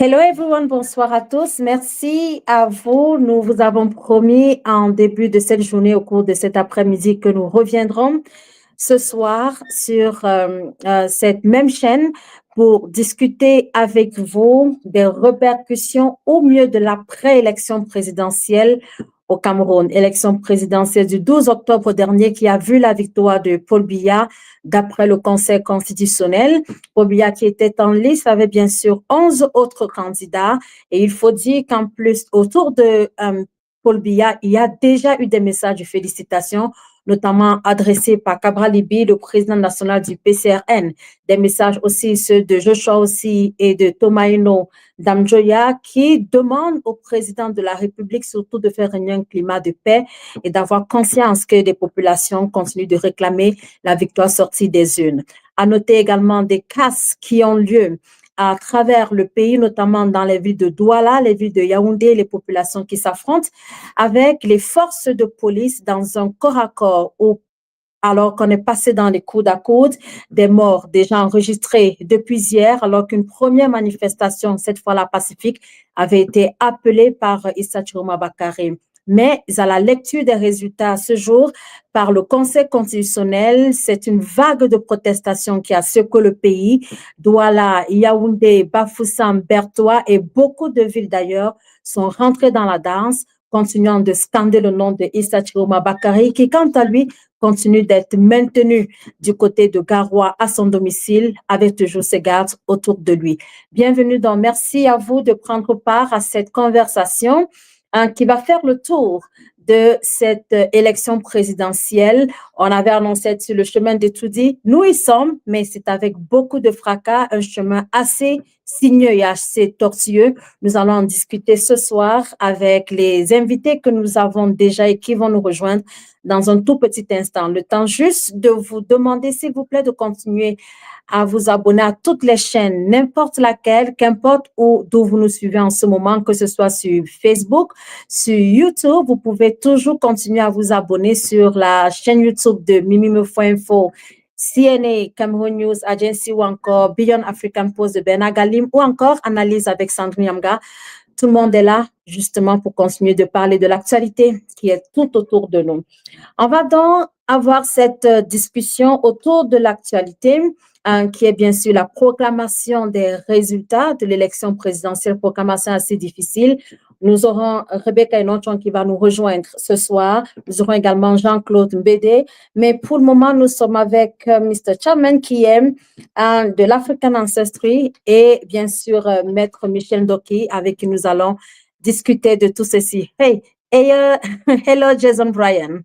Hello everyone, bonsoir à tous. Merci à vous. Nous vous avons promis en début de cette journée, au cours de cet après-midi, que nous reviendrons ce soir sur cette même chaîne pour discuter avec vous des répercussions au mieux de la préélection présidentielle au Cameroun, élection présidentielle du 12 octobre dernier qui a vu la victoire de Paul Biya d'après le Conseil constitutionnel. Paul Biya qui était en liste avait bien sûr 11 autres candidats et il faut dire qu'en plus autour de Paul Biya, il y a déjà eu des messages de félicitations notamment adressés par Cabral Libi, le président national du PCRN. Des messages aussi, ceux de Joshua aussi et de Tomaino Damjoya, qui demandent au président de la République surtout de faire régner un climat de paix et d'avoir conscience que des populations continuent de réclamer la victoire sortie des urnes. À noter également des casses qui ont lieu à travers le pays, notamment dans les villes de Douala, les villes de Yaoundé, les populations qui s'affrontent avec les forces de police dans un corps à corps alors qu'on est passé dans les coudes à coude, des morts déjà enregistrés depuis hier, alors qu'une première manifestation, cette fois-là pacifique, avait été appelée par Issa Chiroma Bakary. Mais à la lecture des résultats ce jour par le Conseil constitutionnel, c'est une vague de protestation qui a secoué le pays. Douala, Yaoundé, Bafoussam, Bertois et beaucoup de villes d'ailleurs sont rentrées dans la danse, continuant de scander le nom de Issa Chiroma Bakary, qui quant à lui continue d'être maintenu du côté de Garoua à son domicile avec toujours ses gardes autour de lui. Bienvenue donc, merci à vous de prendre part à cette conversation qui va faire le tour de cette élection présidentielle. On avait annoncé sur le chemin d'Etoudi. Nous y sommes, mais c'est avec beaucoup de fracas, un chemin assez sinueux et assez tortueux. Nous allons en discuter ce soir avec les invités que nous avons déjà et qui vont nous rejoindre dans un tout petit instant. Le temps juste de vous demander, s'il vous plaît, de continuer à vous abonner à toutes les chaînes, n'importe laquelle, qu'importe d'où vous nous suivez en ce moment, que ce soit sur Facebook, sur YouTube. Vous pouvez toujours continuer à vous abonner sur la chaîne YouTube de Mimimo.info, CNA, Cameroun News Agency ou encore Beyond African Post de Bernard Galim ou encore Analyse avec Sandrine Yamga. Tout le monde est là justement pour continuer de parler de l'actualité qui est tout autour de nous. On va donc avoir cette discussion autour de l'actualité qui est bien sûr la proclamation des résultats de l'élection présidentielle, proclamation assez difficile. Nous aurons Rebecca Enonchon qui va nous rejoindre ce soir. Nous aurons également Jean-Claude Mbédé. Mais pour le moment, nous sommes avec Mr. Chapman qui est de l'African Ancestry et bien sûr Maître Michel Doki avec qui nous allons discuter de tout ceci. Hey, hello Jason Bryan.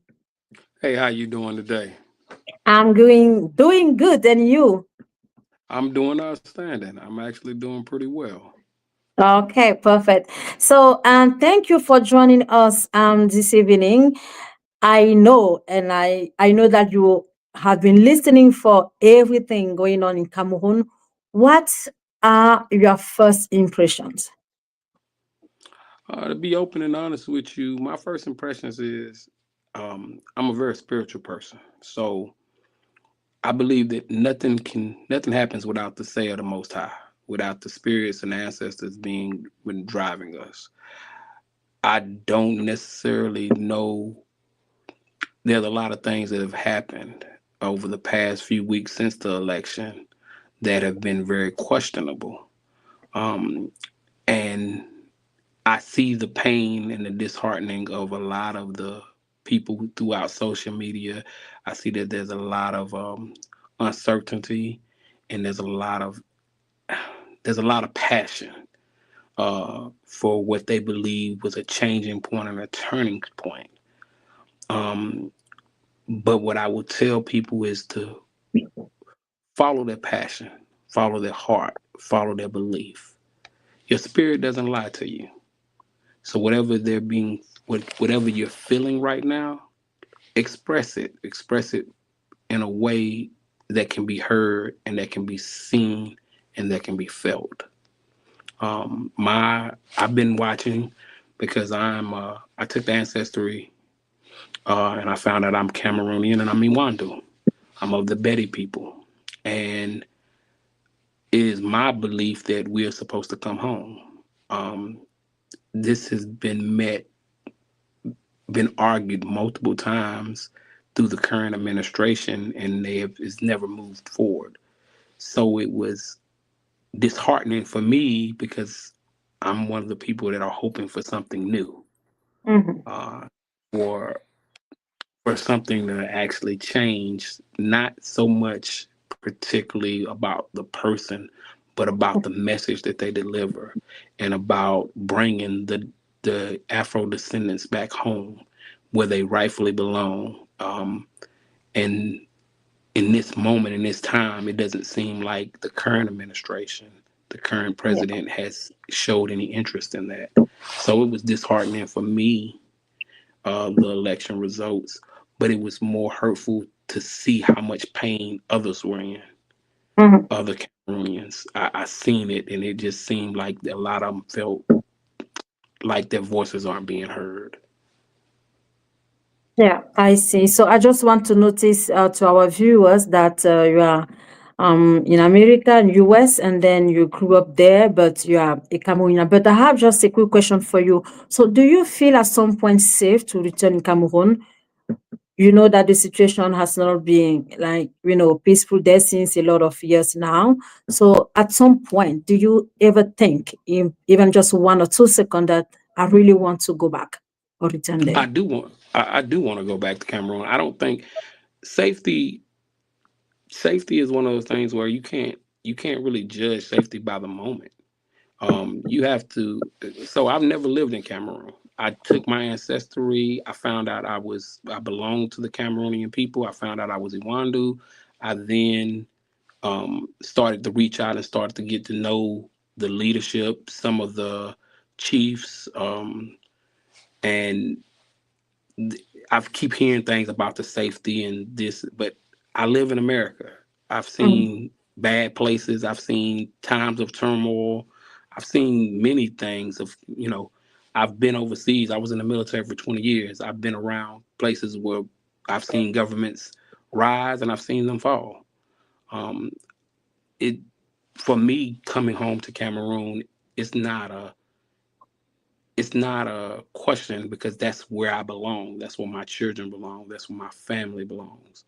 Hey, how you doing today? I'm doing good, and you? I'm doing outstanding. I'm actually doing pretty well. Okay, perfect. So, thank you for joining us this evening. I know, and I know that you have been listening for everything going on in Cameroon. What are your first impressions? To be open and honest with you, my first impressions is I'm a very spiritual person. So I believe that nothing happens without the say of the Most High, without the spirits and ancestors being driving us. I don't necessarily know. There's a lot of things that have happened over the past few weeks since the election that have been very questionable. And I see the pain and the disheartening of a lot of the people throughout social media. I see that there's a lot of uncertainty, and there's a lot of passion for what they believe was a changing point and a turning point. But what I would tell people is to follow their passion, follow their heart, follow their belief. Your spirit doesn't lie to you. So whatever you're feeling right now, express it in a way that can be heard and that can be seen and that can be felt. I've been watching because I took the ancestry and I found out I'm Cameroonian and I'm Iwandu. I'm of the Betty people, and it is my belief that we're supposed to come home. Um, this has been argued multiple times through the current administration, and it's never moved forward. So it was disheartening for me because I'm one of the people that are hoping for something new, Mhm. uh, for something to actually change, not so much particularly about the person, but about the message that they deliver, and about bringing the Afro descendants back home where they rightfully belong. And in this moment, in this time, it doesn't seem like the current administration, the current Yeah. president, has showed any interest in that. So it was disheartening for me, the election results, but it was more hurtful to see how much pain others were in, Mhm. other Cameroonians. I seen it, and it just seemed like a lot of them felt like their voices aren't being heard. Yeah, I see. So I just want to notice to our viewers that you are in America and US, and then you grew up there, but you are a Cameroonian. But I have just a quick question for you. So do you feel at some point safe to return in Cameroon? You know that the situation has not been like, peaceful there since a lot of years now. So at some point, do you ever think, even just 1 or 2 seconds, that I really want to go back or return there? I do want to go back to Cameroon. I don't think safety safety is one of those things where you can't really judge safety by the moment. You have to. So I've never lived in Cameroon. I took my ancestry. I found out I belonged to the Cameroonian people. I found out I was Iwandu. I then started to reach out and started to get to know the leadership, some of the chiefs, and I keep hearing things about the safety and this, but I live in America. I've Mhm. seen bad places. I've seen times of turmoil. I've seen many things I've been overseas. I was in the military for 20 years. I've been around places where I've seen governments rise and I've seen them fall. Um, it For me, coming home to Cameroon, it's not a it's not a question, because that's where I belong. That's where my children belong. That's where my family belongs.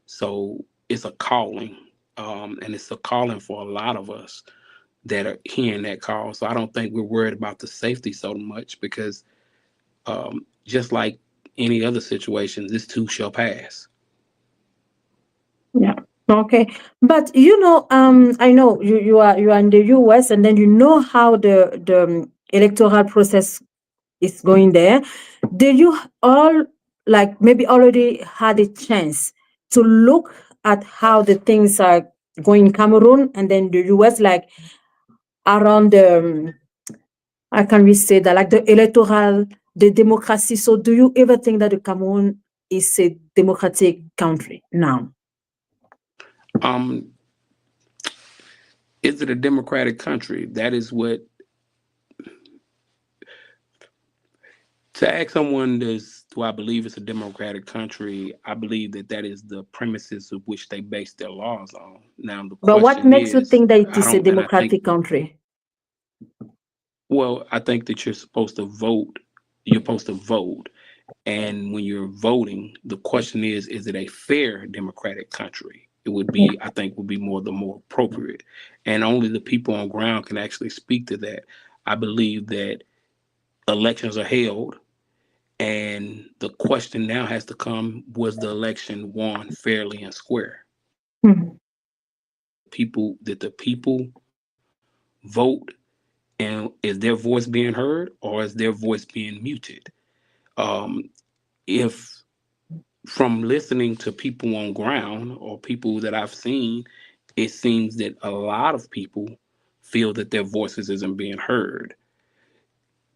So it's a calling, and it's a calling for a lot of us that are hearing that call. So I don't think we're worried about the safety so much, because just like any other situation, this too shall pass. Yeah. Okay. But I know you are in the US, and then you know how the electoral process is going there. Did you all, like, maybe already had a chance to look at how the things are going in Cameroon and then the US, like around the how can we say that, like the electoral, the democracy? So do you ever think that the Cameroon is a democratic country now? Um, is it a democratic country? That is what, to ask someone, do I believe it's a democratic country? I believe that is the premises of which they base their laws on. Now the But what question makes you is, think that it I is a don't, and I think, democratic country? well, I think that you're supposed to vote. You're supposed to vote, and when you're voting, the question is it a fair democratic country? It would Yeah. be, I think, would be the more appropriate, and only the people on ground can actually speak to that. I believe that elections are held, and the question now has to come: was the election won fairly and square? Mhm. Did the people vote, and is their voice being heard, or is their voice being muted? Um, if From listening to people on ground or people that I've seen, it seems that a lot of people feel that their voices isn't being heard.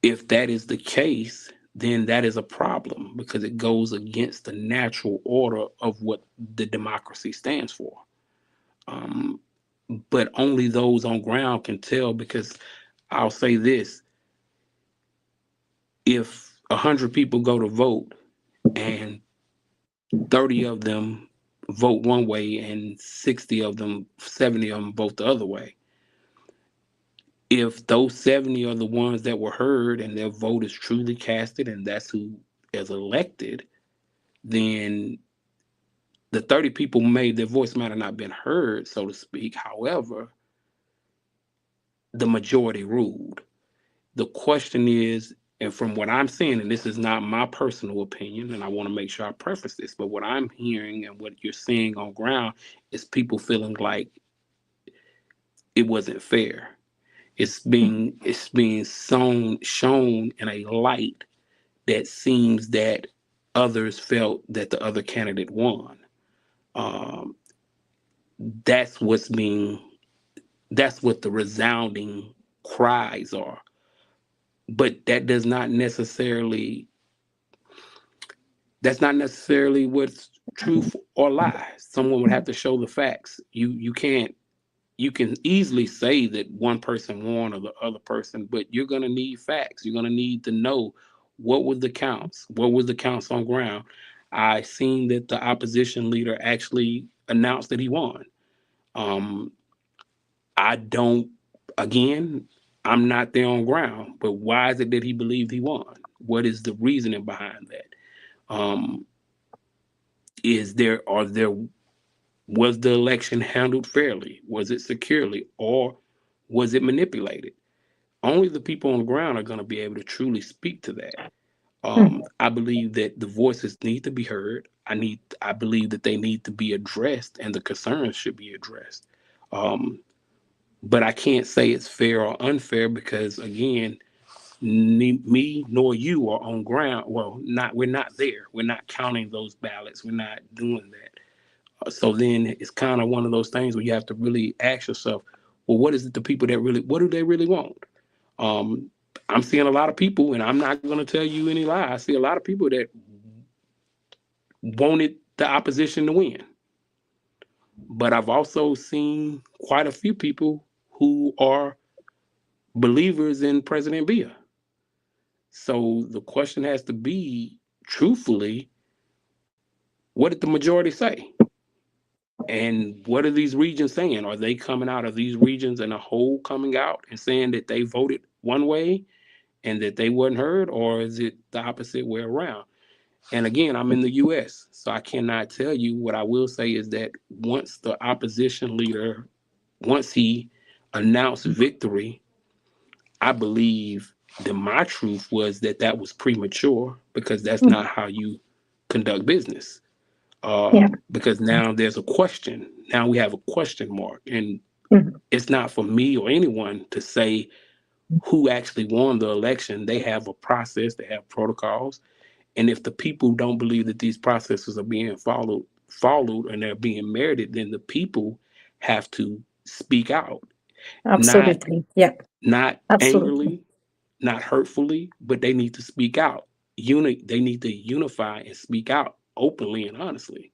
If that is the case, then that is a problem, because it goes against the natural order of what the democracy stands for. Um, but only those on ground can tell, because I'll say this: if 100 people go to vote and 30 of them vote one way and 60 of them, 70 of them vote the other way, if those 70 are the ones that were heard and their vote is truly casted and that's who is elected, then the 30 people their voice might have not been heard, so to speak. However, the majority ruled. The question is, and from what I'm seeing, and this is not my personal opinion, and I want to make sure I preface this, but what I'm hearing and what you're seeing on ground is people feeling like it wasn't fair. It's being shown in a light that seems that others felt that the other candidate won. Um, that's what's being that's what the resounding cries are. But that's not necessarily what's truth or lie. Someone would have to show the facts. You can easily say that one person won or the other person, but you're going to need facts. You're going to need to know what was the counts, what was the counts on ground. I seen that the opposition leader actually announced that he won. Um, I don't, again, I'm not there on ground, but why is it that he believed he won? What is the reasoning behind that? Um, is there, are there, was the election handled fairly? Was it securely? Or was it manipulated? Only the people on the ground are going to be able to truly speak to that. I believe that the voices need to be heard. I believe that they need to be addressed and the concerns should be addressed. Um, but I can't say it's fair or unfair because again, me nor you are on ground. Well, we're not there. We're not counting those ballots. We're not doing that. So then it's kind of one of those things where you have to really ask yourself, well, what is it the people that really, what do they really want? Um, I'm seeing a lot of people, and I'm not going to tell you any lie. I see a lot of people that wanted the opposition to win. But I've also seen quite a few people who are believers in President Biya. So the question has to be, truthfully, what did the majority say? And what are these regions saying? Are they coming out of these regions in a whole coming out and saying that they voted one way and that they wasn't heard? Or is it the opposite way around? And again, I'm in the US, so I cannot tell you. What I will say is that once the opposition leader, once he announced victory, I believe that my truth was that that was premature because that's not how you conduct business. Yeah. Because now there's a question. Now we have a question mark. And it's not for me or anyone to say who actually won the election. They have a process, they have protocols. And if the people don't believe that these processes are being followed and they're being merited, then the people have to speak out. Not Absolutely. Yeah. not Absolutely. angrily, not hurtfully, but they need to speak out. They need to unify and speak out openly and honestly.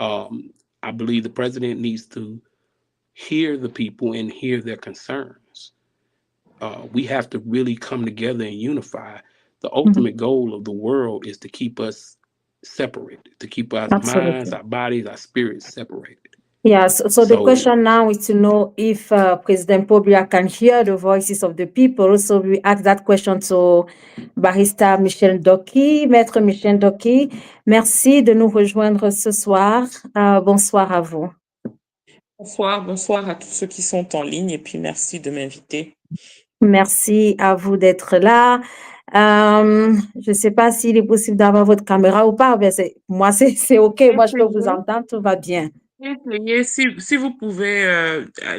Um, I believe the president needs to hear the people and hear their concerns. We have to really come together and unify. The ultimate goal of the world is to keep us separated, to keep our minds, Absolutely. our bodies, our spirits separated. Yes. So the So, question now is to know if President Pobia can hear the voices of the people. So we ask that question to Barista Michel Doki, Maître Michel Doki. Merci de nous rejoindre ce soir. Bonsoir à vous. Bonsoir à tous ceux qui sont en ligne et puis merci de m'inviter. Merci à vous d'être là. Je ne sais pas s'il est possible d'avoir votre caméra ou pas. Mais moi, c'est OK. Moi, je peux vous entendre. Tout va bien. Essayez, si vous pouvez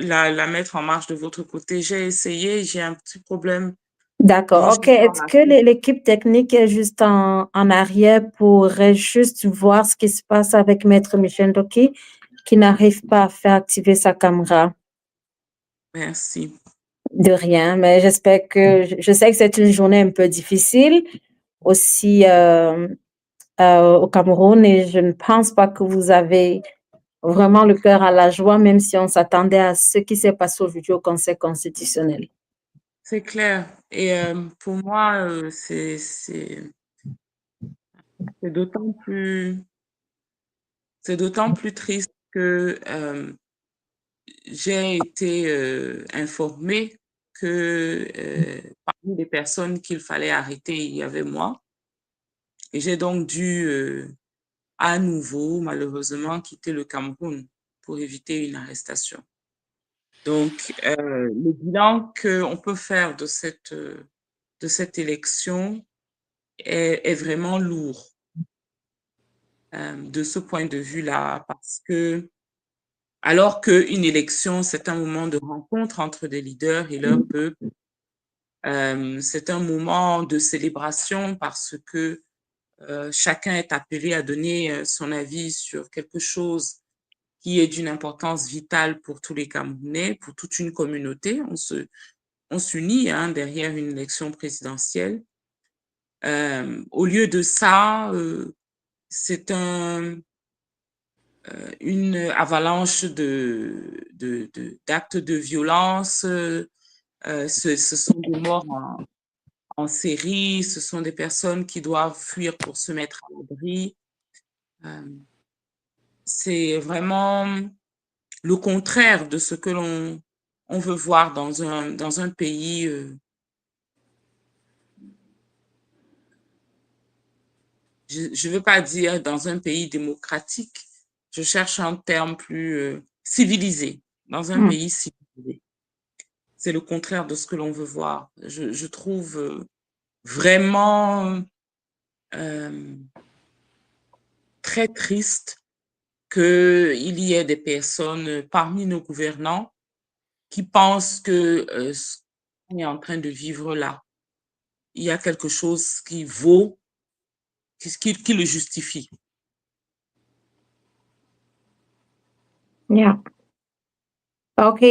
la mettre en marche de votre côté. J'ai essayé, j'ai un petit problème. D'accord. OK. Est-ce que l'équipe technique est juste en arrière pourrait juste voir ce qui se passe avec Maître Michel Doki qui n'arrive pas à faire activer sa caméra? Merci. De rien, mais j'espère que je sais que c'est une journée un peu difficile aussi au Cameroun et je ne pense pas que vous avez vraiment le cœur à la joie, même si on s'attendait à ce qui s'est passé aujourd'hui au Conseil constitutionnel. C'est clair. Et pour moi, c'est d'autant plus triste que j'ai été informée que parmi les personnes qu'il fallait arrêter, il y avait moi. Et j'ai donc dû à nouveau, malheureusement, quitter le Cameroun pour éviter une arrestation. Donc, le bilan qu'on peut faire de cette élection est vraiment lourd de ce point de vue-là, parce que alors qu'une élection, c'est un moment de rencontre entre des leaders et leur peuple, c'est un moment de célébration parce que chacun est appelé à donner son avis sur quelque chose qui est d'une importance vitale pour tous les Camerounais, pour toute une communauté. On s'unit derrière une élection présidentielle. Au lieu de ça, c'est une avalanche d'actes de violence. Ce sont des morts en série, ce sont des personnes qui doivent fuir pour se mettre à l'abri. C'est vraiment le contraire de ce que l'on veut voir dans un pays je ne veux pas dire dans un pays démocratique, je cherche un terme plus civilisé, dans un pays civilisé. C'est le contraire de ce que l'on veut voir. Je trouve vraiment très triste qu'il y ait des personnes parmi nos gouvernants qui pensent que ce qu'on est en train de vivre là, il y a quelque chose qui vaut, qui le justifie. Yeah. OK.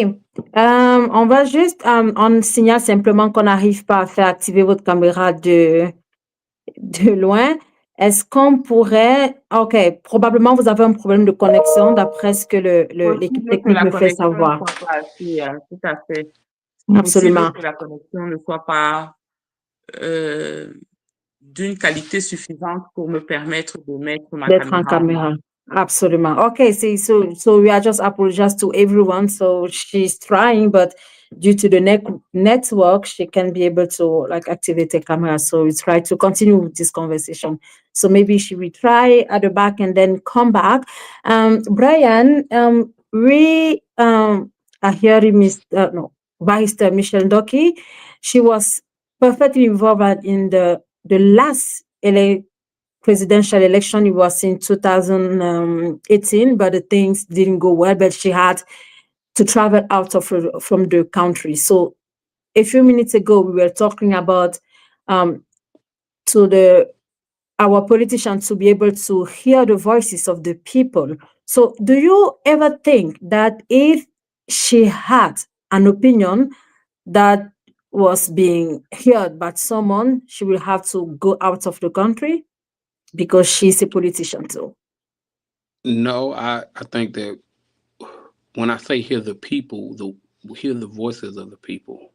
On va juste, on signale simplement qu'on n'arrive pas à faire activer votre caméra de loin. Est-ce qu'on pourrait, OK, probablement vous avez un problème de connexion d'après ce que l'équipe Possible que technique la me fait connexion ne savoir. soit pas assez, tout à fait. Absolument. Possible que la connexion ne soit pas d'une qualité suffisante pour me permettre de mettre ma D'être en caméra en caméra. Absolument. Okay, see, so we are just apologize to everyone. So she's trying, but due to the network, she can be able to like activate the camera. So we try to continue with this conversation. So maybe she will try at the back and then come back. Brian, I hear Barrister Michelle Doki. She was perfectly involved in the last presidential election. It was in 2018, but the things didn't go well. But she had to travel out from the country. So a few minutes ago, we were talking about our politicians to be able to hear the voices of the people. So do you ever think that if she had an opinion that was being heard by someone, she will have to go out of the country? Because she's a politician too. No, I think that when I say hear the people, hear the voices of the people,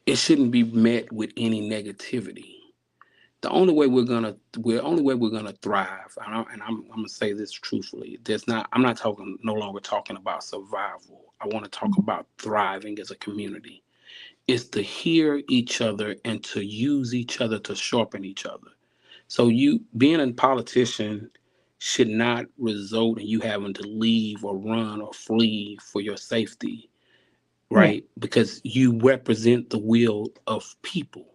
it shouldn't be met with any negativity. The only way we're gonna thrive, and I'm gonna say this truthfully. I'm not no longer talking about survival. I want to talk about thriving as a community. Is to hear each other and to use each other to sharpen each other. So you being a politician should not result in you having to leave or run or flee for your safety, right? Yeah. Because you represent the will of people,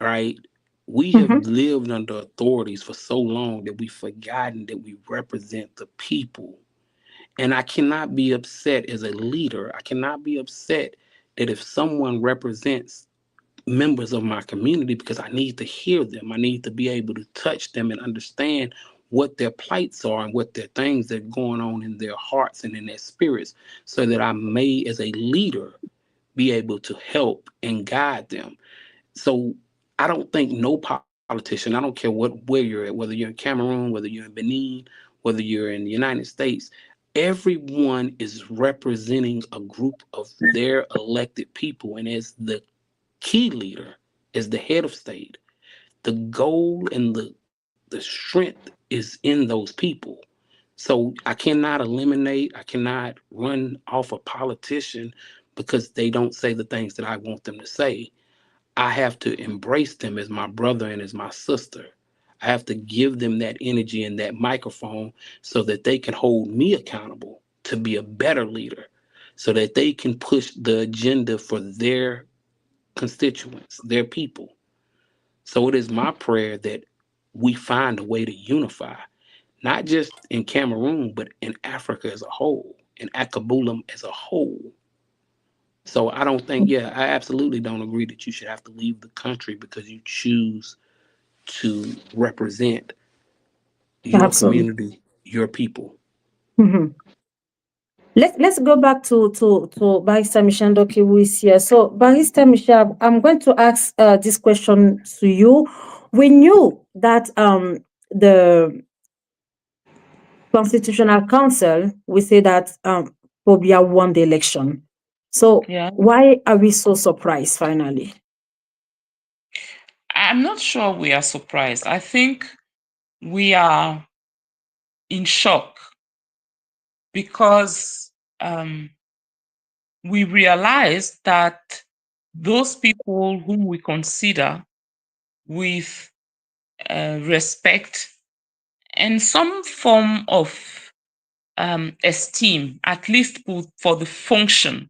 right? We have lived under authorities for so long that we've forgotten that we represent the people. And I cannot be upset as a leader. I cannot be upset that if someone represents members of my community, because I need to hear them. I need to be able to touch them and understand what their plights are and what their things that are going on in their hearts and in their spirits, so that I may, as a leader, be able to help and guide them. So I don't think no politician, I don't care where you're at, whether you're in Cameroun, whether you're in Benin, whether you're in the United States, everyone is representing a group of their elected people. And as the key leader, as the head of state, the goal and the strength is in those people. So I cannot run off a politician because they don't say the things that I want them to say. I have to embrace them as my brother and as my sister. I have to give them that energy and that microphone so that they can hold me accountable to be a better leader, so that they can push the agenda for their constituents, their people. So it is my prayer that we find a way to unify, not just in Cameroon, but in Africa as a whole, in Akabulam as a whole. So I don't think, yeah, I absolutely don't agree that you should have to leave the country because you choose to represent your Absolutely. community, your people. Mhm. Let's go back to Barrister Michel Ndoki, who is here. So, Barrister Michel, I'm going to ask this question to you. We knew that the Constitutional Council, we say that Pobia won the election. So, Yeah. why are we so surprised finally? I'm not sure we are surprised. I think we are in shock because we realize that those people whom we consider with respect and some form of esteem, at least for the function,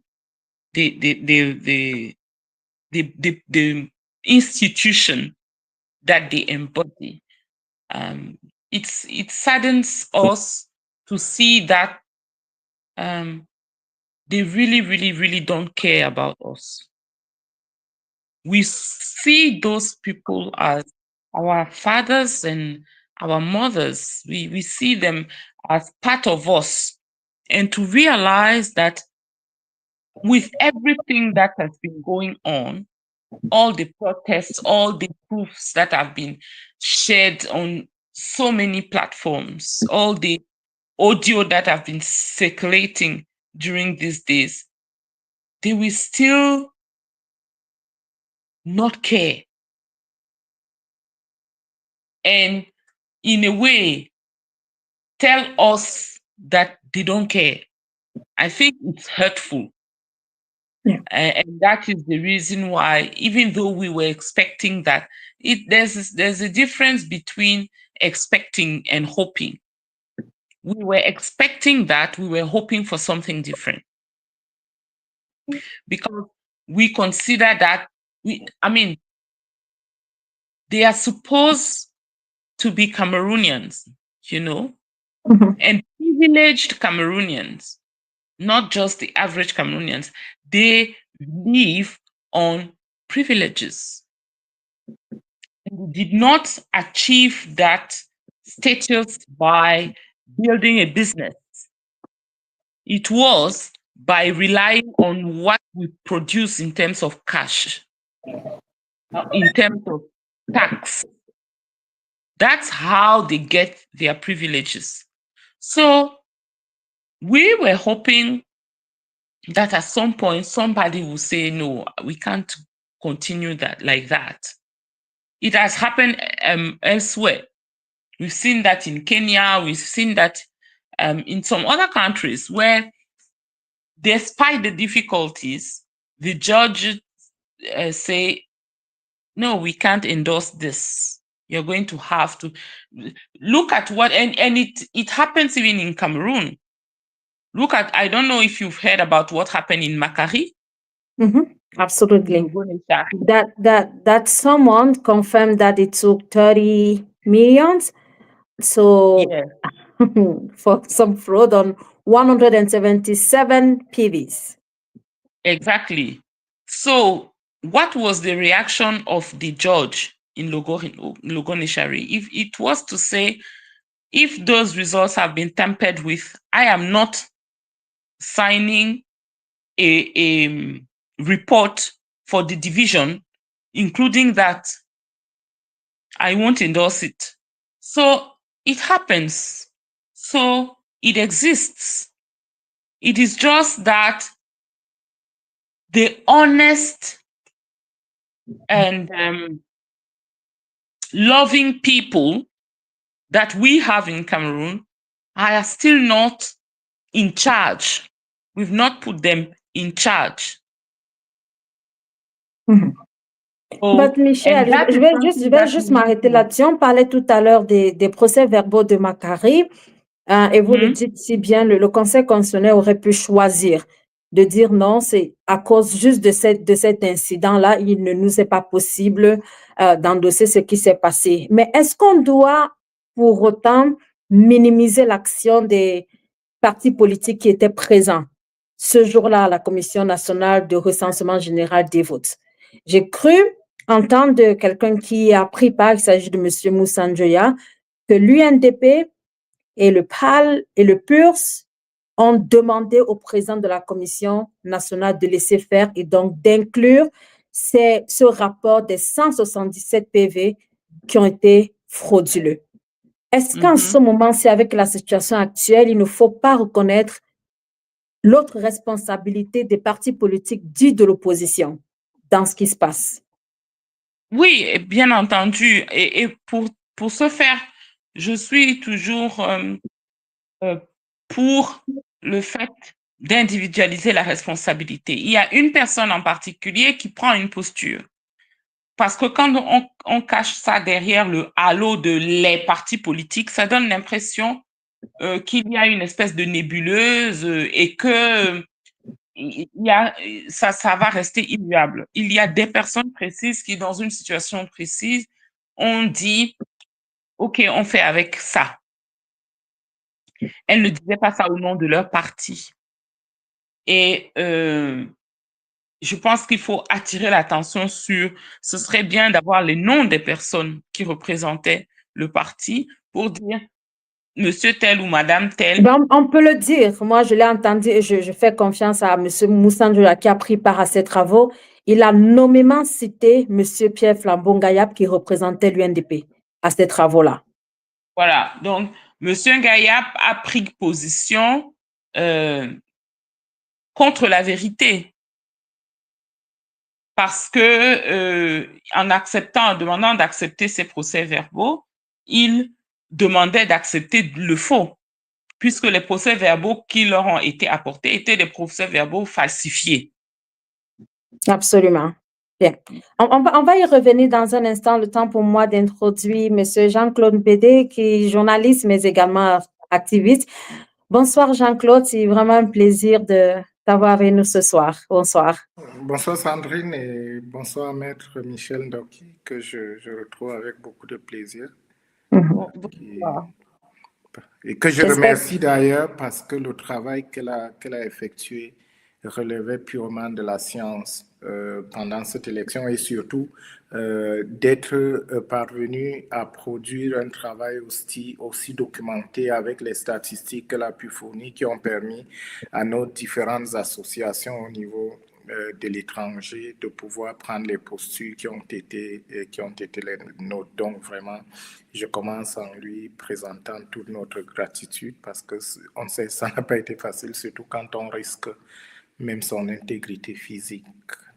the institution that they embody. It saddens us to see that they really, really, really don't care about us. We see those people as our fathers and our mothers. We see them as part of us. And to realize that with everything that has been going on, all the protests, all the proofs that have been shared on so many platforms, all the audio that have been circulating during these days, they will still not care. And in a way, tell us that they don't care. I think it's hurtful. Yeah. And that is the reason why, even though we were expecting that, there's a difference between expecting and hoping. We were expecting that, we were hoping for something different. Because we consider that, they are supposed to be Cameroonians, Mhm. and privileged Cameroonians, not just the average Cameroonians. They live on privileges. And they did not achieve that status by building a business. It was by relying on what we produce in terms of cash, in terms of tax. That's how they get their privileges. So we were hoping that at some point somebody will say, no, we can't continue that like that. It has happened elsewhere. We've seen that in Kenya. We've seen that in some other countries where, despite the difficulties, the judges say, no, we can't endorse this. You're going to have to look at what, and it happens even in Cameroon. Look at, I don't know if you've heard about what happened in Makari. Absolutely. That someone confirmed that it took 30 millions. So Yeah, for some fraud on 177 PVs. exactly. So what was the reaction of the judge in Logonishari? If it was to say, if those results have been tampered with, I am not signing a report for the division, including that, I won't endorse it. So it happens. So it exists. It is just that the honest and loving people that we have in Cameroon are still not in charge. We've not put them in charge. Mhm. So, Michel, and that je is vais something that juste we need m'arrêter to- là-dessus. On parlait tout à l'heure des procès-verbaux de Macquarie, et vous le dites si bien, le Conseil constitutionnel aurait pu choisir de dire non, c'est à cause juste de cet incident-là, il ne nous est pas possible d'endosser ce qui s'est passé. Mais est-ce qu'on doit pour autant minimiser l'action des partis politiques qui étaient présents ce jour-là à la Commission nationale de recensement général des votes? J'ai cru entendre de quelqu'un qui a pris part, il s'agit de M. Moussa Njoya, que l'UNDP et le PAL et le PURS ont demandé au président de la Commission nationale de laisser faire et donc d'inclure ce rapport des 177 PV qui ont été frauduleux. Est-ce qu'en ce moment-ci, avec la situation actuelle, il ne faut pas reconnaître l'autre responsabilité des partis politiques dits de l'opposition dans ce qui se passe? Oui, bien entendu. Et pour ce faire, je suis toujours pour le fait d'individualiser la responsabilité. Il y a une personne en particulier qui prend une posture. Parce que quand on cache ça derrière le halo de les partis politiques, ça donne l'impression qu'il y a une espèce de nébuleuse et que ça va rester immuable. Il y a des personnes précises qui, dans une situation précise, ont dit, OK, on fait avec ça. Elles ne disaient pas ça au nom de leur parti. Et je pense qu'il faut attirer l'attention sur, ce serait bien d'avoir les noms des personnes qui représentaient le parti pour dire monsieur tel ou madame tel. Ben, on peut le dire. Moi, je l'ai entendu et je fais confiance à M. Moussa Njoya qui a pris part à ces travaux. Il a nommément cité M. Pierre Flambon-Gayap qui représentait l'UNDP à ces travaux-là. Voilà. Donc, M. Gayap a pris position contre la vérité. Parce que en demandant d'accepter ces procès-verbaux, il demandait d'accepter le faux, puisque les procès-verbaux qui leur ont été apportés étaient des procès-verbaux falsifiés. Absolument. Bien. On va y revenir dans un instant. Le temps pour moi d'introduire M. Jean-Claude Bédé, qui est journaliste, mais également activiste. Bonsoir, Jean-Claude. C'est vraiment un plaisir de t'avoir avec nous ce soir. Bonsoir. Bonsoir, Sandrine, et bonsoir, Maître Michel Ndoki, que je retrouve avec beaucoup de plaisir. Et que je remercie d'ailleurs parce que le travail qu'elle a effectué relevait purement de la science pendant cette élection et surtout d'être parvenu à produire un travail aussi documenté avec les statistiques qu'elle a pu fournir qui ont permis à nos différentes associations au niveau de l'étranger de pouvoir prendre les postures qui ont été les nôtres. Donc vraiment, je commence en lui présentant toute notre gratitude parce que on sait ça n'a pas été facile, surtout quand on risque même son intégrité physique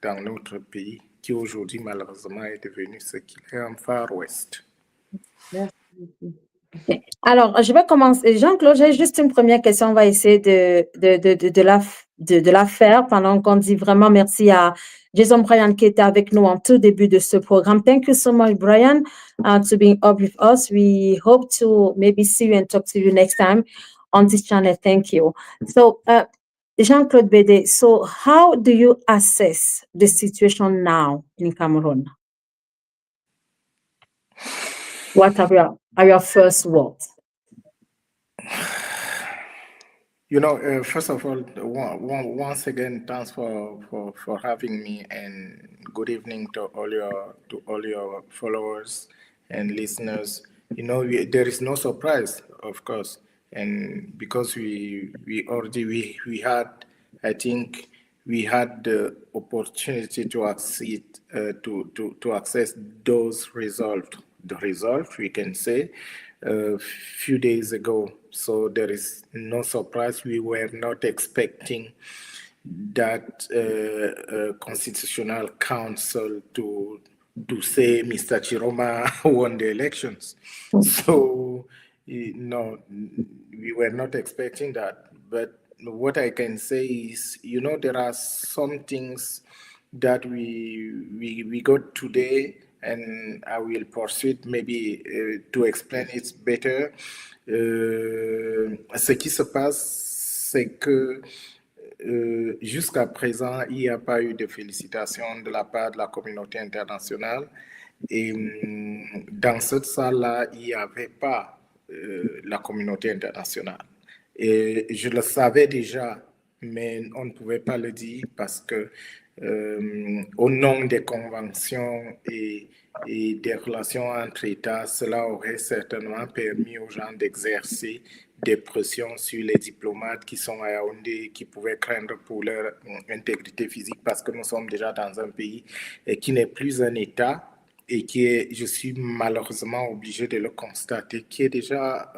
dans notre pays qui aujourd'hui malheureusement est devenu ce qu'il est en Far West. Merci. Alors, je vais commencer. Jean-Claude, j'ai juste une première question. On va essayer de la faire pendant qu'on dit vraiment merci à Jason Bryan qui était avec nous en tout début de ce programme. Thank you so much, Brian, to being up with us. We hope to maybe see you and talk to you next time on this channel. Thank you. So, Jean-Claude Bédé, so how do you assess the situation now in Cameroon? What are your first words? You know, first of all, once again, thanks for having me, and good evening to all your followers and listeners. You know, there is no surprise, of course, and because we had, I think we had the opportunity to access to access those results. The result we can say a few days ago. So there is no surprise. We were not expecting that Constitutional Council to say Mr. Chiroma won the elections. So no, we were not expecting that. But what I can say is, there are some things that we got today, and I will proceed maybe to explain it better. Ce qui se passe, c'est que jusqu'à présent, il n'y a pas eu de félicitations de la part de la communauté internationale. Et dans cette salle-là, il n'y avait pas la communauté internationale. Et je le savais déjà, mais on ne pouvait pas le dire parce que au nom des conventions et des relations entre États, cela aurait certainement permis aux gens d'exercer des pressions sur les diplomates qui sont à Yaoundé, qui pouvaient craindre pour leur intégrité physique parce que nous sommes déjà dans un pays qui n'est plus un État et qui est, je suis malheureusement obligé de le constater, qui est déjà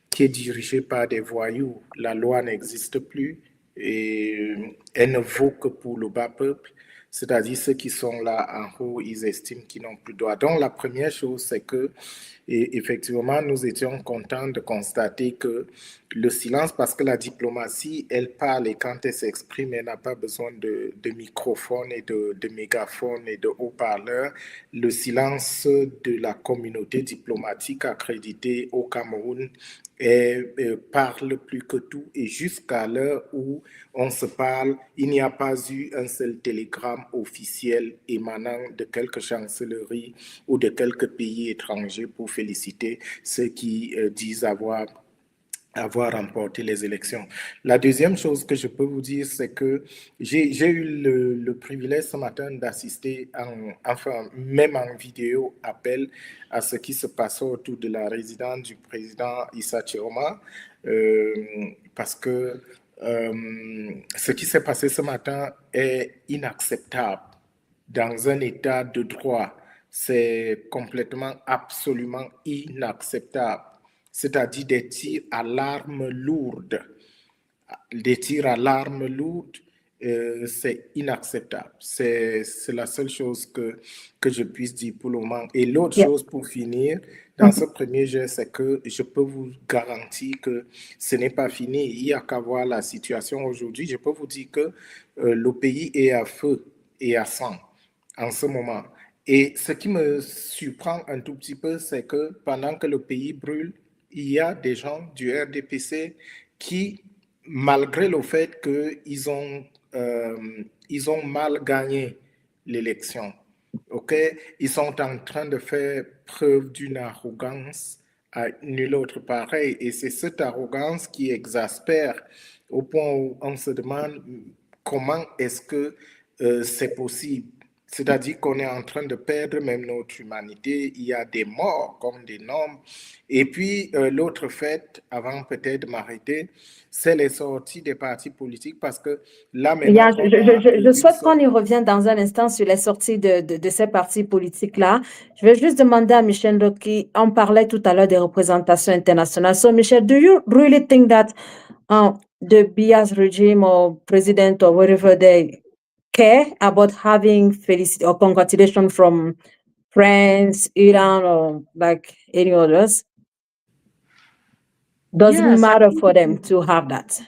qui est dirigé par des voyous. La loi n'existe plus et elle ne vaut que pour le bas peuple, c'est-à-dire ceux qui sont là en haut, ils estiment qu'ils n'ont plus de droit. Donc la première chose, c'est que et effectivement, nous étions contents de constater que le silence, parce que la diplomatie, elle parle et quand elle s'exprime, elle n'a pas besoin de microphone et de mégaphone et de haut-parleurs. Le silence de la communauté diplomatique accréditée au Cameroun parle plus que tout. Et jusqu'à l'heure où on se parle, il n'y a pas eu un seul télégramme officiel émanant de quelque chancellerie ou de quelques pays étrangers pour féliciter ceux qui disent avoir remporté les élections. La deuxième chose que je peux vous dire, c'est que j'ai eu le privilège ce matin d'assister, même en vidéo appel, à ce qui se passait autour de la résidence du président Issa Chiroma, parce que ce qui s'est passé ce matin est inacceptable dans un état de droit. C'est complètement, absolument inacceptable. C'est-à-dire des tirs à l'arme lourde. Des tirs à l'arme lourde, c'est inacceptable. C'est la seule chose que je puisse dire pour le moment. Et l'autre chose pour finir, dans ce premier jet, c'est que je peux vous garantir que ce n'est pas fini. Il n'y a qu'à voir la situation aujourd'hui. Je peux vous dire que le pays est à feu et à sang en ce moment. Et ce qui me surprend un tout petit peu, c'est que pendant que le pays brûle, il y a des gens du RDPC qui, malgré le fait qu'ils ils ont mal gagné l'élection, ils sont en train de faire preuve d'une arrogance à nul autre pareil. Et c'est cette arrogance qui exaspère au point où on se demande comment est-ce que c'est possible. C'est-à-dire qu'on est en train de perdre même notre humanité. Il y a des morts comme des nombres. Et puis, l'autre fait, avant peut-être de m'arrêter, c'est les sorties des partis politiques parce que là, maintenant... Je souhaite qu'on y revienne dans un instant sur les sorties de ces partis politiques-là. Je vais juste demander à Michel Doki, on parlait tout à l'heure des représentations internationales. So, Michel, do you really think that the Bias regime or president or whatever they care about having felicity or congratulation from France, Iran, or like any others? Doesn't matter for them to have that.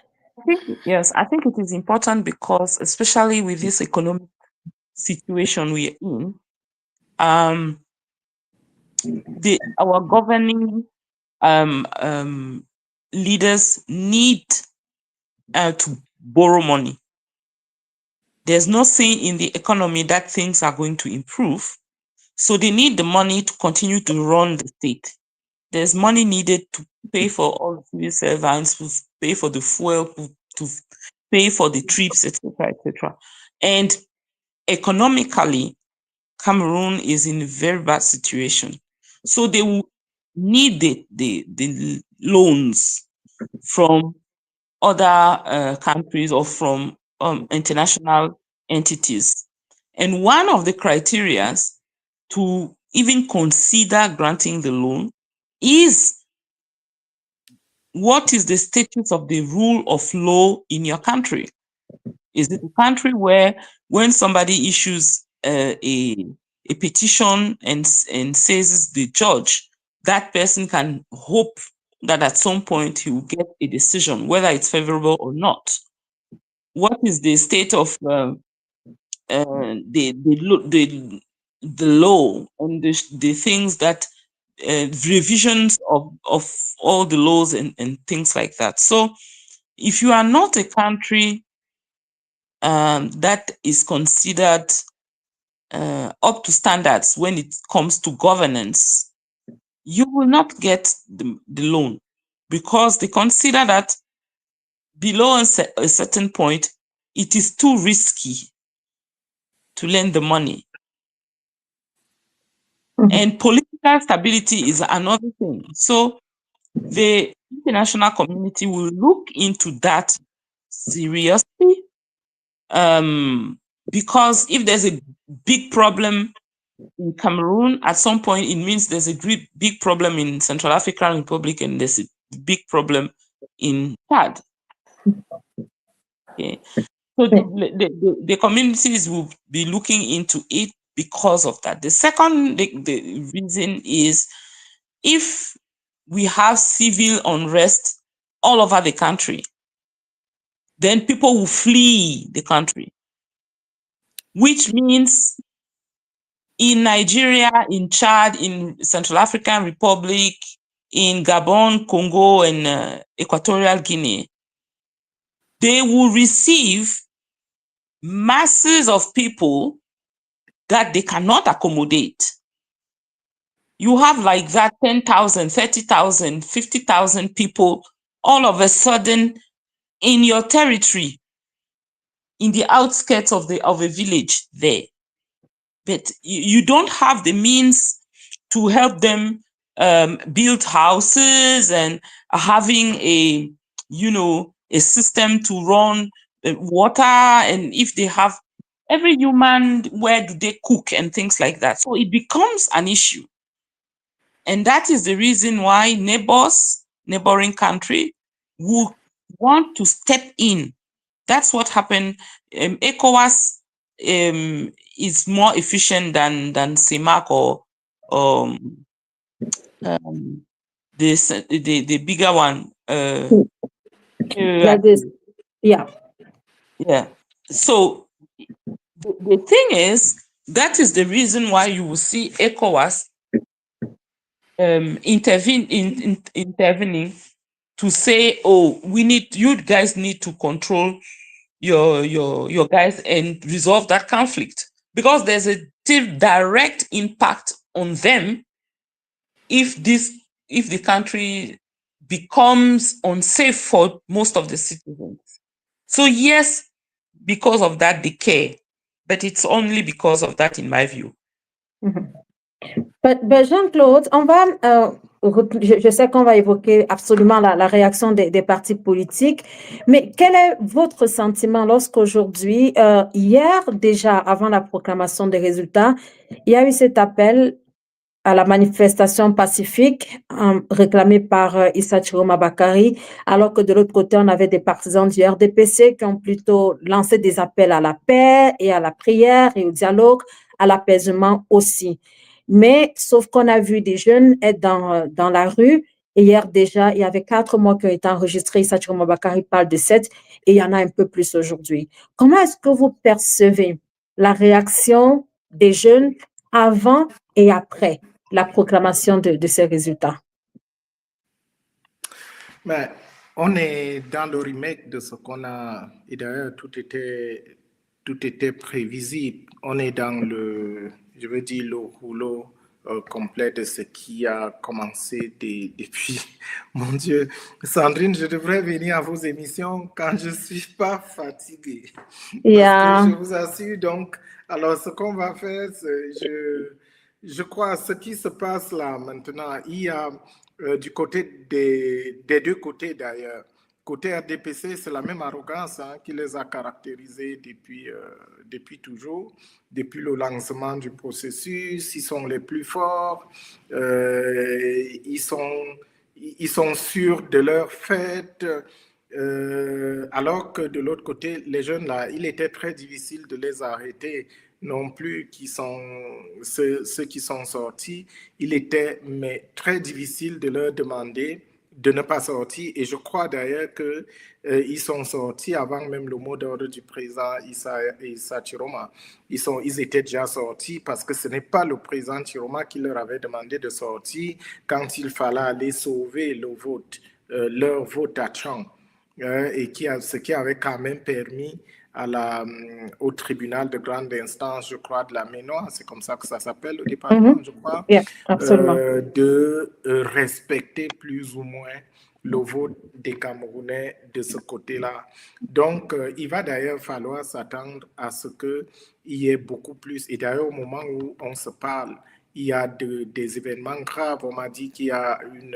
Yes, I think it is important because, especially with this economic situation we are in, our governing leaders need to borrow money. There's no saying in the economy that things are going to improve. So they need the money to continue to run the state. There's money needed to pay for all the civil servants, to pay for the fuel, to pay for the trips, etc., etc. And economically, Cameroon is in a very bad situation. So they will need the loans from other countries or from international entities. And one of the criteria to even consider granting the loan is what is the status of the rule of law in your country? Is it a country where when somebody issues a petition and says the judge, that person can hope that at some point he will get a decision, whether it's favorable or not. What is the state of the law and the things that revisions of all the laws and things like that. So if you are not a country that is considered up to standards when it comes to governance, you will not get the loan, because they consider that below a certain point, it is too risky to lend the money. And political stability is another thing. So the international community will look into that seriously, because if there's a big problem in Cameroon, at some point it means there's a big problem in Central African Republic, and there's a big problem in Chad. Okay. So the communities will be looking into it because of that. The second the reason is, if we have civil unrest all over the country, then people will flee the country, which means in Nigeria, in Chad, in Central African Republic, in Gabon, Congo, and Equatorial Guinea, they will receive masses of people that they cannot accommodate. You have like that 10,000, 30,000, 50,000 people all of a sudden in your territory, in the outskirts of a village there. But you don't have the means to help them build houses and having a system to run water, and if they have every human, where do they cook and things like that? So it becomes an issue. And that is the reason why neighboring country would want to step in. That's what happened. ECOWAS is more efficient than CEMAC or the bigger one. Like this. Yeah. Yeah. So the thing is, that is the reason why you will see ECOWAS intervening to say, oh, you guys need to control your guys and resolve that conflict, because there's a direct impact on them if the country becomes unsafe for most of the citizens. So yes, because of that they care, but it's only because of that, in my view. Jean-Claude, je sais qu'on va évoquer absolument la réaction des partis politiques, mais quel est votre sentiment lorsqu'aujourd'hui, hier déjà, avant la proclamation des résultats, il y a eu cet appel à la manifestation pacifique réclamée par Issa Chiroma Bakary, alors que de l'autre côté, on avait des partisans du RDPC qui ont plutôt lancé des appels à la paix et à la prière et au dialogue, à l'apaisement aussi. Mais sauf qu'on a vu des jeunes être dans la rue. Et hier déjà, il y avait 4 morts qui ont été enregistrés. Issa Chiroma Bakary parle de 7 et il y en a un peu plus aujourd'hui. Comment est-ce que vous percevez la réaction des jeunes avant et après la proclamation de ces résultats? Mais on est dans le remake de ce qu'on a, et d'ailleurs tout était prévisible. On est dans le rouleau complet de ce qui a commencé depuis, mon Dieu, Sandrine, je devrais venir à vos émissions quand je ne suis pas fatiguée. Parce que je vous assure, donc, alors ce qu'on va faire, je crois, ce qui se passe là maintenant, il y a du côté des deux côtés d'ailleurs. Côté RDPC, c'est la même arrogance qui les a caractérisés depuis toujours, depuis le lancement du processus. Ils sont les plus forts, ils sont sûrs de leur fait, alors que de l'autre côté, les jeunes là, il était très difficile de les arrêter non plus, ceux qui sont sortis. Il était très difficile de leur demander de ne pas sortir. Et je crois d'ailleurs qu'ils sont sortis avant même le mot d'ordre du président Issa Chiroma. Ils étaient déjà sortis parce que ce n'est pas le président Chiroma qui leur avait demandé de sortir quand il fallait aller sauver le vote, leur vote à Tchang. Ce qui avait quand même permis au tribunal de grande instance, je crois, de la Ménois, c'est comme ça que ça s'appelle, le département, je crois, Yeah, absolument. de respecter plus ou moins le vote des Camerounais de ce côté-là. Donc, il va d'ailleurs falloir s'attendre à ce qu'il y ait beaucoup plus. Et d'ailleurs, au moment où on se parle, il y a des événements graves. On m'a dit qu'il y a une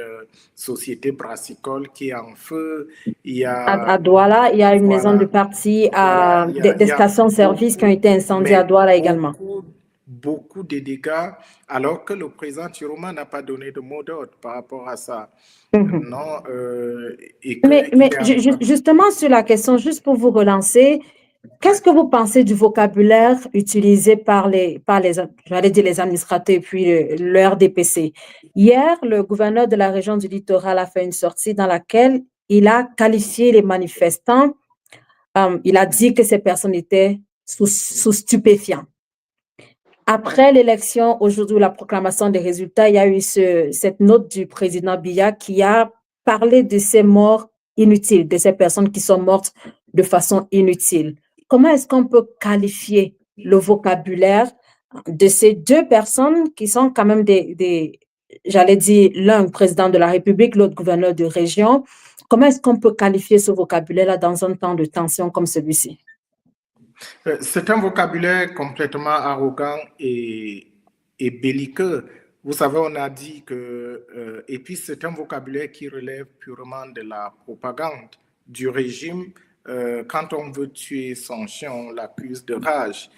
société brassicole qui est en feu. Il y a, À Douala, il y a une maison de parti, des stations-service qui ont été incendiées à Douala également. Beaucoup de dégâts, alors que le président Chiroma n'a pas donné de mot d'ordre par rapport à ça. Non, mais justement sur la question, juste pour vous relancer, qu'est-ce que vous pensez du vocabulaire utilisé par j'allais dire les administrateurs et puis le RDPC? Hier, le gouverneur de la région du littoral a fait une sortie dans laquelle il a qualifié les manifestants, il a dit que ces personnes étaient sous stupéfiants. Après l'élection, aujourd'hui, la proclamation des résultats, il y a eu cette note du président Biya qui a parlé de ces morts inutiles, de ces personnes qui sont mortes de façon inutile. Comment est-ce qu'on peut qualifier le vocabulaire de ces deux personnes qui sont quand même j'allais dire, l'un président de la République, l'autre gouverneur de région? Comment est-ce qu'on peut qualifier ce vocabulaire-là dans un temps de tension comme celui-ci? C'est un vocabulaire complètement arrogant et belliqueux. Vous savez, on a dit que... et puis, c'est un vocabulaire qui relève purement de la propagande du régime. Quand on veut tuer son chien, on l'accuse de rage.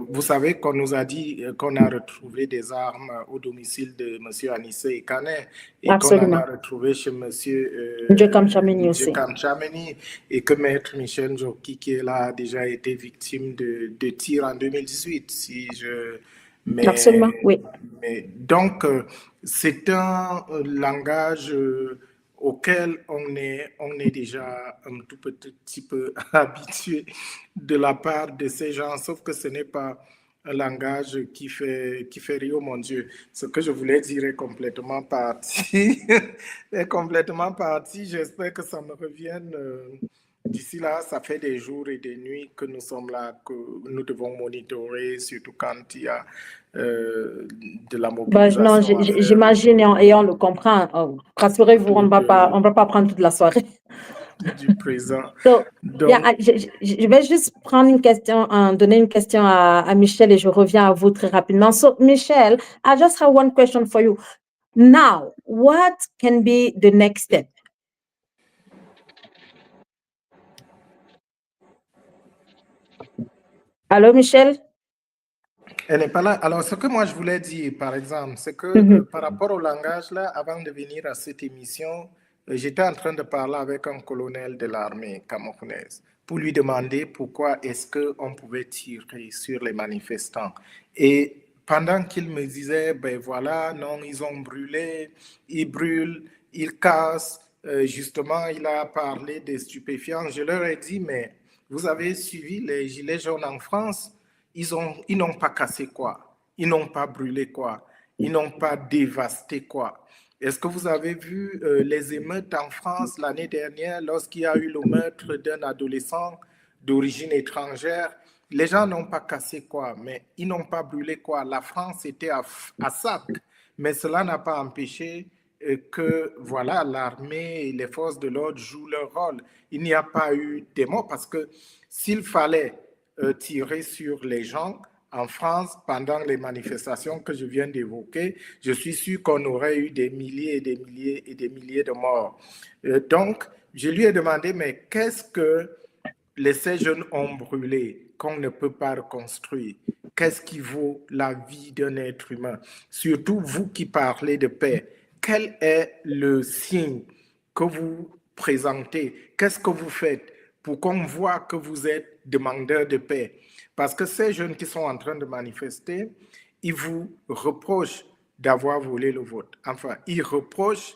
Vous savez qu'on nous a dit qu'on a retrouvé des armes au domicile de M. Anissé Kané et qu'on en a retrouvé chez M. Kamchameni aussi. Et que Maître Michel Joki, qui est là, a déjà été victime de tirs en 2018. Absolument, oui. Donc, c'est un langage auquel on est déjà un tout petit peu habitué de la part de ces gens, sauf que ce n'est pas un langage qui fait rire, mon Dieu. Ce que je voulais dire est complètement parti. Est complètement parti. J'espère que ça me revienne. D'ici là, ça fait des jours et des nuits que nous sommes là, que nous devons monitorer, surtout quand il y a de la mobilisation. Non, j'imagine et on le comprend. Rassurez-vous, on ne va pas prendre toute la soirée. Du présent. Je vais juste prendre une question, donner une question à Michel et je reviens à vous très rapidement. So, Michel, I just have one question for you. Now, what can be the next step? Allô, Michel? Elle n'est pas là. Alors, ce que moi je voulais dire, par exemple, c'est que par rapport au langage, là, avant de venir à cette émission, j'étais en train de parler avec un colonel de l'armée camerounaise pour lui demander pourquoi est-ce qu'on pouvait tirer sur les manifestants. Et pendant qu'il me disait, ben voilà, non, ils ont brûlé, ils brûlent, ils cassent, justement, il a parlé des stupéfiants. Je leur ai dit, mais vous avez suivi les gilets jaunes en France? Ils n'ont pas cassé quoi? Ils n'ont pas brûlé quoi? Ils n'ont pas dévasté quoi? Est-ce que vous avez vu les émeutes en France l'année dernière lorsqu'il y a eu le meurtre d'un adolescent d'origine étrangère? Les gens n'ont pas cassé quoi? Mais ils n'ont pas brûlé quoi? La France était à sac. Mais cela n'a pas empêché que voilà, l'armée et les forces de l'ordre jouent leur rôle. Il n'y a pas eu des morts parce que s'il fallait tirer sur les gens en France pendant les manifestations que je viens d'évoquer, je suis sûr qu'on aurait eu des milliers et des milliers et des milliers de morts. Donc, je lui ai demandé, mais qu'est-ce que ces jeunes ont brûlé qu'on ne peut pas reconstruire? Qu'est-ce qui vaut la vie d'un être humain? Surtout vous qui parlez de paix, quel est le signe que vous présentez? Qu'est-ce que vous faites pour qu'on voit que vous êtes demandeur de paix? Parce que ces jeunes qui sont en train de manifester, ils vous reprochent d'avoir volé le vote. Enfin, ils reprochent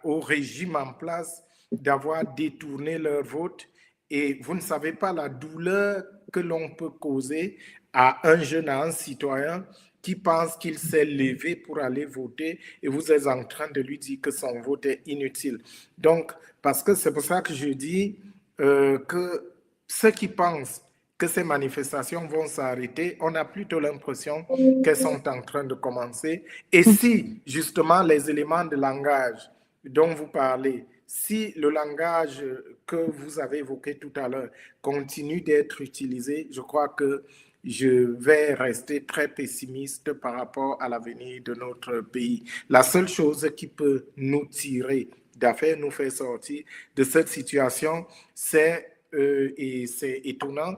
au régime en place d'avoir détourné leur vote, et vous ne savez pas la douleur que l'on peut causer à un jeune, à un citoyen qui pense qu'il s'est levé pour aller voter et vous êtes en train de lui dire que son vote est inutile. Donc, parce que c'est pour ça que je dis que ceux qui pensent que ces manifestations vont s'arrêter, on a plutôt l'impression qu'elles sont en train de commencer. Et si, justement, les éléments de langage dont vous parlez, si le langage que vous avez évoqué tout à l'heure continue d'être utilisé, je crois que je vais rester très pessimiste par rapport à l'avenir de notre pays. La seule chose qui peut nous tirer d'affaire, nous faire sortir de cette situation, et c'est étonnant,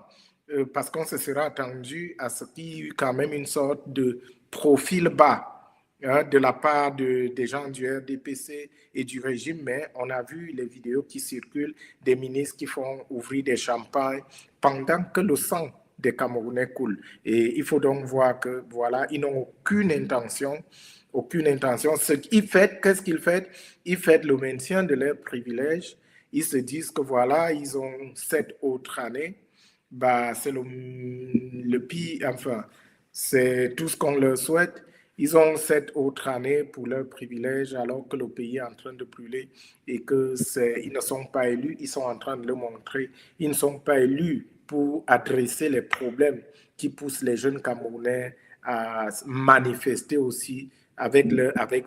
parce qu'on se sera attendu à ce qu'il y ait quand même une sorte de profil bas de la part des gens du RDPC et du régime, mais on a vu les vidéos qui circulent des ministres qui font ouvrir des champagnes pendant que le sang des Camerounais coule. Et il faut donc voir que, voilà, ils n'ont aucune intention. Qu'est-ce qu'ils font? Ils font le maintien de leurs privilèges. Ils se disent que, voilà, ils ont cette autre année. Bah, c'est le pire, enfin, c'est tout ce qu'on leur souhaite. Ils ont cette autre année pour leurs privilèges alors que le pays est en train de brûler et qu'ils ne sont pas élus, ils sont en train de le montrer. Ils ne sont pas élus pour adresser les problèmes qui poussent les jeunes Camerounais à manifester aussi avec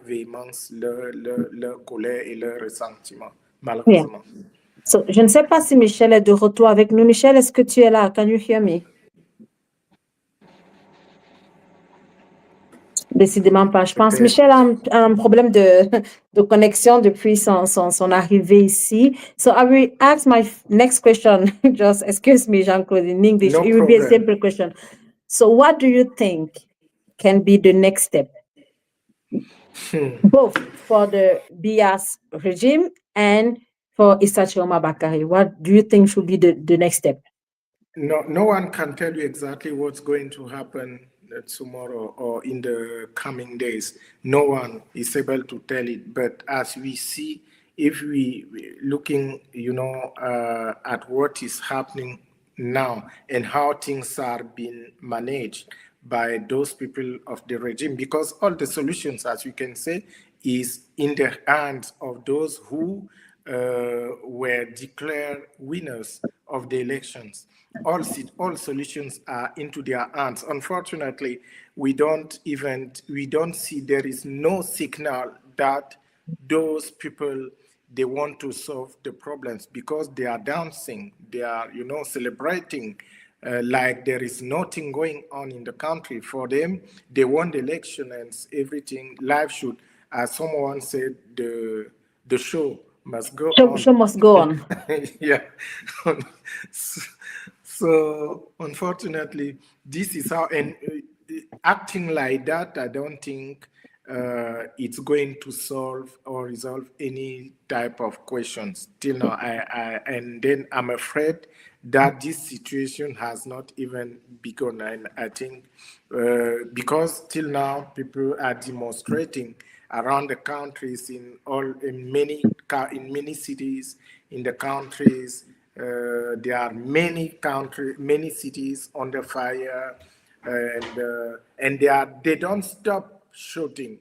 véhémence leur colère et leur ressentiment, malheureusement. Yeah. So, je ne sais pas si Michel est de retour avec nous. Michel, est-ce que tu es là? Can you hear me? Décidément pas, je pense. Michel a un problème de connexion depuis son arrivée ici. So I will ask my next question. Just excuse me, Jean-Claude, in English. No It will be a problem. simple question. So what do you think can be the next step? Both for the Bias regime and for Issa Chioma Bakari. What do you think should be the next step? No one can tell you exactly what's going to happen tomorrow or in the coming days. No one is able to tell it. But as we see, if we looking, at what is happening now and how things are being managed by those people of the regime, because all the solutions, as we can say, is in the hands of those who were declared winners of the elections. All solutions are into their hands. Unfortunately, we don't see, there is no signal that those people, they want to solve the problems because they are dancing, they are, celebrating like there is nothing going on in the country. For them, they won the election and everything. Life should, as someone said, the show must go on. Show must go on. Yeah. So unfortunately, this is how, and acting like that, I don't think it's going to solve or resolve any type of questions till now. And then I'm afraid that this situation has not even begun. And I think because till now people are demonstrating around the countries in many cities in the countries. There are many cities under fire, and they don't stop shooting.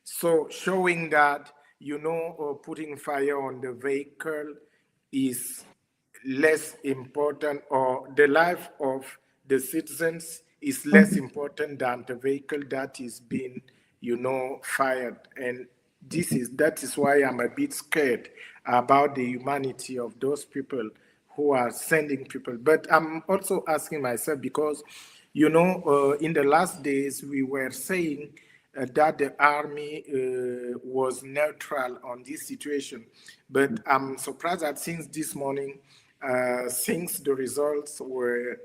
So showing that putting fire on the vehicle is less important, or the life of the citizens is less important than the vehicle that is being fired. And that is why I'm a bit scared about the humanity of those people who are sending people. But I'm also asking myself because, in the last days, we were saying that the army was neutral on this situation. But I'm surprised that since this morning, since the results were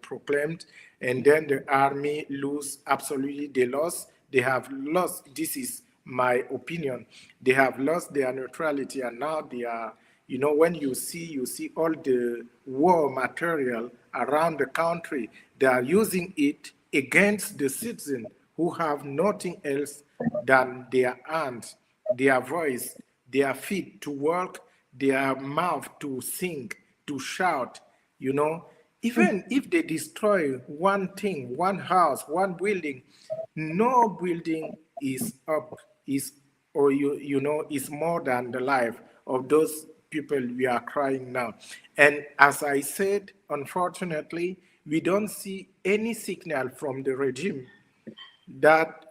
proclaimed, and then the army they have lost, this is my opinion, they have lost their neutrality, and now they are, when you see all the war material around the country, they are using it against the citizens who have nothing else than their hands. their voice, their feet to work, their mouth to sing, to shout, you know. Even if they destroy one thing, one house, one building, no building is up, is or you know is more than the life of those people we are crying now. And as I said, unfortunately, we don't see any signal from the regime that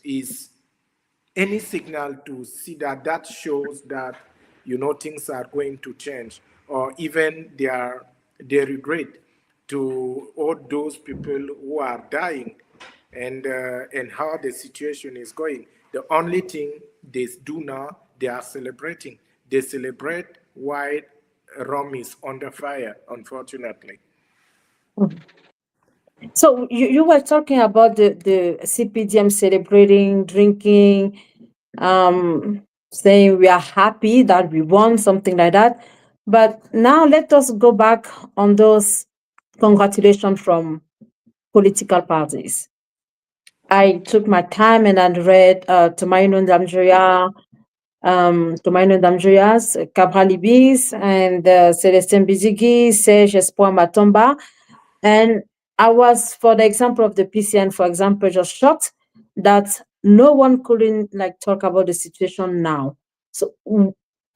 is any signal to see that shows that things are going to change, or even they regret to all those people who are dying, and how the situation is going. The only thing they do now, they are celebrating. They celebrate while Rome is under fire, unfortunately. So you were talking about the CPDM celebrating, drinking, saying we are happy that we won, something like that. But now let us go back on those congratulations from political parties. I took my time and I read Tumaino Damjoya's Cabral Ibis and Celestin Bizigi, Serge Espoir Matomba. And I was, for the example of the PCN, for example, just shocked that no one couldn't talk about the situation now. So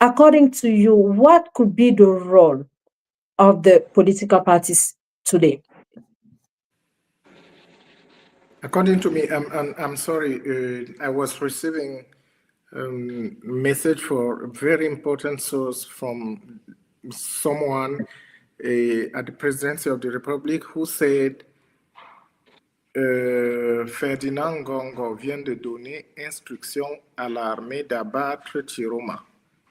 according to you, what could be the role of the political parties today? According to me, I'm sorry, I was receiving message for a very important source from someone at the presidency of the Republic who said Ferdinand Gongo vient de donner instruction à l'armée d'abattre Chiroma.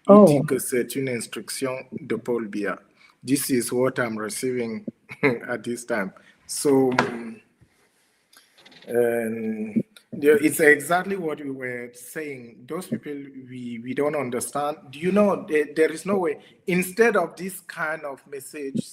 Il dit que c'est une instruction de Paul Biya. This is what I'm receiving at this time. So it's exactly what we were saying. Those people we don't understand. Do you know there is no way? Instead of this kind of message,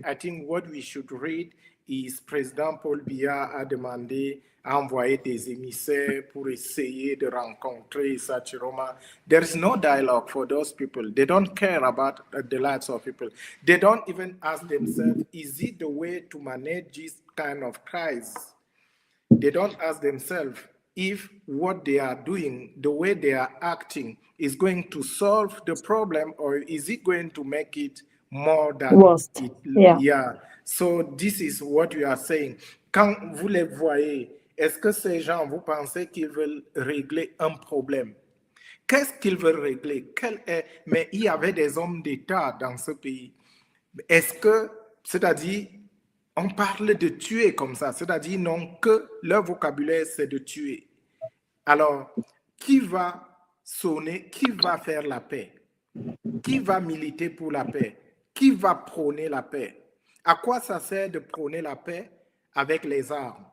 I think what we should read is Président Paul Biya a demandé à envoyer des émissaires pour essayer de rencontrer Issa Chiroma. There is no dialogue for those people. They don't care about the lives of people. They don't even ask themselves, is it the way to manage this kind of crisis? They don't ask themselves if what they are doing, the way they are acting, is going to solve the problem, or is it going to make it more than Worst. it? Yeah. So this is what we are saying. Quand vous les voyez, est-ce que ces gens, vous pensez qu'ils veulent régler un problème? Qu'est-ce qu'ils veulent régler? Mais il y avait des hommes d'État dans ce pays. Est-ce que, c'est-à-dire, on parle de tuer comme ça, c'est-à-dire non que leur vocabulaire c'est de tuer. Alors, qui va sonner, qui va faire la paix? Qui va militer pour la paix? Qui va prôner la paix? À quoi ça sert de prôner la paix avec les armes?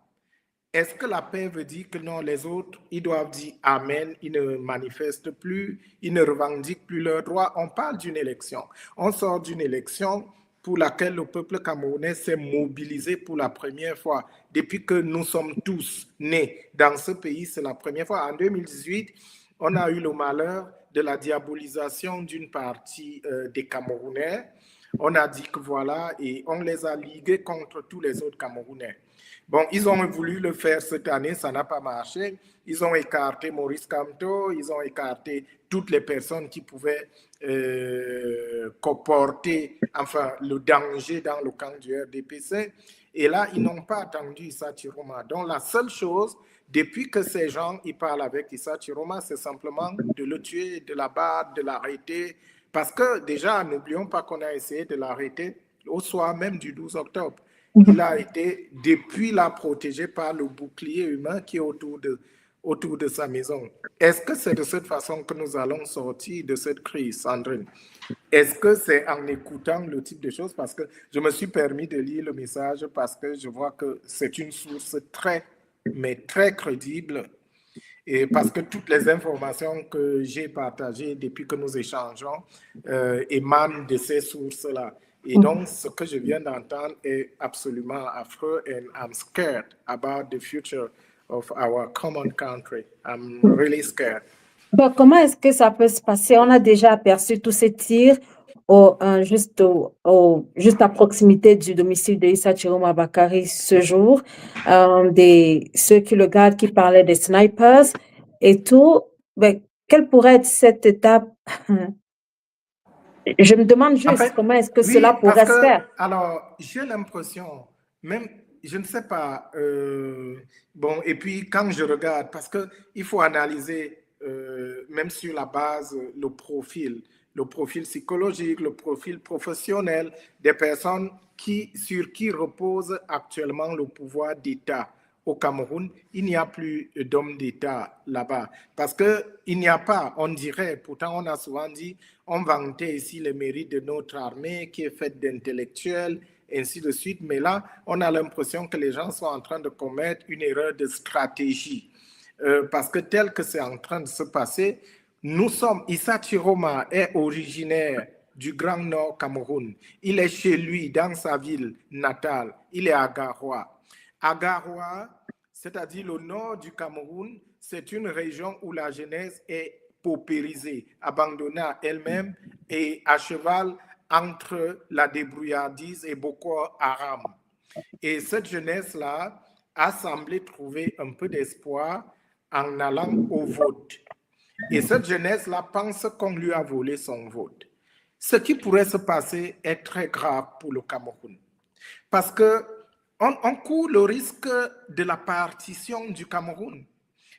Est-ce que la paix veut dire que non, les autres, ils doivent dire Amen, ils ne manifestent plus, ils ne revendiquent plus leurs droits? On parle d'une élection. On sort d'une élection pour laquelle le peuple camerounais s'est mobilisé pour la première fois. Depuis que nous sommes tous nés dans ce pays, c'est la première fois. En 2018, on a eu le malheur de la diabolisation d'une partie des Camerounais. On a dit que voilà, et on les a ligués contre tous les autres Camerounais. Bon, ils ont voulu le faire cette année, ça n'a pas marché. Ils ont écarté Maurice Kamto, ils ont écarté toutes les personnes qui pouvaient comporter le danger dans le camp du RDPC. Et là, ils n'ont pas attendu Issa Chiroma. Donc, la seule chose, depuis que ces gens ils parlent avec Issa Chiroma, c'est simplement de le tuer, de l'abattre, de l'arrêter. Parce que déjà, n'oublions pas qu'on a essayé de l'arrêter au soir même du 12 octobre. Il a été, depuis là, protégé par le bouclier humain qui est autour de sa maison. Est-ce que c'est de cette façon que nous allons sortir de cette crise, Sandrine? Est-ce que c'est en écoutant le type de choses? Parce que je me suis permis de lire le message parce que je vois que c'est une source très crédible. Et parce que toutes les informations que j'ai partagées depuis que nous échangeons émanent de ces sources-là. Et donc, ce que je viens d'entendre est absolument affreux, and I'm scared about the future of our common country. I'm really scared. Donc, comment est-ce que ça peut se passer? On a déjà aperçu tous ces tirs juste à proximité du domicile de Issa Chiroma Bakari ce jour, ceux qui le gardent, qui parlaient des snipers et tout. Ben, quelle pourrait être cette étape? Je me demande En juste fait, comment est-ce que cela oui, parce pourrait se que, faire. alors, j'ai l'impression, même, je ne sais pas, bon, et puis quand je regarde, parce qu'il faut analyser, même sur la base, le profil psychologique, le profil professionnel des personnes sur qui repose actuellement le pouvoir d'État. Au Cameroun, il n'y a plus d'hommes d'État là-bas. Parce qu'il n'y a pas, on dirait, pourtant on a souvent dit, on vantait ici les mérites de notre armée qui est faite d'intellectuels, ainsi de suite. Mais là, on a l'impression que les gens sont en train de commettre une erreur de stratégie. Parce que tel que c'est en train de se passer, Issa Chiroma est originaire du Grand Nord Cameroun. Il est chez lui, dans sa ville natale. Il est à Garoua. À Garoua, c'est-à-dire le nord du Cameroun, c'est une région où la jeunesse est paupérisée, abandonnée à elle-même et à cheval entre la débrouillardise et Boko Haram. Et cette jeunesse-là a semblé trouver un peu d'espoir en allant au vote. Et cette jeunesse-là pense qu'on lui a volé son vote. Ce qui pourrait se passer est très grave pour le Cameroun. Parce qu'on court le risque de la partition du Cameroun.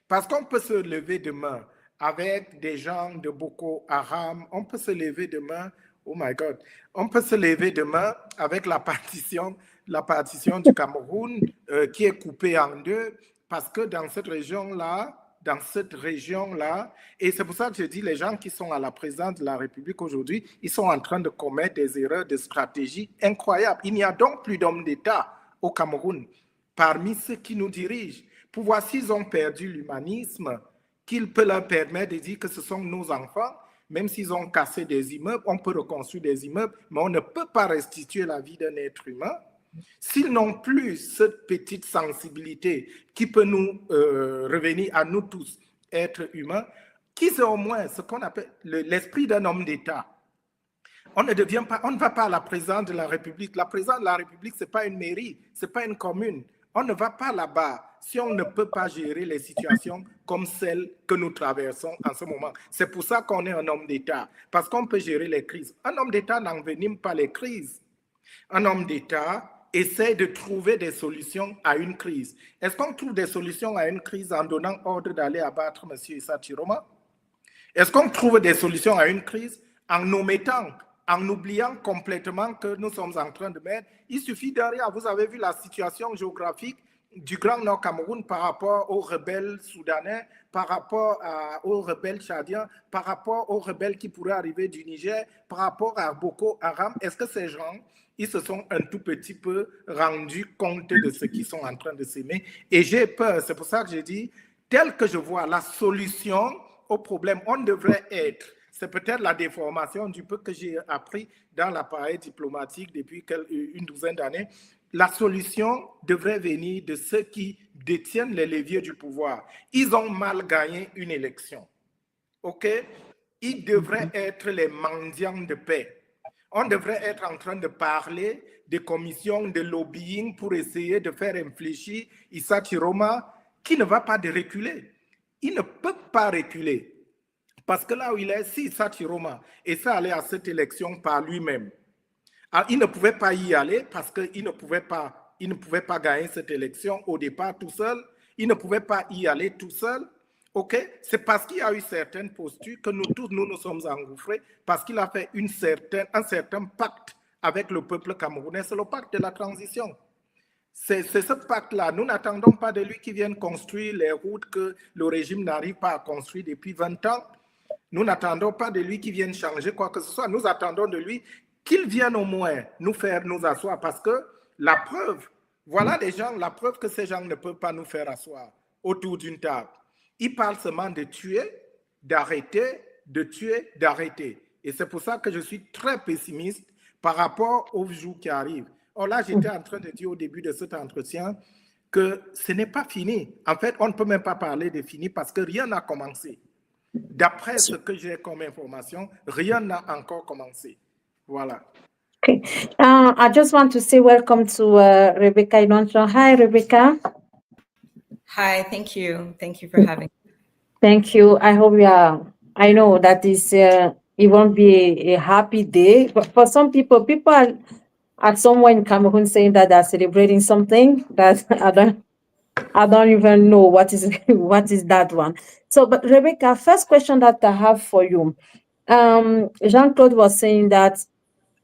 Parce qu'on peut se lever demain avec des gens de Boko Haram, on peut se lever demain, oh my God, on peut se lever demain avec la partition du Cameroun qui est coupée en deux, parce que dans cette région-là, et c'est pour ça que je dis les gens qui sont à la présidence de la République aujourd'hui, ils sont en train de commettre des erreurs de stratégie incroyables. Il n'y a donc plus d'hommes d'État au Cameroun parmi ceux qui nous dirigent, pour voir s'ils ont perdu l'humanisme, qu'il peut leur permettre de dire que ce sont nos enfants, même s'ils ont cassé des immeubles, on peut reconstruire des immeubles, mais on ne peut pas restituer la vie d'un être humain. S'ils n'ont plus cette petite sensibilité qui peut nous revenir à nous tous, êtres humains, qu'ils aient au moins ce qu'on appelle l'esprit d'un homme d'État. On ne va pas à la présidence de la République. La présidence de la République, ce n'est pas une mairie, ce n'est pas une commune. On ne va pas là-bas si on ne peut pas gérer les situations comme celles que nous traversons en ce moment. C'est pour ça qu'on est un homme d'État, parce qu'on peut gérer les crises. Un homme d'État n'envenime pas les crises. Un homme d'État essaie de trouver des solutions à une crise. Est-ce qu'on trouve des solutions à une crise en donnant ordre d'aller abattre M. Issa Chiroma? Est-ce qu'on trouve des solutions à une crise en omettant, en oubliant complètement que nous sommes en train de mettre? Il suffit de rien. Vous avez vu la situation géographique du Grand Nord Cameroun par rapport aux rebelles soudanais, par rapport aux rebelles tchadiens, par rapport aux rebelles qui pourraient arriver du Niger, par rapport à Boko Haram. Est-ce que ces gens, ils se sont un tout petit peu rendus compte de ce qu'ils sont en train de s'aimer? Et j'ai peur, c'est pour ça que j'ai dit, tel que je vois la solution au problème, on devrait être, c'est peut-être la déformation du peu que j'ai appris dans l'appareil diplomatique depuis une douzaine d'années, la solution devrait venir de ceux qui détiennent les leviers du pouvoir. Ils ont mal gagné une élection. OK? Ils devraient être les mendiants de paix. On devrait être en train de parler des commissions de lobbying pour essayer de faire infléchir Issa Chiroma, qui ne va pas de reculer. Il ne peut pas reculer. Parce que là où il est, si Issa Chiroma et ça allait à cette élection par lui-même, il ne pouvait pas y aller parce qu'il ne pouvait pas gagner cette élection au départ tout seul. Il ne pouvait pas y aller tout seul. OK? C'est parce qu'il y a eu certaines postures que nous tous, nous sommes engouffrés, parce qu'il a fait un certain pacte avec le peuple camerounais. C'est le pacte de la transition. C'est ce pacte-là. Nous n'attendons pas de lui qu'il vienne construire les routes que le régime n'arrive pas à construire depuis 20 ans. Nous n'attendons pas de lui qu'il vienne changer quoi que ce soit. Nous attendons de lui qu'il vienne au moins nous faire nous asseoir, parce que la preuve, voilà la preuve que ces gens ne peuvent pas nous faire asseoir autour d'une table. Ils parlent seulement de tuer, d'arrêter, de tuer, d'arrêter. Et c'est pour ça que je suis très pessimiste par rapport aux jours qui arrivent. Or là, j'étais en train de dire au début de cet entretien que ce n'est pas fini. En fait, on ne peut même pas parler de fini parce que rien n'a commencé. D'après ce que j'ai comme information, rien n'a encore commencé. Voilà. Okay. I just want to say welcome to Rebecca Inoncho. Hi, Rebecca. Hi, thank you. Thank you for having me. Thank you. I hope you are. I know that is it won't be a happy day, but for some people are somewhere in Cameroon saying that they're celebrating something that I don't even know what is what is that one. So, but Rebecca, first question that I have for you. Jean-Claude was saying that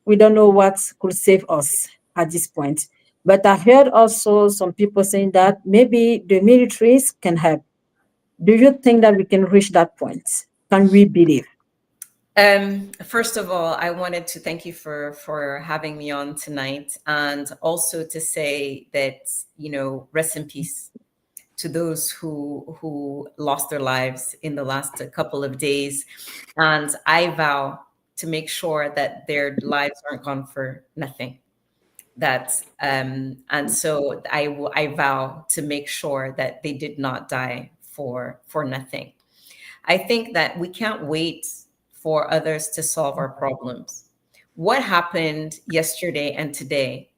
we don't know what could save us at this point. But I heard also some people saying that maybe the militaries can help. Do you think that we can reach that point? Can we believe? First of all, I wanted to thank you for having me on tonight, and also to say that, rest in peace to those who lost their lives in the last couple of days. And I vow to make sure that their lives aren't gone for nothing. And so I vow to make sure that they did not die for nothing. I think that we can't wait for others to solve our problems. What happened yesterday and today,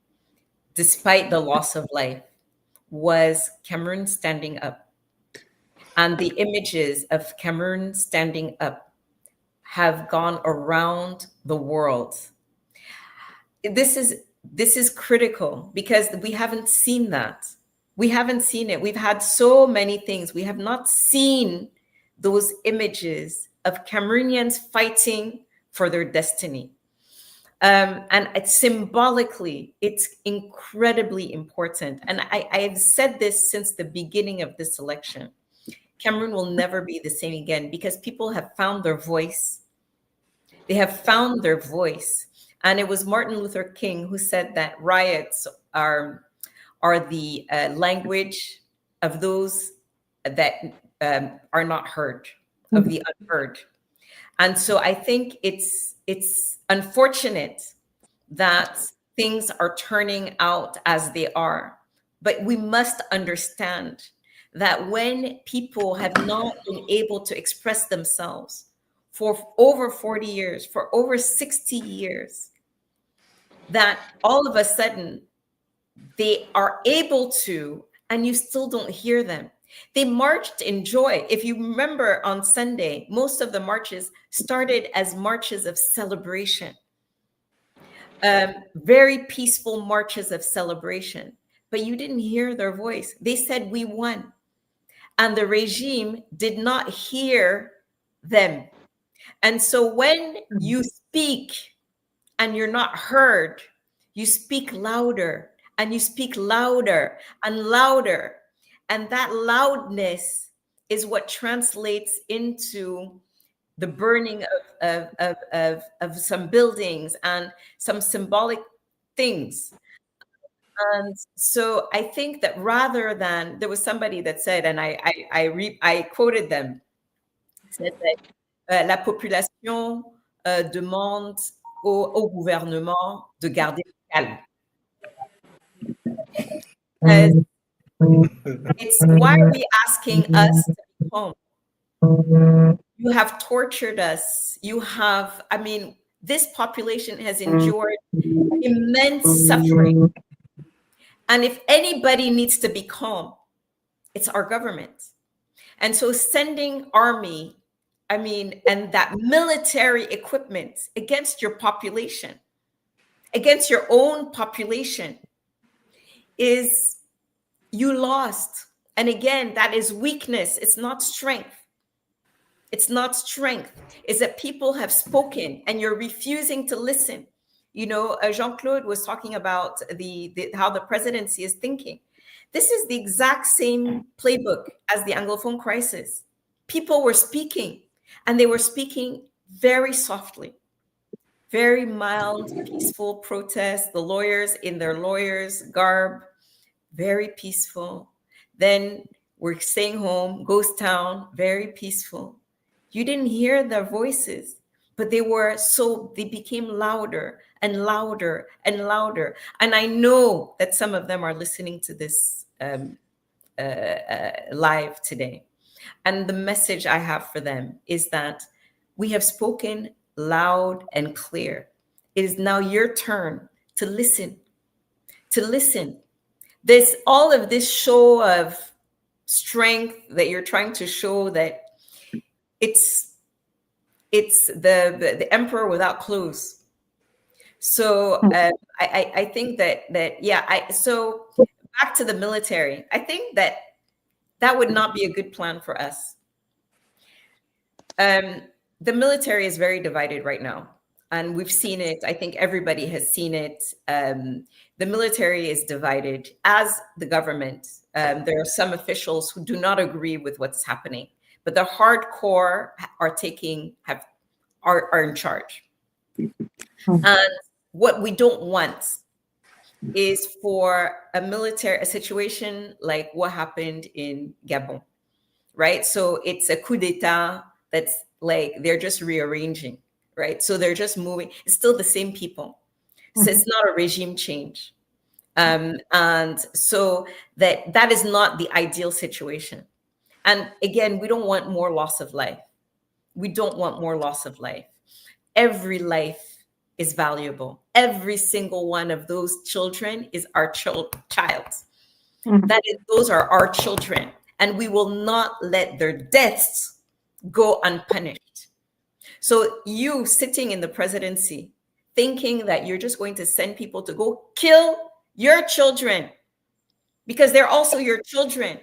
despite the loss of life, was Cameroon standing up. And the images of Cameroon standing up have gone around the world. This is critical because we haven't seen that. We haven't seen it. We've had so many things. We have not seen those images of Cameroonians fighting for their destiny. And symbolically, it's incredibly important. And I've said this since the beginning of this election. Cameroon will never be the same again because people have found their voice. They have found their voice. And it was Martin Luther King who said that riots are the language of those that are not heard, of the unheard. And so I think it's unfortunate that things are turning out as they are. But we must understand that when people have not been able to express themselves for over 40 years, for over 60 years, that all of a sudden they are able to, and you still don't hear them. They marched in joy. If you remember on Sunday, most of the marches started as marches of celebration, very peaceful marches of celebration, but you didn't hear their voice. They said, "We won." And the regime did not hear them. And so when you speak and you're not heard, you speak louder and you speak louder and louder. And that loudness is what translates into the burning of some buildings and some symbolic things. And so I think that rather than, there was somebody that said, and I quoted them, said that la population demande au gouvernement de garder le calme. It's why are we asking us to be calm? You have tortured us. This population has endured immense suffering. And if anybody needs to be calm, it's our government. And so sending army, and that military equipment against your population, against your own population, is you lost. And again, that is weakness. It's not strength. It's not strength. It's that people have spoken and you're refusing to listen. Jean-Claude was talking about how the presidency is thinking. This is the exact same playbook as the Anglophone crisis. People were speaking, and they were speaking very softly, very mild, peaceful protest. The lawyers in their lawyers' garb, very peaceful. Then we're staying home, ghost town, very peaceful. You didn't hear their voices, but they became louder and louder and louder. And I know that some of them are listening to this live today. And the message I have for them is that we have spoken loud and clear. It is now your turn to listen, to listen. There's all of this show of strength that you're trying to show that it's the emperor without clothes. So I think that so back to the military, I think that would not be a good plan for us. The military is very divided right now, and we've seen it. I think everybody has seen it. The military is divided, as the government. There are some officials who do not agree with what's happening, but the hardcore are in charge. And what we don't want is for a situation like what happened in Gabon, right? So it's a coup d'etat that's like they're just rearranging, right? So they're just moving. It's still the same people. So it's not a regime change. And so that is not the ideal situation. And again, we don't want more loss of life. We don't want more loss of life. Every life is valuable. Every single one of those children is our child. Those are our children. And we will not let their deaths go unpunished. So you sitting in the presidency, thinking that you're just going to send people to go kill your children because they're also your children.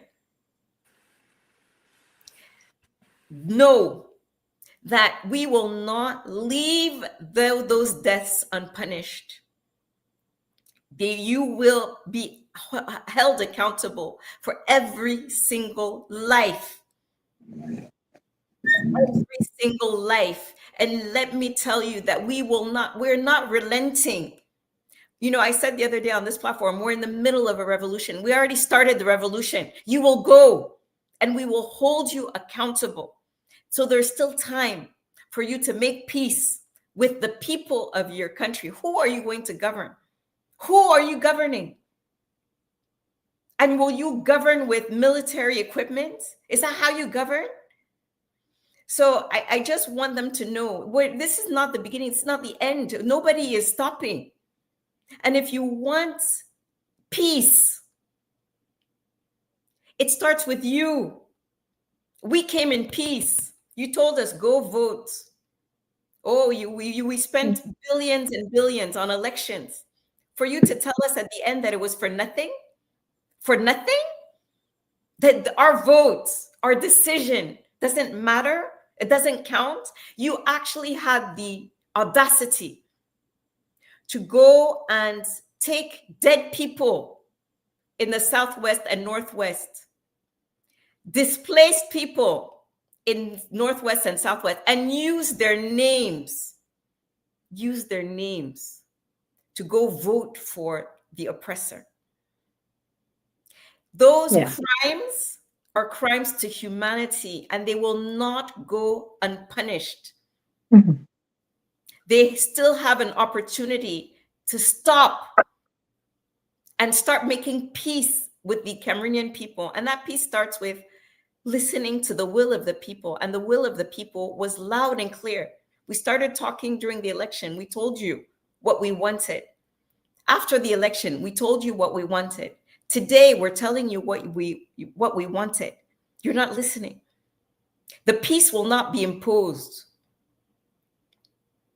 Know that we will not leave those deaths unpunished. You will be held accountable for every single life. Every single life. And let me tell you that we're not relenting. You know, I said the other day on this platform, we're in the middle of a revolution. We already started the revolution. You will go and we will hold you accountable. So there's still time for you to make peace with the people of your country. Who are you going to govern? Who are you governing? And will you govern with military equipment? Is that how you govern? So I just want them to know this is not the beginning. It's not the end. Nobody is stopping. And if you want peace, it starts with you. We came in peace. You told us, go vote. Oh, we spent billions and billions on elections. For you to tell us at the end that it was for nothing? For nothing? That our votes, our decision doesn't matter? It doesn't count? You actually had the audacity to go and take dead people in the Southwest and Northwest, displaced people in Northwest and Southwest, and use their names to go vote for the oppressor. Those crimes are crimes to humanity, and they will not go unpunished. They still have an opportunity to stop and start making peace with the Cameroonian people. And that peace starts with listening to the will of the people. And the will of the people was loud and clear. We started talking during the election. We told you what we wanted. After the election, we told you what we wanted. Today, we're telling you what we wanted. You're not listening. The peace will not be imposed.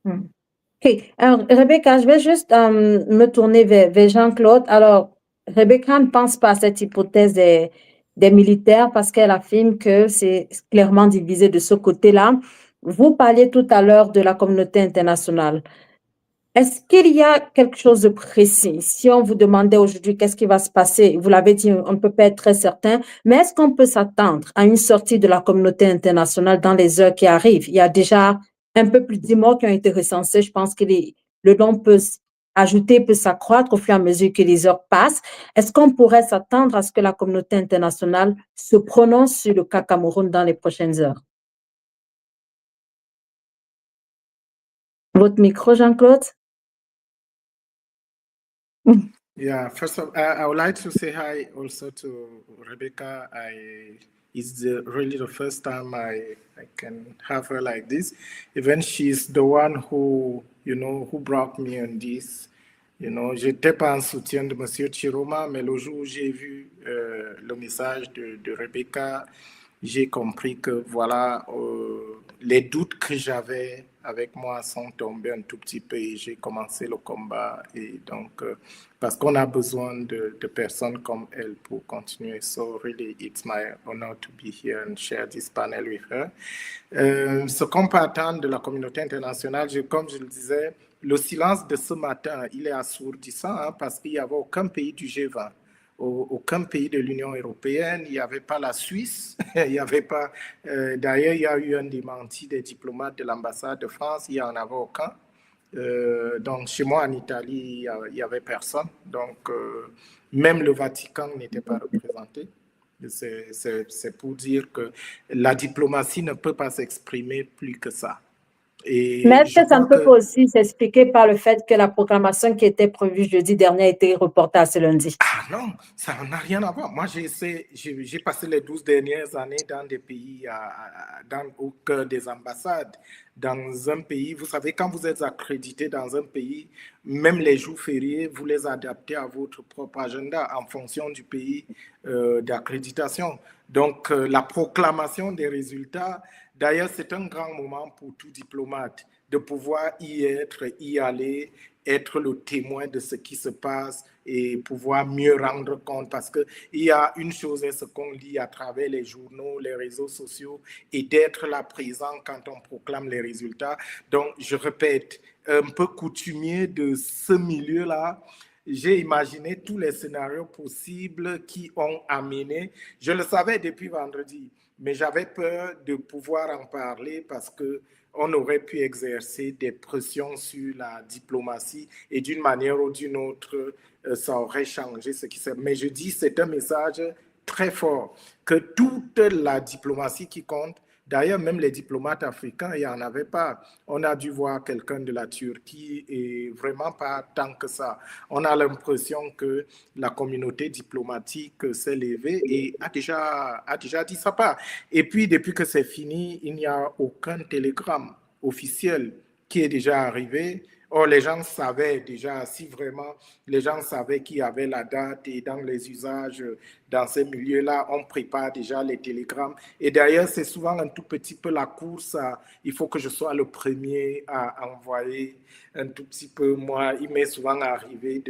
OK. Alors, Rebecca, je vais juste me tourner vers Jean-Claude. Alors, Rebecca ne pense pas à cette hypothèse des militaires parce qu'elle affirme que c'est clairement divisé de ce côté-là. Vous parliez tout à l'heure de la communauté internationale. Est-ce qu'il y a quelque chose de précis? Si on vous demandait aujourd'hui qu'est-ce qui va se passer, vous l'avez dit, on ne peut pas être très certain, mais est-ce qu'on peut s'attendre à une sortie de la communauté internationale dans les heures qui arrivent? Il y a déjà un peu plus de 10 morts qui ont été recensés. Je pense que le nombre peut s'accroître au fur et à mesure que les heures passent. Est-ce qu'on pourrait s'attendre à ce que la communauté internationale se prononce sur le cas Cameroun dans les prochaines heures? Votre micro, Jean-Claude? Yeah, first of all, I would like to say hi also to Rebecca. It's really the first time I can have her like this. Even she's the one who, who brought me on this. J'étais pas en soutien de Monsieur Chiroma, mais le jour où j'ai vu le message de Rebecca, j'ai compris que voilà, les doutes que j'avais avec moi sont tombés un tout petit peu et j'ai commencé le combat. Et donc, parce qu'on a besoin de personnes comme elle pour continuer. So really, it's my honor to be here and share this panel with her. Ce qu'on peut attendre de la communauté internationale, comme je le disais, le silence de ce matin, il est assourdissant parce qu'il n'y avait aucun pays du G20, aucun pays de l'Union européenne, il n'y avait pas la Suisse, il n'y avait pas... D'ailleurs, il y a eu un démenti des diplomates de l'ambassade de France, il n'y en avait aucun. Donc, chez moi en Italie, il n'y avait personne. Donc, même le Vatican n'était pas représenté. C'est pour dire que la diplomatie ne peut pas s'exprimer plus que ça. Mais est-ce que ça ne peut pas aussi s'expliquer par le fait que la proclamation qui était prévue jeudi dernier a été reportée à ce lundi? Ah non, ça n'a rien à voir. Moi, j'ai passé les 12 dernières années dans des pays, au cœur des ambassades, dans un pays. Vous savez, quand vous êtes accrédité dans un pays, même les jours fériés, vous les adaptez à votre propre agenda en fonction du pays d'accréditation. Donc, la proclamation des résultats, d'ailleurs, c'est un grand moment pour tout diplomate de pouvoir y être, y aller, être le témoin de ce qui se passe et pouvoir mieux rendre compte. Parce qu'il y a une chose, c'est ce qu'on lit à travers les journaux, les réseaux sociaux, et d'être là présent quand on proclame les résultats. Donc, je répète, un peu coutumier de ce milieu-là, j'ai imaginé tous les scénarios possibles qui ont amené. Je le savais depuis vendredi, mais j'avais peur de pouvoir en parler parce qu'on aurait pu exercer des pressions sur la diplomatie et d'une manière ou d'une autre, ça aurait changé ce qui s'est. Mais je dis, c'est un message très fort que toute la diplomatie qui compte. D'ailleurs, même les diplomates africains, il n'y en avait pas. On a dû voir quelqu'un de la Turquie et vraiment pas tant que ça. On a l'impression que la communauté diplomatique s'est levée et a déjà dit sa part. Et puis, depuis que c'est fini, il n'y a aucun télégramme officiel qui est déjà arrivé. Or, les gens savaient déjà, si vraiment les gens savaient qu'il y avait la date et dans les usages, dans ces milieux-là, on prépare déjà les télégrammes. Et d'ailleurs, c'est souvent un tout petit peu la course il faut que je sois le premier à envoyer un tout petit peu. Moi, il m'est souvent arrivé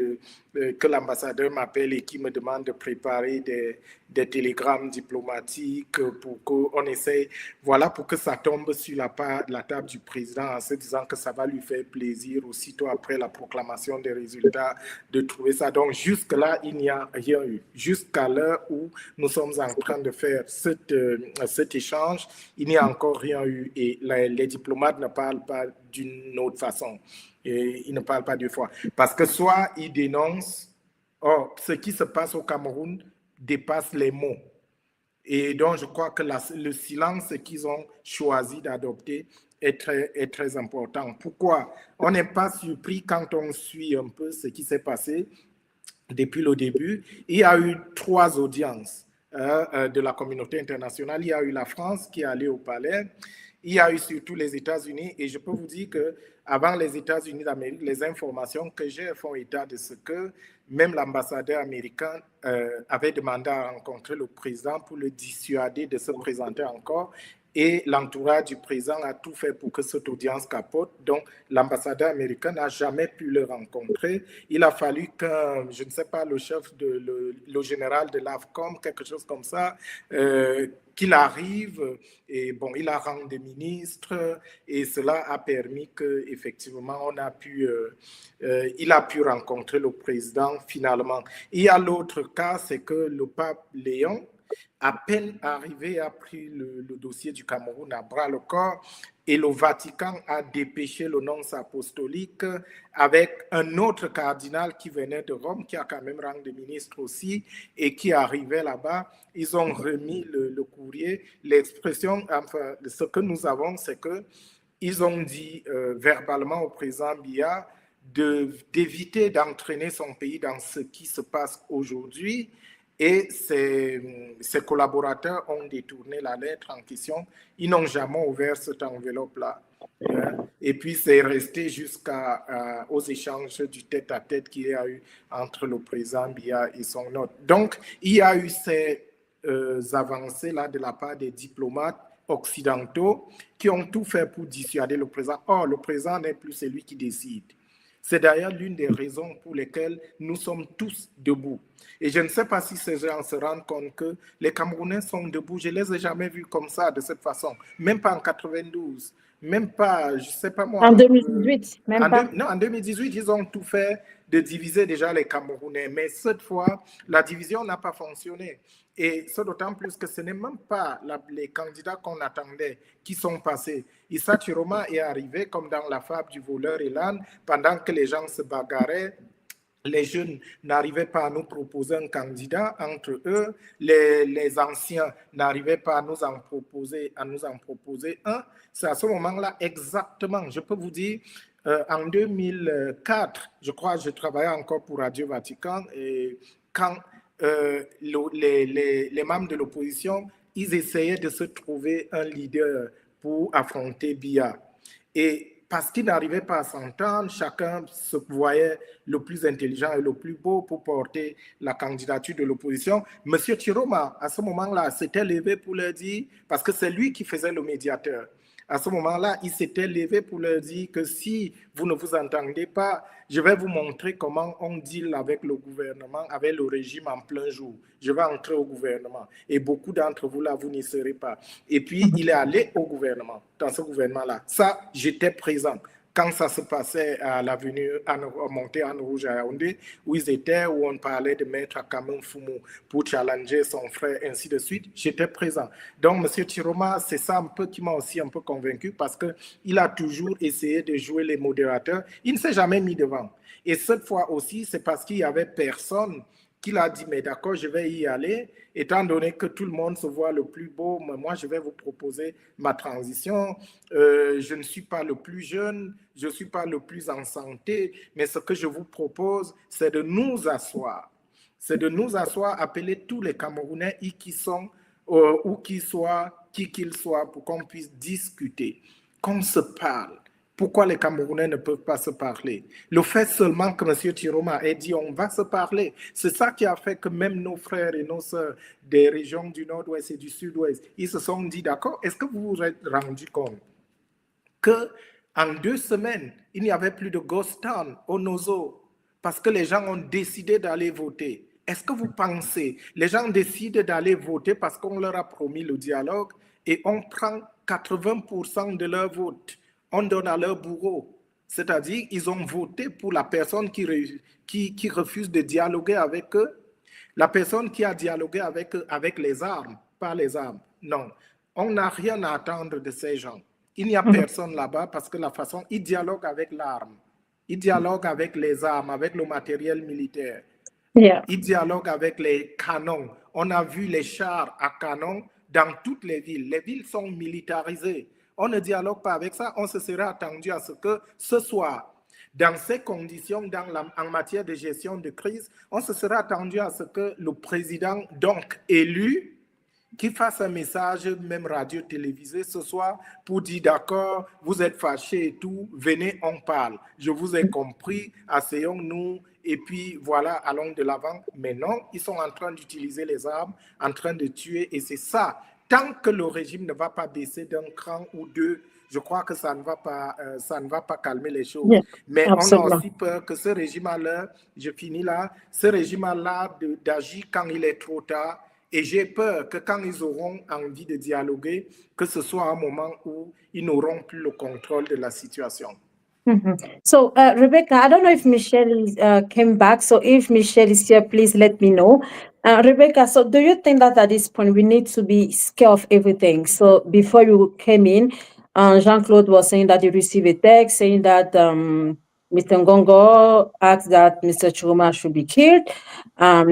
que l'ambassadeur m'appelle et qui me demande de préparer des télégrammes diplomatiques pour qu'on essaye, voilà, pour que ça tombe sur la table du président en se disant que ça va lui faire plaisir aussitôt après la proclamation des résultats de trouver ça. Donc, jusque-là, il n'y a rien eu. Jusqu'à l'heure où nous sommes en train de faire cet échange, il n'y a encore rien eu. Et les diplomates ne parlent pas d'une autre façon. Et ils ne parlent pas deux fois. Parce que soit ils dénoncent, ce qui se passe au Cameroun dépasse les mots. Et donc, je crois que le silence qu'ils ont choisi d'adopter est très important. Pourquoi? On n'est pas surpris quand on suit un peu ce qui s'est passé depuis le début. Il y a eu 3 audiences de la communauté internationale. Il y a eu la France qui est allée au palais. Il y a eu surtout les États-Unis. Et je peux vous dire qu'avant les États-Unis d'Amérique, les informations que j'ai font état de ce que même l'ambassadeur américain avait demandé à rencontrer le président pour le dissuader de se présenter encore. Et l'entourage du président a tout fait pour que cette audience capote. Donc, l'ambassadeur américain n'a jamais pu le rencontrer. Il a fallu je ne sais pas, le chef, le général de l'AFCOM, quelque chose comme ça, qu'il arrive. Et bon, il a rang de ministre et cela a permis qu'effectivement, il a pu rencontrer le président finalement. Il y a l'autre cas, c'est que le pape Léon, à peine arrivé, a pris le dossier du Cameroun à bras le corps et le Vatican a dépêché le nonce apostolique avec un autre cardinal qui venait de Rome, qui a quand même rang de ministre aussi et qui arrivait là-bas. Ils ont remis le courrier. L'expression, enfin, ce que nous avons, c'est qu'ils ont dit verbalement au président Biya d'éviter d'entraîner son pays dans ce qui se passe aujourd'hui Et ses collaborateurs ont détourné la lettre en question. Ils n'ont jamais ouvert cette enveloppe-là. Et puis, c'est resté jusqu'aux échanges du tête-à-tête qu'il y a eu entre le président Biya et son hôte. Donc, il y a eu ces avancées-là de la part des diplomates occidentaux qui ont tout fait pour dissuader le président. Or, le président n'est plus celui qui décide. C'est d'ailleurs l'une des raisons pour lesquelles nous sommes tous debout. Et je ne sais pas si ces gens se rendent compte que les Camerounais sont debout. Je ne les ai jamais vus comme ça, de cette façon. Même pas en 92. Même pas, je ne sais pas moi. En 2018, même pas. Non, en 2018, ils ont tout fait de diviser déjà les Camerounais. Mais cette fois, la division n'a pas fonctionné. Et c'est d'autant plus que ce n'est même pas les candidats qu'on attendait qui sont passés. Issa Chiroma est arrivé comme dans la fable du voleur et l'âne, pendant que les gens se bagarraient. Les jeunes n'arrivaient pas à nous proposer un candidat entre eux. Les anciens n'arrivaient pas à nous en proposer un. C'est à ce moment-là exactement, je peux vous dire, en 2004, je crois que je travaillais encore pour Radio Vatican, et quand les membres de l'opposition, ils essayaient de se trouver un leader pour affronter Biya. Et parce qu'ils n'arrivaient pas à s'entendre, chacun se voyait le plus intelligent et le plus beau pour porter la candidature de l'opposition. Monsieur Chiroma, à ce moment-là, s'était levé pour leur dire, parce que c'est lui qui faisait le médiateur, à ce moment-là, il s'était levé pour leur dire que si vous ne vous entendez pas, je vais vous montrer comment on deal avec le gouvernement, avec le régime en plein jour. Je vais entrer au gouvernement. Et beaucoup d'entre vous là, vous n'y serez pas. Et puis, il est allé au gouvernement, dans ce gouvernement-là. Ça, j'étais présent. Quand ça se passait à l'avenue montée en rouge à Yaoundé, où ils étaient, où on parlait de mettre Cameroun Fumu pour challenger son frère, ainsi de suite, j'étais présent. Donc, M. Chiroma, c'est ça un peu qui m'a aussi un peu convaincu, parce qu'il a toujours essayé de jouer les modérateurs. Il ne s'est jamais mis devant. Et cette fois aussi, c'est parce qu'il n'y avait personne qu'il a dit, mais d'accord, je vais y aller, étant donné que tout le monde se voit le plus beau, moi, je vais vous proposer ma transition. Je ne suis pas le plus jeune, je ne suis pas le plus en santé, mais ce que je vous propose, c'est de nous asseoir. C'est de nous asseoir, appeler tous les Camerounais, qui sont, où qu'ils soient, qui qu'ils soient, pour qu'on puisse discuter, qu'on se parle. Pourquoi les Camerounais ne peuvent pas se parler? Le fait seulement que M. Chiroma ait dit on va se parler, c'est ça qui a fait que même nos frères et nos sœurs des régions du nord-ouest et du sud-ouest, ils se sont dit d'accord, est-ce que vous vous êtes rendu compte qu'en 2 semaines, il n'y avait plus de ghost town au Nozo parce que les gens ont décidé d'aller voter? Est-ce que vous pensez, les gens décident d'aller voter parce qu'on leur a promis le dialogue et on prend 80% de leur vote? On donne à leur bourreau. C'est-à-dire, ils ont voté pour la personne qui refuse de dialoguer avec eux. La personne qui a dialogué avec eux avec les armes, pas les armes. Non, on n'a rien à attendre de ces gens. Il n'y a personne là-bas parce que la façon, ils dialoguent avec l'arme. Ils dialoguent avec les armes, avec le matériel militaire. Yeah. Ils dialoguent avec les canons. On a vu les chars à canon dans toutes les villes. Les villes sont militarisées. On ne dialogue pas avec ça. On se serait attendu à ce que ce soir, dans ces conditions, en matière de gestion de crise, on se serait attendu à ce que le président, donc élu, qui fasse un message, même radio-télévisé ce soir, pour dire d'accord, vous êtes fâchés et tout, venez, on parle. Je vous ai compris, asseyons-nous, et puis voilà, allons de l'avant. Mais non, ils sont en train d'utiliser les armes, en train de tuer, et c'est ça. Tant que le régime ne va pas baisser d'un cran ou deux, je crois que ça ne va pas calmer les choses. Yeah, mais absolument. on a aussi peur que ce régime-là, je finis là, ce régime-là d'agir quand il est trop tard. Et j'ai peur que quand ils auront envie de dialoguer, que ce soit un moment où ils n'auront plus le contrôle de la situation. So, Rebecca, I don't know if Michelle came back. So, if Michelle is here, please let me know. Rebecca, so do you think that at this point we need to be scared of everything? So, before you came in, Jean-Claude was saying that he received a text saying that Mr. Ngongo asked that Mr. Chuma should be killed.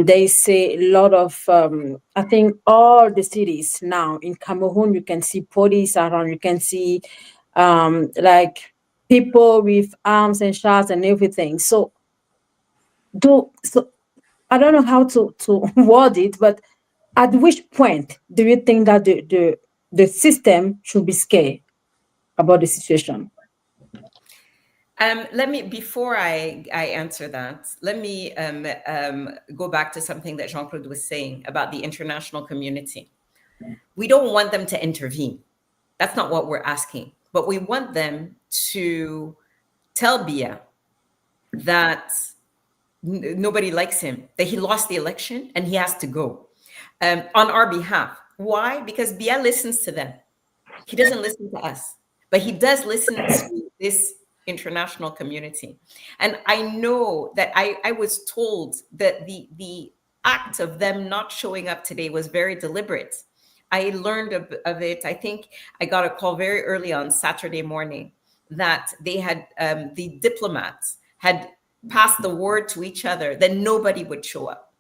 They say a lot of, I think all the cities now in Cameroon, you can see police around, you can see like people with arms and shots and everything. So I don't know how to word it, but at which point do you think that the system should be scared about the situation? Let me, before I answer that, let me go back to something that Jean-Claude was saying about the international community. We don't want them to intervene. That's not what we're asking. But we want them to tell Biya that nobody likes him, that he lost the election and he has to go on our behalf. Why? Because Biya listens to them. He doesn't listen to us, but he does listen to this international community. And I know that I was told that the act of them not showing up today was very deliberate. I learned of it. I think I got a call very early on Saturday morning that they had, the diplomats had passed the word to each other that nobody would show up.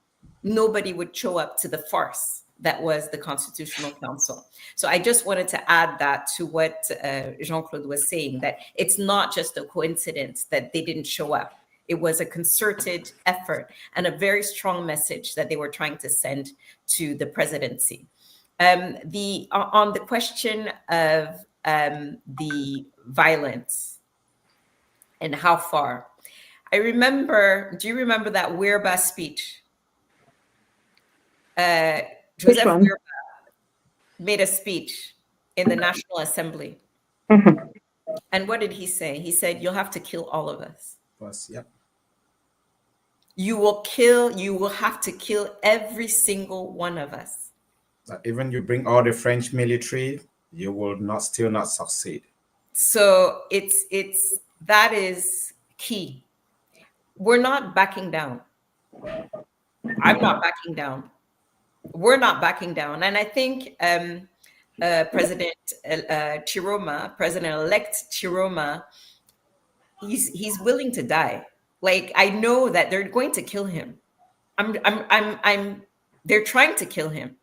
Nobody would show up to the farce that was the Constitutional Council. So I just wanted to add that to what Jean-Claude was saying, that it's not just a coincidence that they didn't show up. It was a concerted effort and a very strong message that they were trying to send to the presidency. On the question of the violence and how far, do you remember that Wirba speech? Joseph Wirba made a speech in the National Assembly. Mm-hmm. And what did he say? He said, you'll have to kill all of us. Yep. You will have to kill every single one of us. Even you bring all the French military, you will still not succeed. So that is key. We're not backing down. I'm not backing down. We're not backing down. And I think President Chiroma, President-elect Chiroma, he's willing to die. Like, I know that they're going to kill him. They're trying to kill him.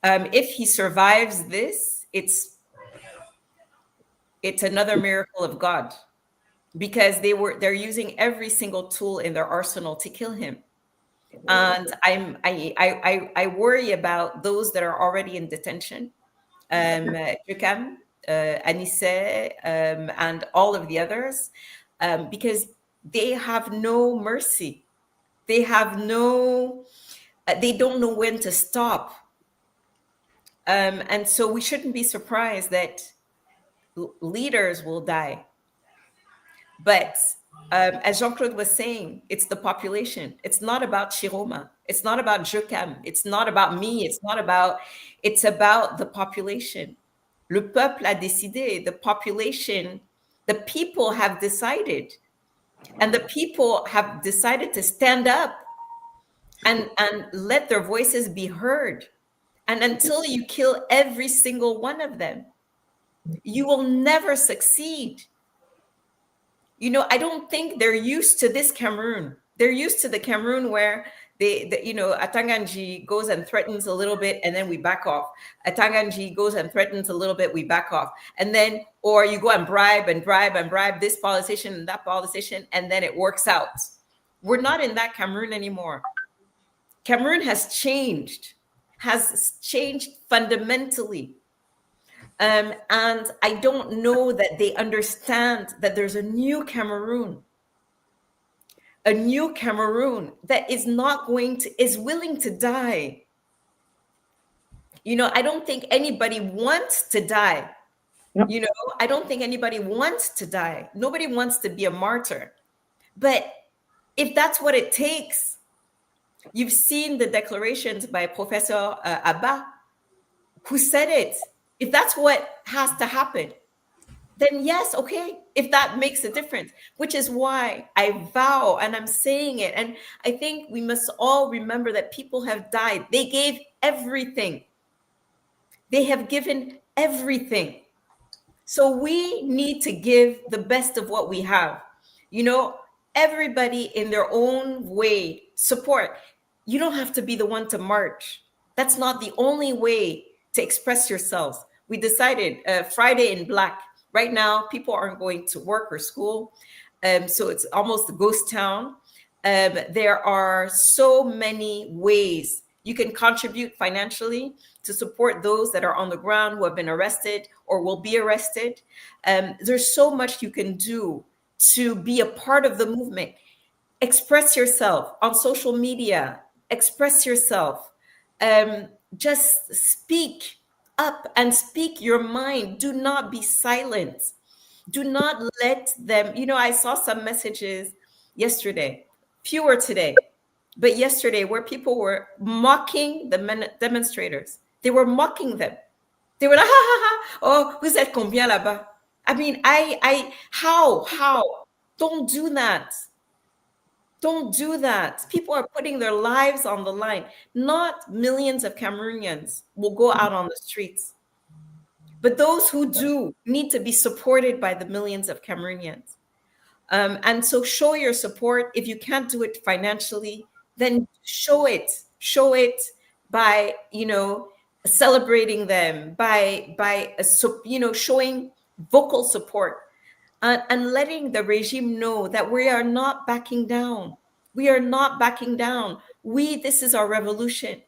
If he survives this, it's another miracle of God, because they're using every single tool in their arsenal to kill him. And I worry about those that are already in detention, Jukam, Anisse, and all of the others, because they have no mercy. They don't know when to stop. And so we shouldn't be surprised that leaders will die. But as Jean-Claude was saying, it's the population. It's not about Chiroma. It's not about Jokam. It's not about me. It's about the population. Le peuple a décidé. The population, the people have decided. And the people have decided to stand up and let their voices be heard. And until you kill every single one of them, you will never succeed. I don't think they're used to this Cameroon. They're used to the Cameroon where Atanganji goes and threatens a little bit, and then we back off. Atanganji goes and threatens a little bit, we back off. And then, or you go and bribe this politician and that politician, and then it works out. We're not in that Cameroon anymore. Cameroon has changed fundamentally. And I don't know that they understand that there's a new Cameroon that is willing to die. I don't think anybody wants to die. Yep. I don't think anybody wants to die. Nobody wants to be a martyr. But if that's what it takes, you've seen the declarations by Professor Abba, who said it. If that's what has to happen, then yes, okay, if that makes a difference, which is why I vow, and I'm saying it, and I think we must all remember that people have died. They gave everything. They have given everything. So we need to give the best of what we have. Everybody in their own way, support. You don't have to be the one to march. That's not the only way to express yourselves. We decided Friday in Black. Right now, people aren't going to work or school. So it's almost a ghost town. There are so many ways you can contribute financially to support those that are on the ground who have been arrested or will be arrested. There's so much you can do to be a part of the movement. Express yourself on social media. Express yourself. Just speak up and speak your mind. Do not be silent. Do not let them, I saw some messages yesterday, fewer today, but yesterday, where people were mocking the demonstrators. They were mocking them. They were like, ha, ha, ha. Oh, vous êtes combien là-bas? I mean, how? Don't do that. Don't do that. People are putting their lives on the line. Not millions of Cameroonians will go out on the streets. But those who do need to be supported by the millions of Cameroonians. And so show your support. If you can't do it financially, then show it. Show it by, celebrating them, by showing vocal support. And letting the regime know that we are not backing down. We are not backing down. This is our revolution.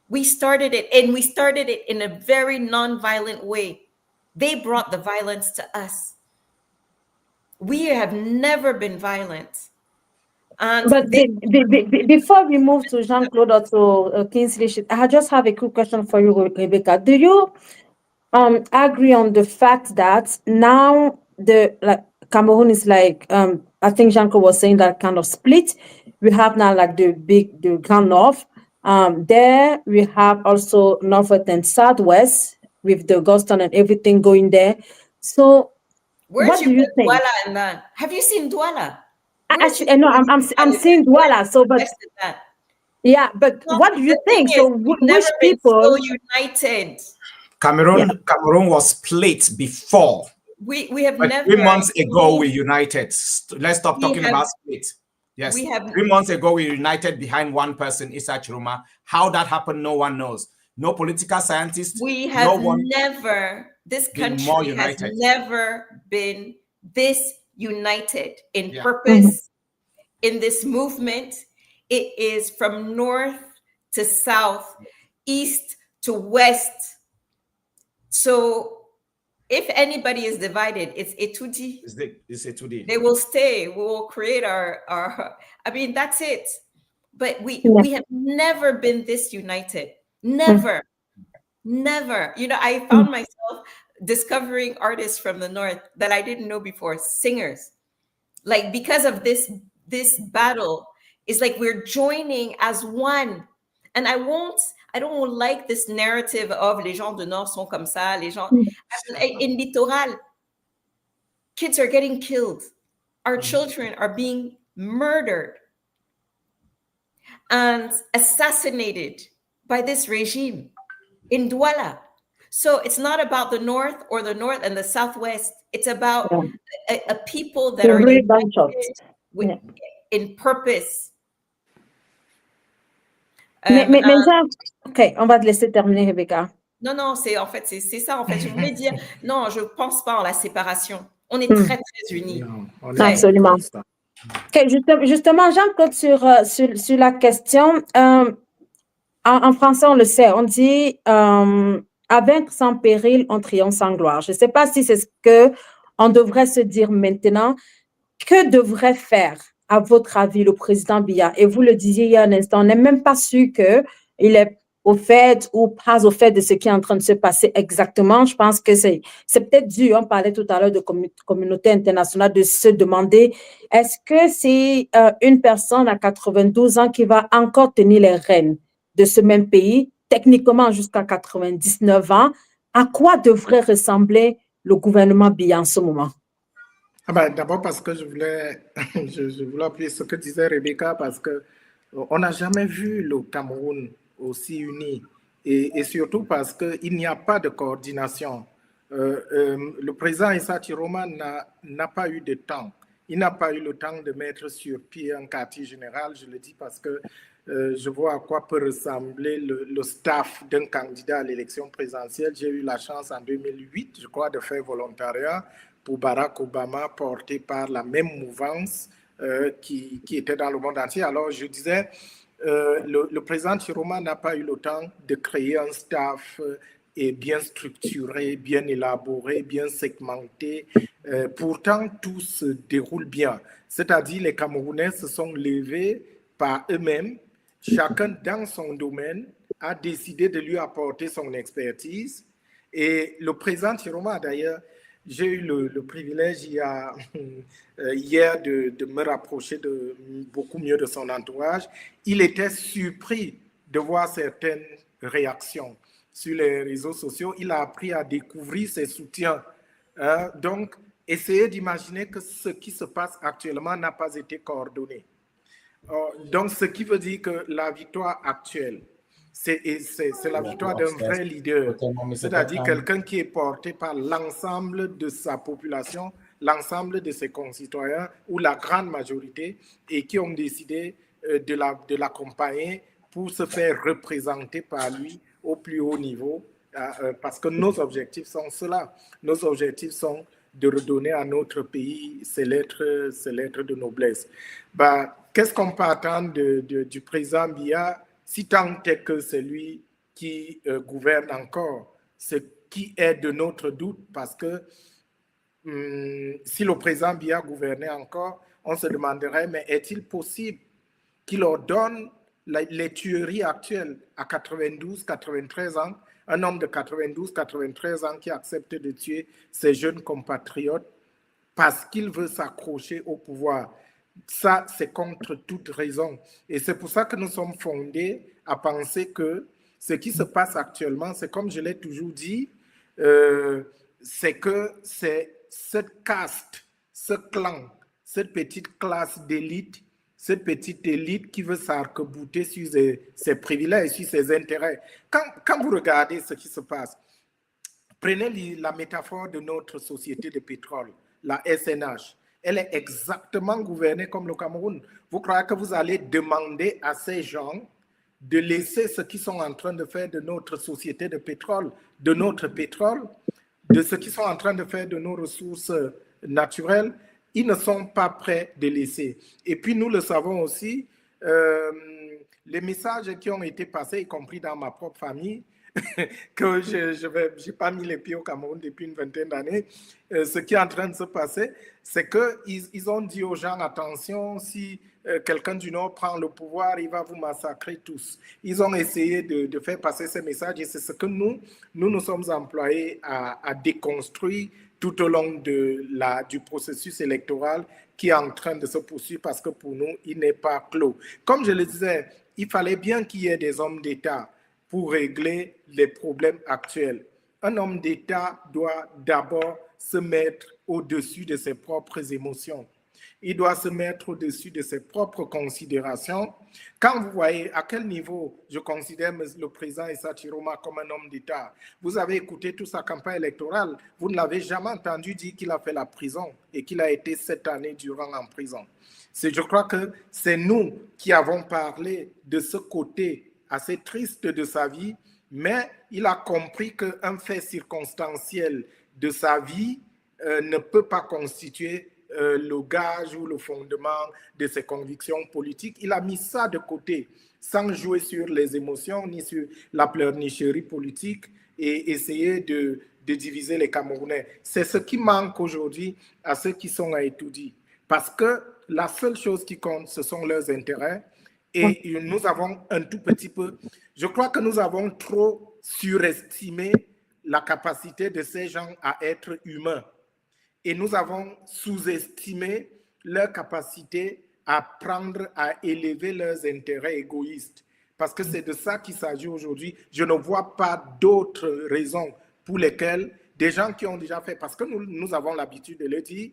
We started it, and we started it in a very non-violent way. They brought the violence to us. We have never been violent. And but before we move to Jean-Claude or to Kingsley, I just have a quick question for you, Rebecca. Do you agree on the fact that now Cameroon is I think Jean-Claude was saying that kind of split. We have now the Grand North. There we have also Northwest and Southwest with the Goston and everything going there. So what do you think? Douala in that? Have you seen Douala? I'm seeing Douala. So, but yeah, but what do you think? So, which people so united? Cameroon was split before. We have never. 3 months ago, we united. Let's stop talking about split. Yes, 3 months ago, we united behind one person, Issa Chiroma. How that happened, no one knows. No political scientist. We have this country has never been this united in purpose, in this movement. It is from north to south, east to west. So if anybody is divided, it's Etudi. It's Etudi. They will stay. We will create our I mean, that's it. But we have never been this united. Never. Never. I found myself discovering artists from the north that I didn't know before, singers. Because of this battle, it's like we're joining as one. And I don't like this narrative of les gens du Nord sont comme ça, les gens. In Littoral, kids are getting killed. Our children are being murdered and assassinated by this regime in Douala. So it's not about the North and the Southwest. It's about a people that are united in purpose. OK, on va te laisser terminer, Rebecca. Non, c'est ça, en fait. Je voulais dire, non, je ne pense pas en la séparation. On est très, très unis. Absolument. OK, justement, Jean-Claude, sur la question, en français, on le sait, on dit à vaincre sans péril, on triomphe sans gloire. Je ne sais pas si c'est ce qu'on devrait se dire maintenant. Que devrait faire, à votre avis, le président Biya? Et vous le disiez il y a un instant, on n'est même pas sûr qu'il est au fait ou pas au fait de ce qui est en train de se passer exactement. Je pense que c'est peut-être dû, on parlait tout à l'heure de communauté internationale, de se demander, est-ce que c'est une personne à 92 ans qui va encore tenir les rênes de ce même pays, techniquement jusqu'à 99 ans? À quoi devrait ressembler le gouvernement Biya en ce moment? D'abord parce que je voulais appuyer ce que disait Rebecca, parce qu'on n'a jamais vu le Cameroun aussi uni, et surtout parce qu'il n'y a pas de coordination. Le président Issa Chiroma n'a pas eu de temps. Il n'a pas eu le temps de mettre sur pied un quartier général. Je le dis parce que je vois à quoi peut ressembler le staff d'un candidat à l'élection présidentielle. J'ai eu la chance en 2008, je crois, de faire volontariat pour Barack Obama, porté par la même mouvance qui étaient dans le monde entier. Alors, je disais, le président Chiroma n'a pas eu le temps de créer un staff bien structuré, bien élaboré, bien segmenté. Pourtant, tout se déroule bien. C'est-à-dire, les Camerounais se sont levés par eux-mêmes, chacun dans son domaine a décidé de lui apporter son expertise. Et le président Chiroma, d'ailleurs, j'ai eu le privilège hier de me rapprocher beaucoup mieux de son entourage. Il était surpris de voir certaines réactions sur les réseaux sociaux. Il a appris à découvrir ses soutiens. Donc, essayez d'imaginer que ce qui se passe actuellement n'a pas été coordonné. Donc, ce qui veut dire que la victoire actuelle, c'est la victoire d'un vrai leader, c'est-à-dire quelqu'un qui est porté par l'ensemble de sa population, l'ensemble de ses concitoyens, ou la grande majorité, et qui ont décidé de l'accompagner pour se faire représenter par lui au plus haut niveau, parce que nos objectifs sont ceux-là. Nos objectifs sont de redonner à notre pays ses lettres de noblesse. Qu'est-ce qu'on peut attendre du président Biya, si tant est que c'est lui qui gouverne encore, ce qui est de notre doute, parce que si le président Biya gouvernait encore, on se demanderait, mais est-il possible qu'il ordonne les tueries actuelles à 92, 93 ans, un homme de 92, 93 ans qui accepte de tuer ses jeunes compatriotes parce qu'il veut s'accrocher au pouvoir? Ça, c'est contre toute raison. Et c'est pour ça que nous sommes fondés à penser que ce qui se passe actuellement, c'est comme je l'ai toujours dit, c'est que c'est cette caste, ce clan, cette petite classe d'élite, cette petite élite qui veut s'arc-bouter sur ses privilèges, sur ses intérêts. Quand vous regardez ce qui se passe, prenez la métaphore de notre société de pétrole, la SNH. Elle est exactement gouvernée comme le Cameroun. Vous croyez que vous allez demander à ces gens de laisser ce qu'ils sont en train de faire de notre société de pétrole, de notre pétrole, de ce qu'ils sont en train de faire de nos ressources naturelles? Ils ne sont pas prêts de laisser. Et puis nous le savons aussi, les messages qui ont été passés, y compris dans ma propre famille, que je n'ai pas mis les pieds au Cameroun depuis une vingtaine d'années, ce qui est en train de se passer, c'est qu'ils ont dit aux gens, attention, si quelqu'un du Nord prend le pouvoir, il va vous massacrer tous. Ils ont essayé de faire passer ces messages et c'est ce que nous sommes employés à déconstruire tout au long du processus électoral qui est en train de se poursuivre parce que pour nous, il n'est pas clos. Comme je le disais, il fallait bien qu'il y ait des hommes d'État pour régler les problèmes actuels. Un homme d'État doit d'abord se mettre au-dessus de ses propres émotions. Il doit se mettre au-dessus de ses propres considérations. Quand vous voyez à quel niveau je considère le président Issa Chiroma comme un homme d'État, vous avez écouté toute sa campagne électorale, vous ne l'avez jamais entendu dire qu'il a fait la prison et qu'il a été 7 années durant en prison. Je crois que c'est nous qui avons parlé de ce côté assez triste de sa vie, mais il a compris qu'un fait circonstanciel de sa vie ne peut pas constituer le gage ou le fondement de ses convictions politiques. Il a mis ça de côté, sans jouer sur les émotions ni sur la pleurnicherie politique et essayer de diviser les Camerounais. C'est ce qui manque aujourd'hui à ceux qui sont à Étoudi. Parce que la seule chose qui compte, ce sont leurs intérêts. Et nous avons un tout petit peu, je crois que nous avons trop surestimé la capacité de ces gens à être humains. Et nous avons sous-estimé leur capacité à élever leurs intérêts égoïstes. Parce que c'est de ça qu'il s'agit aujourd'hui. Je ne vois pas d'autres raisons pour lesquelles des gens qui ont déjà fait, parce que nous avons l'habitude de le dire,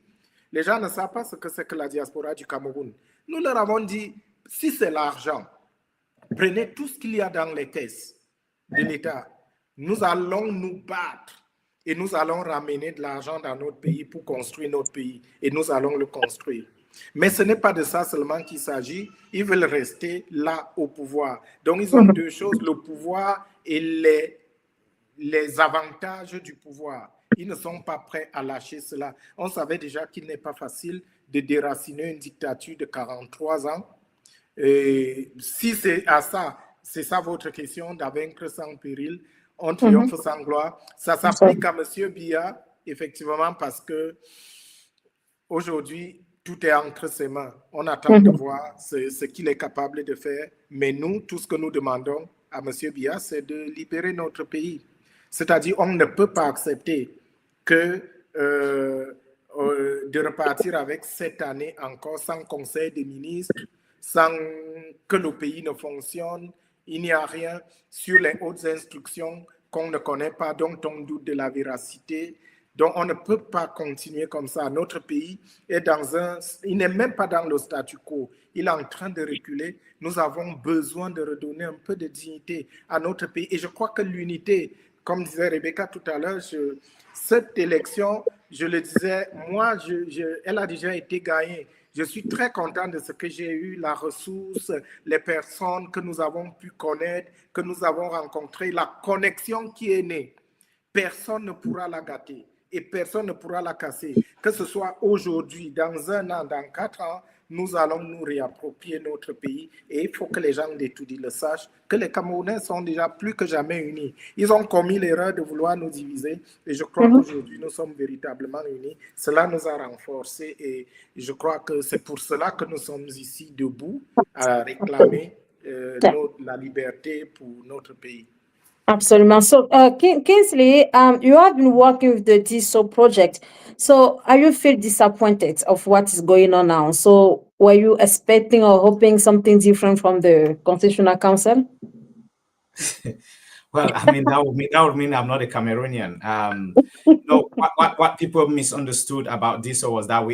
les gens ne savent pas ce que c'est que la diaspora du Cameroun. Nous leur avons dit, si c'est l'argent, prenez tout ce qu'il y a dans les caisses de l'État. Nous allons nous battre et nous allons ramener de l'argent dans notre pays pour construire notre pays et nous allons le construire. Mais ce n'est pas de ça seulement qu'il s'agit. Ils veulent rester là au pouvoir. Donc, ils ont deux choses, le pouvoir et les avantages du pouvoir. Ils ne sont pas prêts à lâcher cela. On savait déjà qu'il n'est pas facile de déraciner une dictature de 43 ans. Et si c'est ça votre question, de vaincre sans péril, on triomphe sans gloire, ça s'applique à M. Biya, effectivement, parce que aujourd'hui, tout est entre ses mains. On attend de voir ce qu'il est capable de faire. Mais nous, tout ce que nous demandons à M. Biya, c'est de libérer notre pays. C'est-à-dire, on ne peut pas accepter que de repartir avec cette année encore sans conseil des ministres, sans que le pays ne fonctionne. Il n'y a rien sur les hautes instructions qu'on ne connaît pas, dont on doute de la véracité. Donc, on ne peut pas continuer comme ça. Notre pays est il n'est même pas dans le statu quo. Il est en train de reculer. Nous avons besoin de redonner un peu de dignité à notre pays. Et je crois que l'unité, comme disait Rebecca tout à l'heure, cette élection, je le disais, moi, elle a déjà été gagnée. Je suis très content de ce que j'ai eu, la ressource, les personnes que nous avons pu connaître, que nous avons rencontrées, la connexion qui est née. Personne ne pourra la gâter et personne ne pourra la casser. Que ce soit aujourd'hui, dans 1 an, dans 4 ans, nous allons nous réapproprier notre pays et il faut que les gens d'études le sachent, que les Camerounais sont déjà plus que jamais unis. Ils ont commis l'erreur de vouloir nous diviser et je crois qu'aujourd'hui, nous sommes véritablement unis. Cela nous a renforcés et je crois que c'est pour cela que nous sommes ici debout à réclamer la liberté pour notre pays. Absolutely. So, Kingsley, you have been working with the DSO project. So, are you feel disappointed of what is going on now? So, were you expecting or hoping something different from the Constitutional Council? Well, I mean, that would mean I'm not a Cameroonian. No, what people misunderstood about DSO was that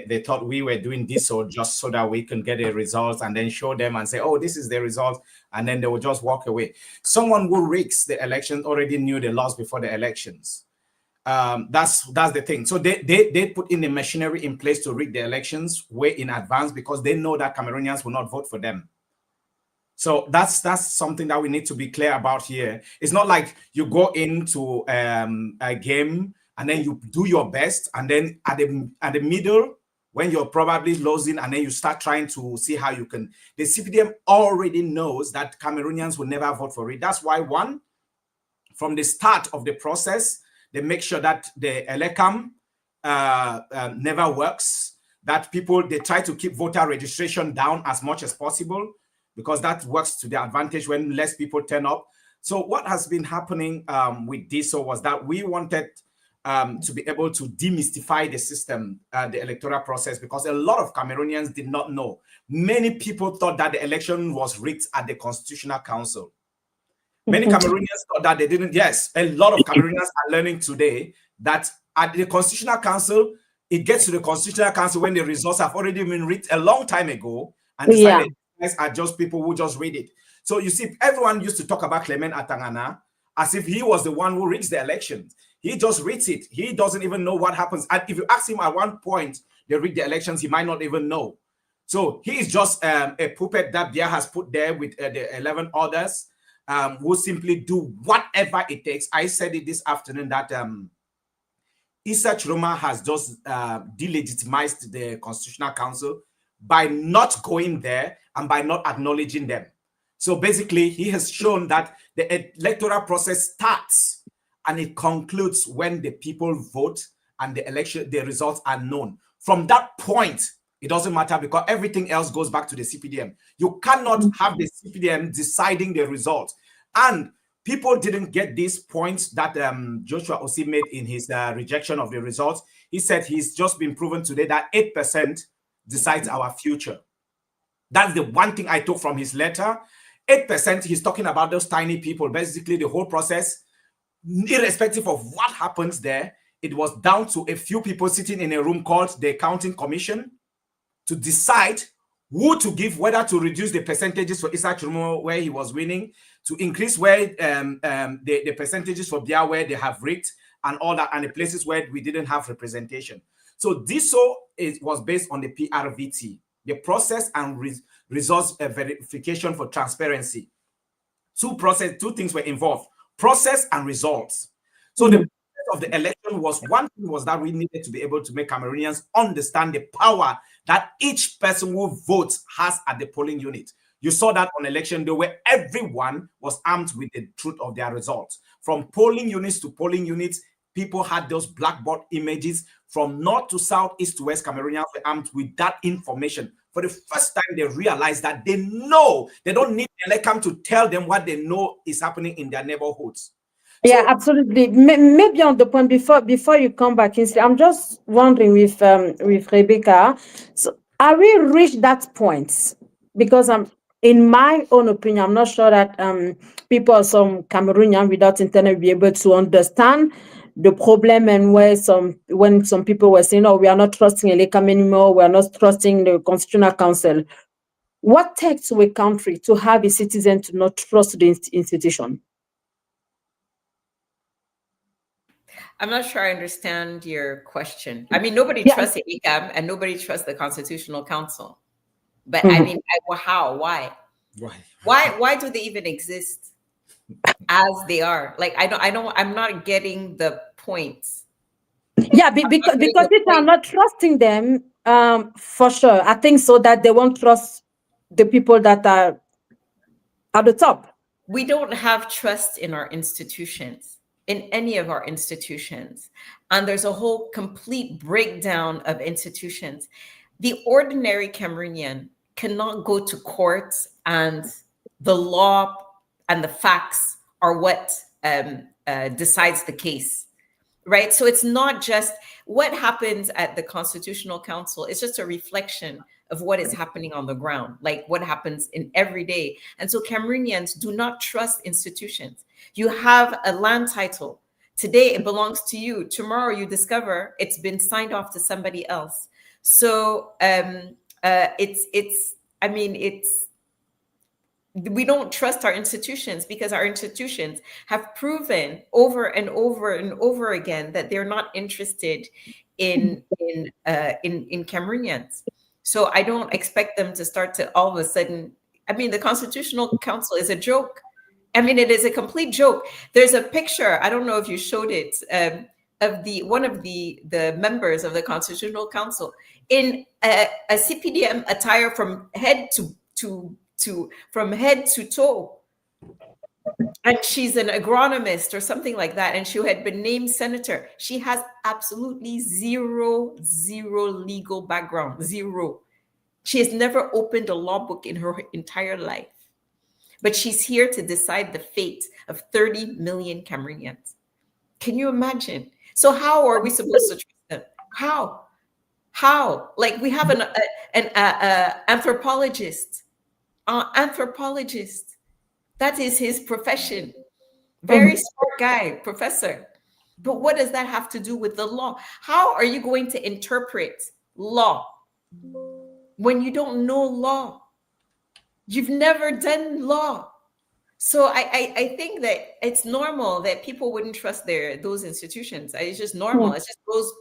they thought we were doing DSO just so that we can get the results and then show them and say, oh, this is the result, and then they will just walk away. Someone who rigs the election already knew the laws before the elections. That's the thing. So they put in the machinery in place to rig the elections way in advance because they know that Cameroonians will not vote for them. So that's something that we need to be clear about here. It's not like you go into a game and then you do your best, and then at the middle, when you're probably losing, and then you start trying to see how you can. The CPDM already knows that Cameroonians will never vote for it. That's why, from the start of the process, they make sure that the ELECAM never works, that they try to keep voter registration down as much as possible, because that works to their advantage when less people turn up. So what has been happening with DSO was that we wanted to be able to demystify the system, the electoral process, because a lot of Cameroonians did not know. Many people thought that the election was rigged at the Constitutional Council. Many Cameroonians thought that they didn't. Yes, a lot of Cameroonians are learning today that at the Constitutional Council, it gets to the Constitutional Council when the results have already been rigged a long time ago, and decided are just people who just read it. So you see, everyone used to talk about Clement Atangana as if he was the one who rigs the elections. He just reads it. He doesn't even know what happens. And if you ask him at one point, they rig the elections, he might not even know. So he is just a puppet that Biya has put there with the 11 others who simply do whatever it takes. I said it this afternoon that Issa Chiroma has just delegitimized the Constitutional Council by not going there and by not acknowledging them. So basically, he has shown that the electoral process starts and it concludes when the people vote and the results are known. From that point, it doesn't matter because everything else goes back to the CPDM. You cannot have the CPDM deciding the results. And people didn't get these points that Joshua Osi made in his rejection of the results. He said he's just been proven today that 8% decides our future. That's the one thing I took from his letter. 8%, he's talking about those tiny people. Basically, the whole process, irrespective of what happens there, it was down to a few people sitting in a room called the Accounting Commission to decide who to give, whether to reduce the percentages for Issa Chiroma where he was winning, to increase where the percentages for Biya where they have rigged and all that, and the places where we didn't have representation. So this was based on the PRVT, the process and results verification for transparency. Two things were involved, process and results. So the process of the election was one thing was that we needed to be able to make Cameroonians understand the power that each person who votes has at the polling unit. You saw that on election day where everyone was armed with the truth of their results. From polling units to polling units, people had those blackboard images. From north to south, east to west, Cameroonians were armed with that information. For the first time, they realized that they know. They don't need Elecam to tell them what they know is happening in their neighborhoods. Yeah, so, absolutely. Maybe on the point before you come back, I'm just wondering with Rebecca. So, are we reached that point? Because in my own opinion, I'm not sure that people, some Cameroonian without internet, will be able to understand the problem and when some people were saying, "Oh, we are not trusting Elecam anymore. We are not trusting the Constitutional Council." What takes to a country to have a citizen to not trust the institution? I'm not sure I understand your question. I mean, nobody trusts Elecam and nobody trusts the Constitutional Council. But I mean, how? Why? Why do they even exist as they are? Like, I'm not getting the point. Yeah, because if I'm not trusting them, for sure, I think so that they won't trust the people that are at the top. We don't have trust in our institutions, in any of our institutions. And there's a whole complete breakdown of institutions. The ordinary Cameroonian cannot go to court and the law and the facts are what decides the case, right? So it's not just what happens at the Constitutional Council. It's just a reflection of what is happening on the ground, like what happens in every day. And so Cameroonians do not trust institutions. You have a land title. Today it belongs to you. Tomorrow you discover it's been signed off to somebody else. So we don't trust our institutions because our institutions have proven over and over and over again that they're not interested in Cameroonians. So I don't expect them to start to all of a sudden. I mean, the Constitutional Council is a joke. I mean, it is a complete joke. There's a picture, I don't know if you showed it, of one of the members of the Constitutional Council in a CPDM attire from head to toe. And she's an agronomist or something like that. And she had been named senator. She has absolutely zero legal background, zero. She has never opened a law book in her entire life. But she's here to decide the fate of 30 million Cameroonians. Can you imagine? So how are we supposed to trust them? How? Like, we have an anthropologist. Anthropologist. That is his profession. Very smart guy, professor. But what does that have to do with the law? How are you going to interpret law when you don't know law? You've never done law. So I think that it's normal that people wouldn't trust those institutions. It's just normal. It's just those.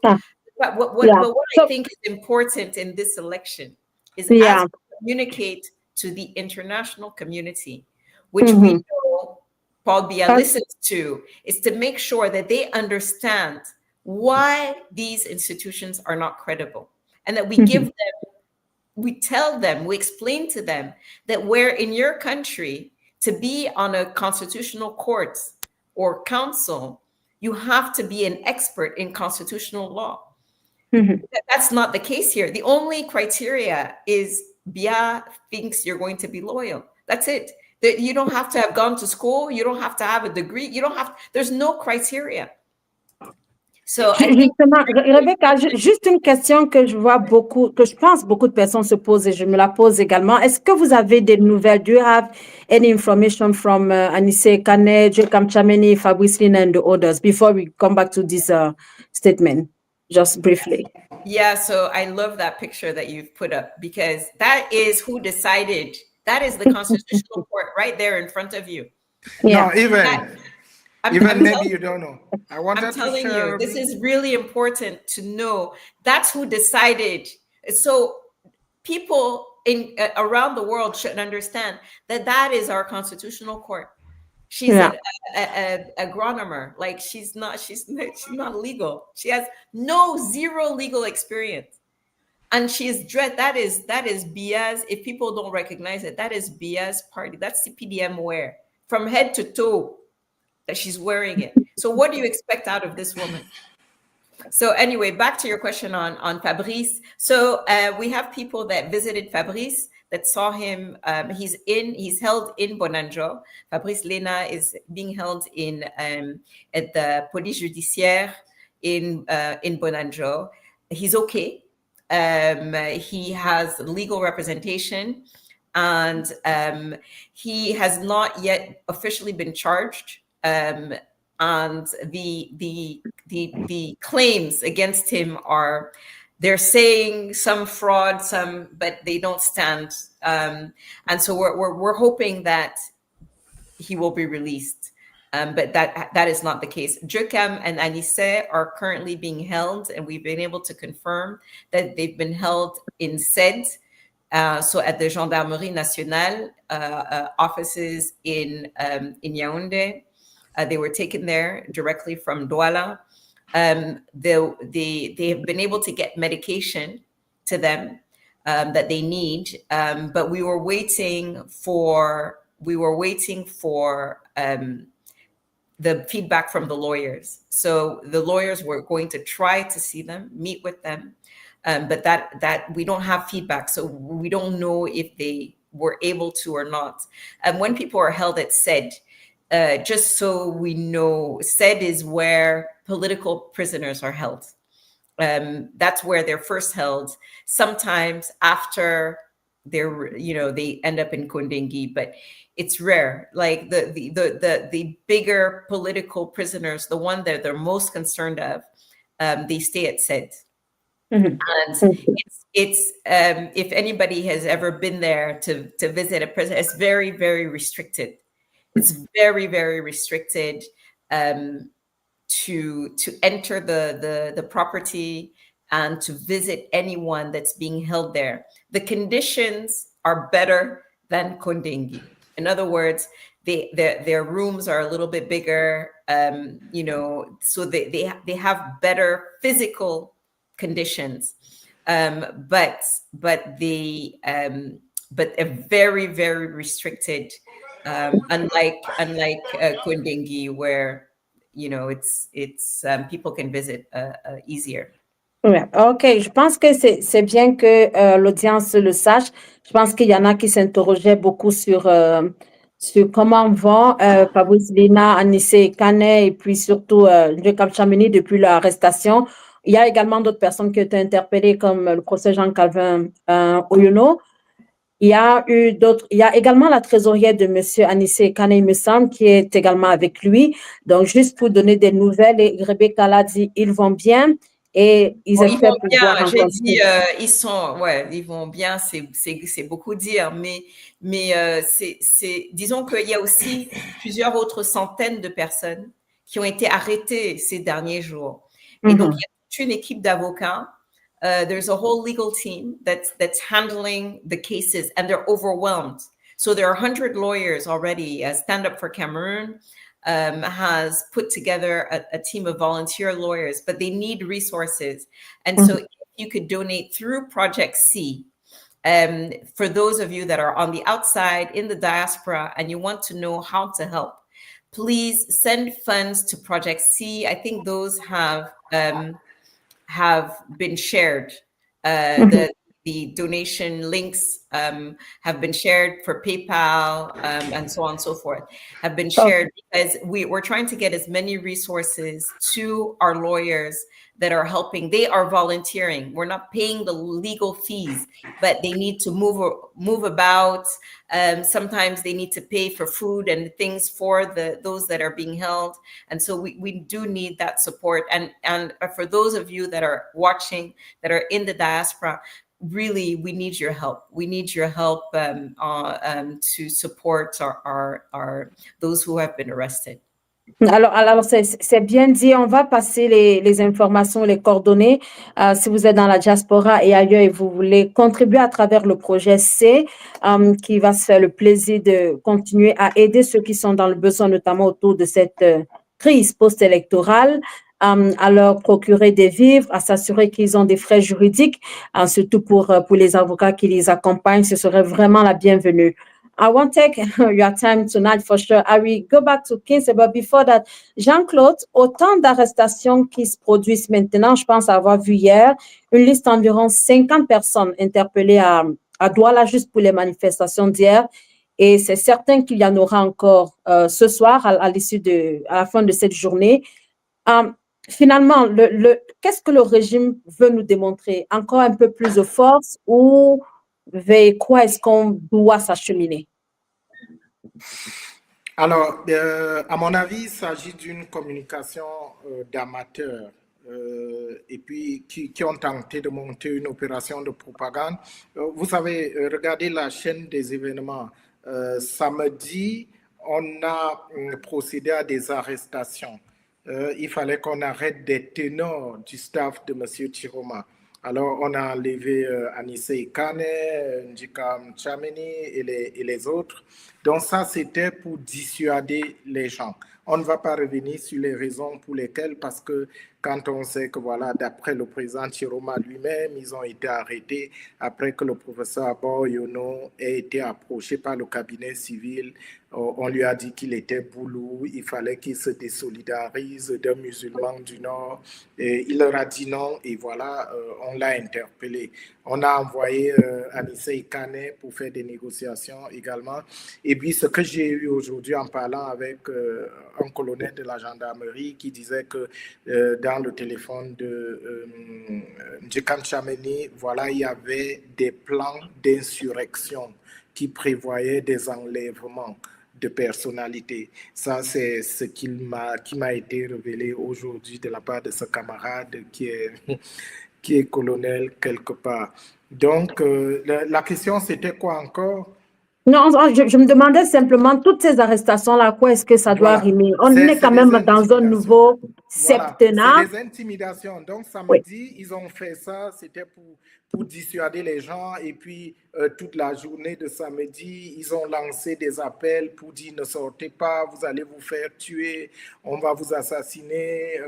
But what I think is important in this election is as we communicate to the international community, which we know Paul Biya listens to, is to make sure that they understand why these institutions are not credible, and that we give them, we tell them, we explain to them that where in your country, to be on a constitutional court or council, you have to be an expert in constitutional law. That's not the case here. The only criteria is Biya thinks you're going to be loyal. That's it. You don't have to have gone to school. You don't have to have a degree. There's no criteria. So justement, Rebecca, juste une question que je pense beaucoup de personnes se posent et je me la pose également. Est-ce que vous avez des nouvelles? Do you have any information from Anise Kane, Jekam Chameni, Fabrice Lin, and the others before we come back to this statement? Just briefly. Yeah, so I love that picture that you've put up, because that is who decided. That is the Constitutional Court right there in front of you. Yeah. No, maybe you don't know. I'm telling you, this is really important to know. That's who decided. So people around the world should understand that is our Constitutional Court. She's an agronomer. Like she's not legal. She has zero legal experience. And she's dread. That is Bia's. If people don't recognize it, that is Bia's party. That's CPDM wear from head to toe that she's wearing it. So what do you expect out of this woman? So anyway, back to your question on Fabrice. So we have people that visited Fabrice that saw him. He's held in Bonanjo. Fabrice Lena is being held in at the Police Judiciaire in Bonanjo. He's okay. He has legal representation, and he has not yet officially been charged. And the claims against him they're saying some fraud, but they don't stand. And so we're hoping that he will be released. But that is not the case. Jokam and Anisse are currently being held, and we've been able to confirm that they've been held in SED, so at the Gendarmerie Nationale offices in Yaoundé. They were taken there directly from Douala. They have been able to get medication to them that they need, but we were waiting for the feedback from the lawyers. So the lawyers were going to try to see them, meet with them, but that we don't have feedback, so we don't know if they were able to or not. And when people are held at SED, just so we know, SED is where political prisoners are held. That's where they're first held. Sometimes after they end up in Kondengi, but it's rare. Like the bigger political prisoners, the one that they're most concerned of, they stay at SED. And it's if anybody has ever been there to visit a prison, it's very, very restricted. It's very, very restricted to enter the property and to visit anyone that's being held there. The conditions are better than Kondengi. In other words, their rooms are a little bit bigger, so they have better physical conditions, but a very, very restricted, unlike Kondengi, where it's people can visit easier. Ouais, OK, je pense que c'est bien que l'audience le sache. Je pense qu'il y en a qui s'interrogeaient beaucoup sur comment vont Fabrice Lena, Anissé Kane et puis surtout Jokam Chamini depuis l'arrestation. Il y a également d'autres personnes qui ont été interpellées comme le procès Jean-Calvin Oyono. Il y a également la trésorière de monsieur Anissé Kane, il me semble, qui est également avec lui. Donc, juste pour donner des nouvelles, et Rebecca l'a dit, ils vont bien. Et ils espèrent pouvoir rencontrer. J'ai dit, ils vont bien, c'est beaucoup dire, mais disons qu'il y a aussi plusieurs autres centaines de personnes qui ont été arrêtées ces derniers jours. Et donc, il y a toute une équipe d'avocats. There's a whole legal team that's handling the cases, and they're overwhelmed. So there are 100 lawyers already. Stand Up for Cameroun has put together a team of volunteer lawyers, but they need resources. And so if you could donate through Project C, for those of you that are on the outside in the diaspora and you want to know how to help, please send funds to Project C. I think those have been shared. The donation links have been shared for PayPal and so on and so forth, have been shared because we're trying to get as many resources to our lawyers that are helping. They are volunteering. We're not paying the legal fees, but they need to move about. Sometimes they need to pay for food and things for those that are being held. And so we do need that support. And for those of you that are watching, that are in the diaspora, really, we need your help. We need your help to support our those who have been arrested. Alors c'est bien dit. On va passer les informations, les coordonnées. Si vous êtes dans la diaspora et ailleurs et vous voulez contribuer à travers le projet C, qui va se faire le plaisir de continuer à aider ceux qui sont dans le besoin, notamment autour de cette crise post-électorale, à leur procurer des vivres, à s'assurer qu'ils ont des frais juridiques, surtout pour les avocats qui les accompagnent. Ce serait vraiment la bienvenue. I won't take your time tonight for sure. I will go back to Kinsey, but before that, Jean-Claude, autant d'arrestations qui se produisent maintenant, je pense avoir vu hier une liste d'environ 50 personnes interpellées à Douala juste pour les manifestations d'hier. Et c'est certain qu'il y en aura encore ce soir à la fin de cette journée. Finalement, qu'est-ce que le régime veut nous démontrer? Encore un peu plus de force ou vers quoi est-ce qu'on doit s'acheminer? Alors, à mon avis, il s'agit d'une communication d'amateurs et puis qui ont tenté de monter une opération de propagande. Vous savez, regardez la chaîne des événements. Samedi, on a procédé à des arrestations. Il fallait qu'on arrête des ténors du staff de M. Chiroma. Alors, on a enlevé Anissé Kane, Njikam Chameni et les autres. Donc, ça, c'était pour dissuader les gens. On ne va pas revenir sur les raisons pour lesquelles, parce que quand on sait que, voilà, d'après le président Chiroma lui-même, ils ont été arrêtés après que le professeur Boyono ait été approché par le cabinet civil. On lui a dit qu'il était boulou, il fallait qu'il se désolidarise d'un musulman du Nord. Et il leur a dit non, et voilà, on l'a interpellé. On a envoyé Anissé Kane pour faire des négociations également. Et puis, ce que j'ai eu aujourd'hui en parlant avec un colonel de la gendarmerie qui disait que dans le téléphone de Njekan Chameni, voilà, il y avait des plans d'insurrection qui prévoyaient des enlèvements de personnalité. Ça, c'est ce qui m'a été révélé aujourd'hui de la part de ce camarade qui est colonel quelque part. Donc, la question, c'était quoi encore? Non, je me demandais simplement, toutes ces arrestations-là, à quoi est-ce que ça doit Voilà. rimer? On est quand même dans un nouveau Voilà, septennat. c'est des intimidations. Donc, Oui. samedi, ils ont fait ça, c'était pour dissuader les gens. Et puis, toute la journée de samedi, ils ont lancé des appels pour dire ne sortez pas, vous allez vous faire tuer, on va vous assassiner,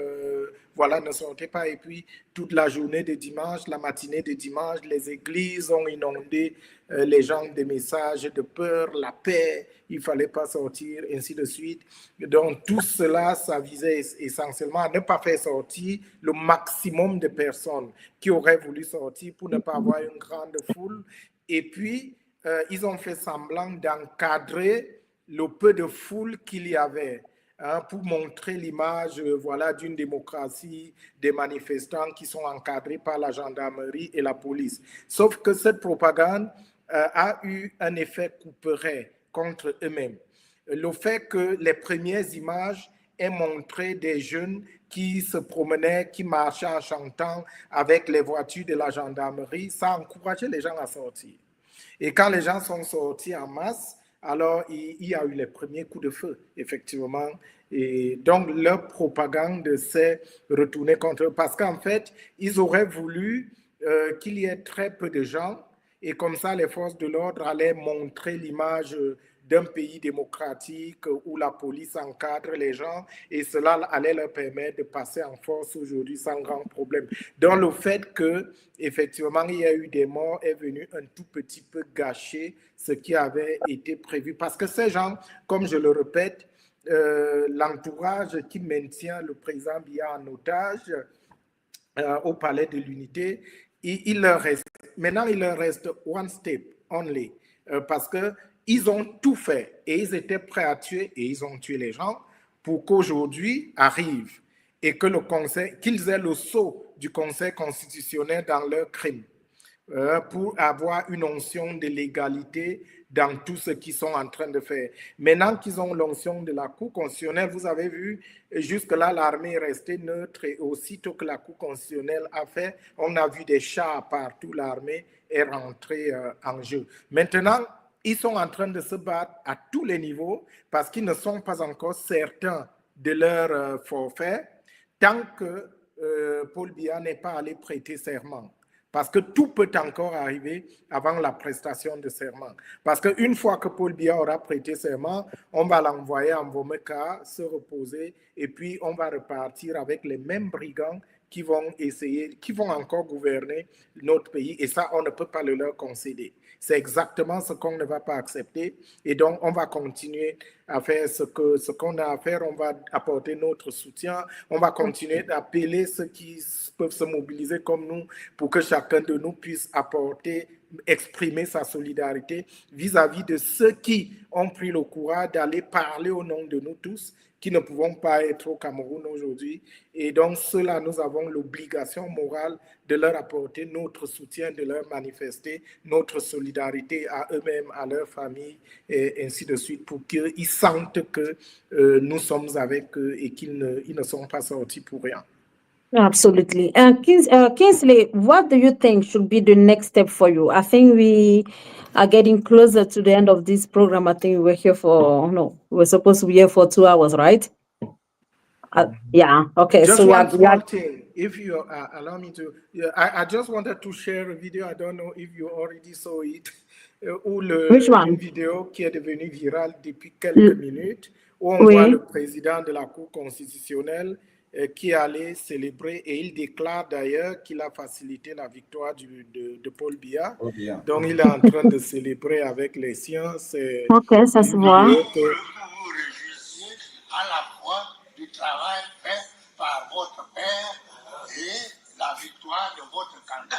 voilà, ne sortez pas. Et puis, toute la journée de dimanche, la matinée de dimanche, les églises ont inondé les gens de messages de peur, la paix, il ne fallait pas sortir, ainsi de suite. Donc, tout cela, ça visait essentiellement à ne pas faire sortir le maximum de personnes qui auraient voulu sortir pour ne pas avoir une grande foule. Et puis, ils ont fait semblant d'encadrer le peu de foule qu'il y avait. Pour montrer l'image voilà, d'une démocratie, des manifestants qui sont encadrés par la gendarmerie et la police. Sauf que cette propagande a eu un effet couperet contre eux-mêmes. Le fait que les premières images aient montré des jeunes qui se promenaient, qui marchaient en chantant avec les voitures de la gendarmerie, ça a encouragé les gens à sortir. Et quand les gens sont sortis en masse, alors il y a eu les premiers coups de feu, effectivement. Et donc, leur propagande s'est retournée contre eux parce qu'en fait, ils auraient voulu qu'il y ait très peu de gens et comme ça, les forces de l'ordre allaient montrer l'image d'un pays démocratique où la police encadre les gens et cela allait leur permettre de passer en force aujourd'hui sans grand problème. Donc le fait que effectivement il y a eu des morts est venu un tout petit peu gâcher ce qui avait été prévu parce que ces gens, comme je le répète, l'entourage qui maintient le président Biya en otage au palais de l'Unité, il leur reste, maintenant il leur reste one step only, parce qu'ils ont tout fait et ils étaient prêts à tuer et ils ont tué les gens pour qu'aujourd'hui arrive et que le conseil, qu'ils aient le sceau du Conseil constitutionnel dans leur crime. Pour avoir une onction de légalité dans tout ce qu'ils sont en train de faire. Maintenant qu'ils ont l'onction de la Cour constitutionnelle, vous avez vu, jusque-là, l'armée est restée neutre et aussitôt que la Cour constitutionnelle a fait, on a vu des chars partout, l'armée est rentrée en jeu. Maintenant, ils sont en train de se battre à tous les niveaux parce qu'ils ne sont pas encore certains de leur forfait tant que Paul Biya n'est pas allé prêter serment. Parce que tout peut encore arriver avant la prestation de serment. Parce qu'une fois que Paul Biya aura prêté serment, on va l'envoyer en Vomeka se reposer et puis on va repartir avec les mêmes brigands qui vont essayer, qui vont encore gouverner notre pays. Et ça, on ne peut pas le leur concéder. C'est exactement ce qu'on ne va pas accepter. Et donc, on va continuer à faire ce qu'on a à faire. On va apporter notre soutien. On va continuer d'appeler ceux qui peuvent se mobiliser comme nous pour que chacun de nous puisse apporter, exprimer sa solidarité vis-à-vis de ceux qui ont pris le courage d'aller parler au nom de nous tous, qui ne pouvons pas être au Cameroun aujourd'hui. Et donc, ceux-là, nous avons l'obligation morale de leur apporter notre soutien, de leur manifester notre solidarité à eux-mêmes, à leur famille, et ainsi de suite, pour qu'ils sentent que nous sommes avec eux et qu'ils ne sont pas sortis pour rien. Absolutely. Kingsley, what do you think should be the next step for you? I think we are getting closer to the end of this program. I think we were supposed to be here for 2 hours, right? Yeah. Okay. Just so one small thing, if you allow me to, I just wanted to share a video. I don't know if you already saw it. Which one? Une vidéo qui est devenue virale depuis quelques minutes, où on voit le président de la Cour constitutionnelle qui allait célébrer, et il déclare d'ailleurs qu'il a facilité la victoire de Paul Biya. Donc il est en train de célébrer avec les siens. Ok, ça se voit. Vous réjouissez à la fois du travail fait par votre père et la victoire de votre candidat.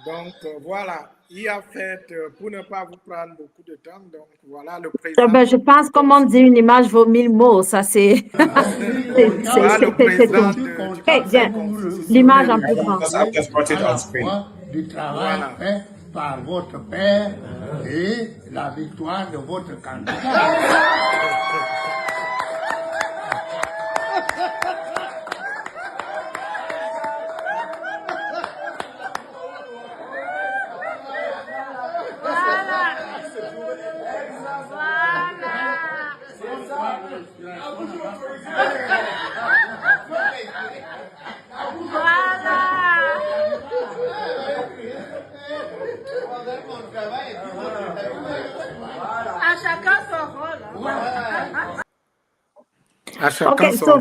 Donc, voilà, il a fait, pour ne pas vous prendre beaucoup de temps, donc voilà le président. Je pense, comme on dit, une image vaut 1000 mots, ça c'est... le président du Conseil constitutionnel. L'image en plus grande. Du travail fait par votre père et la victoire de votre candidat. Okay, so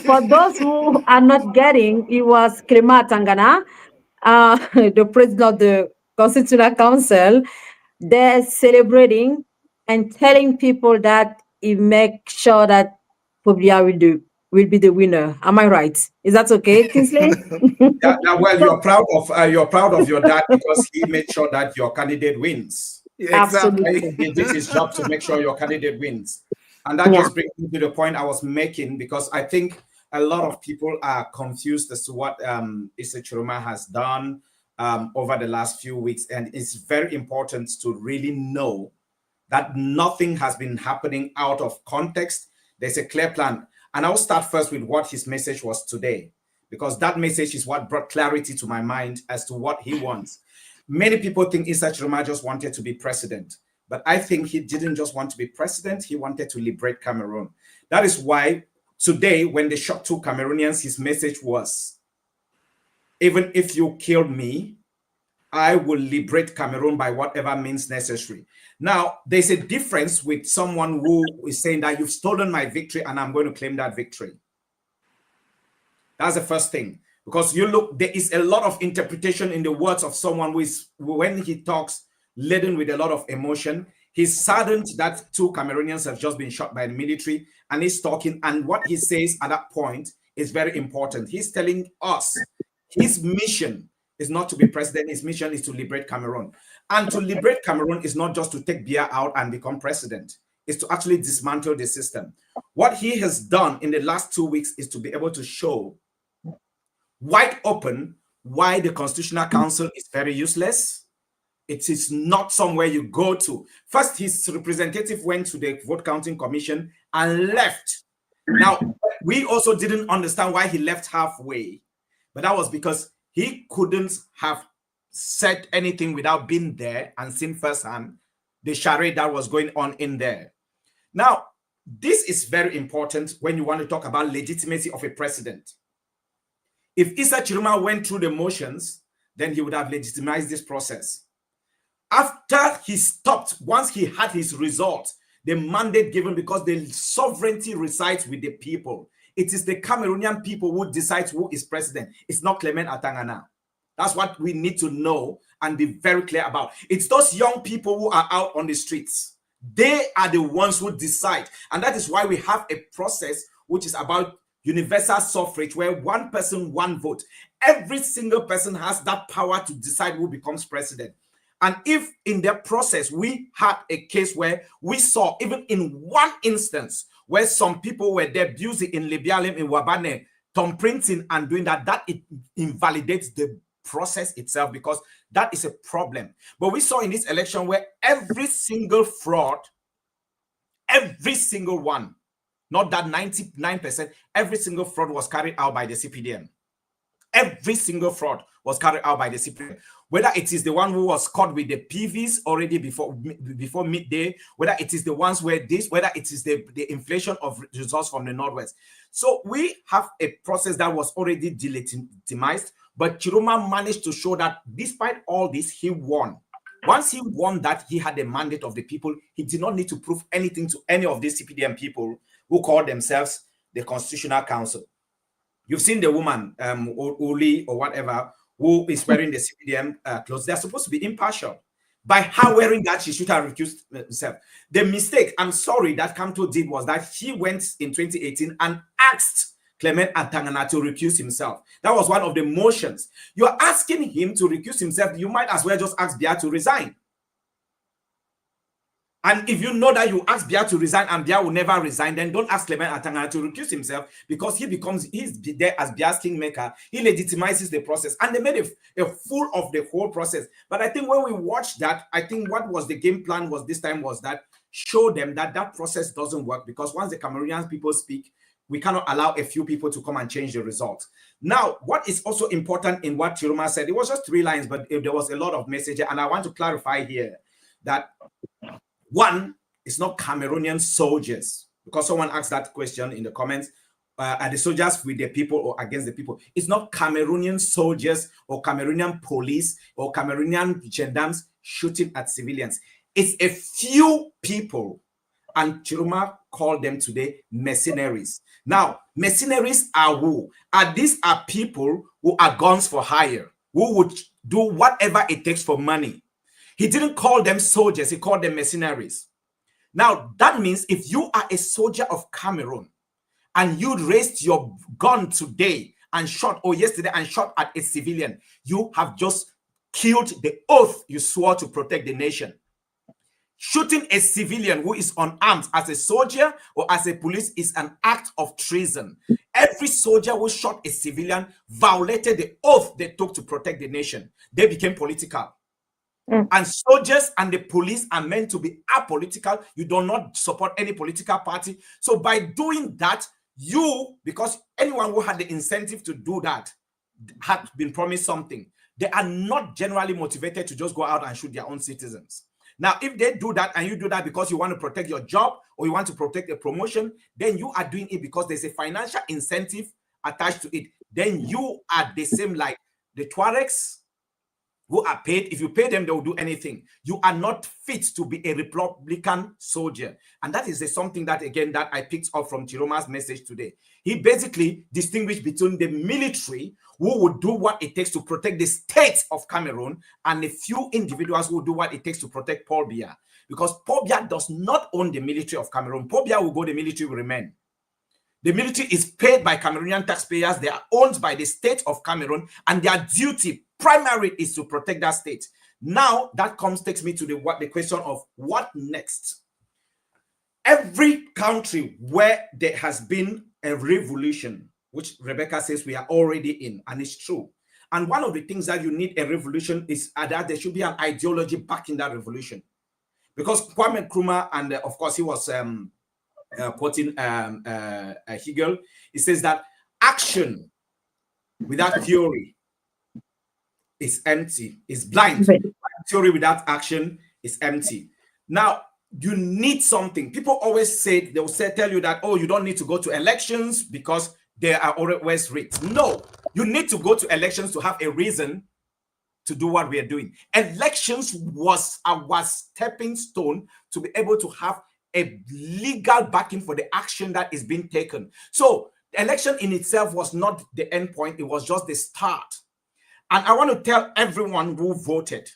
for those who are not getting, it was Clément Tangana, the president of the Constitutional Council. They're celebrating and telling people that he make sure that Poblia will be the winner. Am I right? Is that okay, Kingsley? Well, you're proud of your dad because he made sure that your candidate wins. Absolutely. He did his job to make sure your candidate wins. And that just brings me to the point I was making, because I think a lot of people are confused as to what Issa Chiroma has done over the last few weeks. And it's very important to really know that nothing has been happening out of context. There's a clear plan. And I'll start first with what his message was today, because that message is what brought clarity to my mind as to what he wants. Many people think Issa Chiroma just wanted to be president. But I think he didn't just want to be president. He wanted to liberate Cameroon. That is why today, when they shot two Cameroonians, his message was, even if you kill me, I will liberate Cameroon by whatever means necessary. Now, there's a difference with someone who is saying that you've stolen my victory and I'm going to claim that victory. That's the first thing. Because you look, there is a lot of interpretation in the words of someone who is, when he talks, laden with a lot of emotion. He's saddened that two Cameroonians have just been shot by the military, and he's talking, and what he says at that point is very important. He's telling us his mission is not to be president. His mission is to liberate Cameroon. And to liberate Cameroon is not just to take Biya out and become president. It's to actually dismantle the system. What he has done in the last 2 weeks is to be able to show wide open why the Constitutional Council is very useless. It is not somewhere you go to. First, his representative went to the vote counting commission and left. Now, we also didn't understand why he left halfway, but that was because he couldn't have said anything without being there and seen firsthand the charade that was going on in there. Now, this is very important when you want to talk about legitimacy of a president. If Issa Chiruma went through the motions, then he would have legitimized this process. After he stopped, once he had his result, the mandate given, because the sovereignty resides with the people. It is the Cameroonian people who decide who is president. It's not Clement Atangana. That's what we need to know and be very clear about. It's those young people who are out on the streets. They are the ones who decide. And that is why we have a process which is about universal suffrage, where one person, one vote. Every single person has that power to decide who becomes president. And if in that process we had a case where we saw, even in one instance, where some people were there abusing in Libialem, in Wabane, thumbprinting and doing that, that it invalidates the process itself, because that is a problem. But we saw in this election where every single fraud, every single one, not that 99%, every single fraud was carried out by the CPDM. Every single fraud was carried out by the CPDM. Whether it is the one who was caught with the PVs already before midday, whether it is the ones where this, whether it is the inflation of results from the Northwest. So we have a process that was already delegitimized, but Chiruma managed to show that despite all this, he won. Once he won that, he had the mandate of the people. He did not need to prove anything to any of these CPDM people who call themselves the Constitutional Council. You've seen the woman, Uli or whatever, who is wearing the CPDM clothes. They're supposed to be impartial. By her wearing that, she should have recused herself. The mistake, I'm sorry, that Kamto did was that she went in 2018 and asked Clement Atangana to recuse himself. That was one of the motions. You're asking him to recuse himself. You might as well just ask Bia to resign. And if you know that you ask Bia to resign and Bia will never resign, then don't ask Clement Atangana to recuse himself, because he's there as Bia's kingmaker. He legitimizes the process. And they made a fool of the whole process. But I think when we watched that, I think what was the game plan was this time was that show them that that process doesn't work, because once the Cameroonian people speak, we cannot allow a few people to come and change the result. Now, what is also important in what Chiruma said, it was just 3 lines, but there was a lot of message. And I want to clarify here that one, it's not Cameroonian soldiers, because someone asked that question in the comments. Are the soldiers with the people or against the people? It's not Cameroonian soldiers or Cameroonian police or Cameroonian gendarmes shooting at civilians. It's a few people, and Chiruma called them today mercenaries. Now, mercenaries are who? These are people who are guns for hire, who would do whatever it takes for money. He didn't call them soldiers, he called them mercenaries. Now, that means if you are a soldier of Cameroon and you raised your gun today and shot, or yesterday and shot at a civilian, you have just killed the oath you swore to protect the nation. Shooting a civilian who is unarmed as a soldier or as a police is an act of treason. Every soldier who shot a civilian violated the oath they took to protect the nation. They became political. And soldiers and the police are meant to be apolitical. You do not support any political party. So by doing that, because anyone who had the incentive to do that had been promised something. They are not generally motivated to just go out and shoot their own citizens. Now, if they do that and you do that because you want to protect your job or you want to protect a promotion, then you are doing it because there's a financial incentive attached to it. Then you are the same like the Tuaregs, who are paid. If you pay them, they will do anything. You are not fit to be a Republican soldier. And that is something that, again, that I picked up from Chiroma's message today. He basically distinguished between the military, who would do what it takes to protect the state of Cameroon, and a few individuals who do what it takes to protect Paul Biya. Because Paul Biya does not own the military of Cameroon. Paul Biya will go, the military will remain. The military is paid by Cameroonian taxpayers. They are owned by the state of Cameroon, and their duty primary is to protect that state. Now that takes me to the question of what next. Every country where there has been a revolution, which Rebecca says we are already in, and it's true. And one of the things that you need a revolution is that there should be an ideology backing that revolution. Because Kwame Nkrumah, and of course he was quoting Hegel, he says that action without theory is empty, is blind. Theory without action is empty. Now, you need something. People always say, they will tell you that, oh, you don't need to go to elections because they are always rigged. No, you need to go to elections to have a reason to do what we are doing. Elections was our stepping stone to be able to have a legal backing for the action that is being taken. So the election in itself was not the end point, it was just the start. And I want to tell everyone who voted,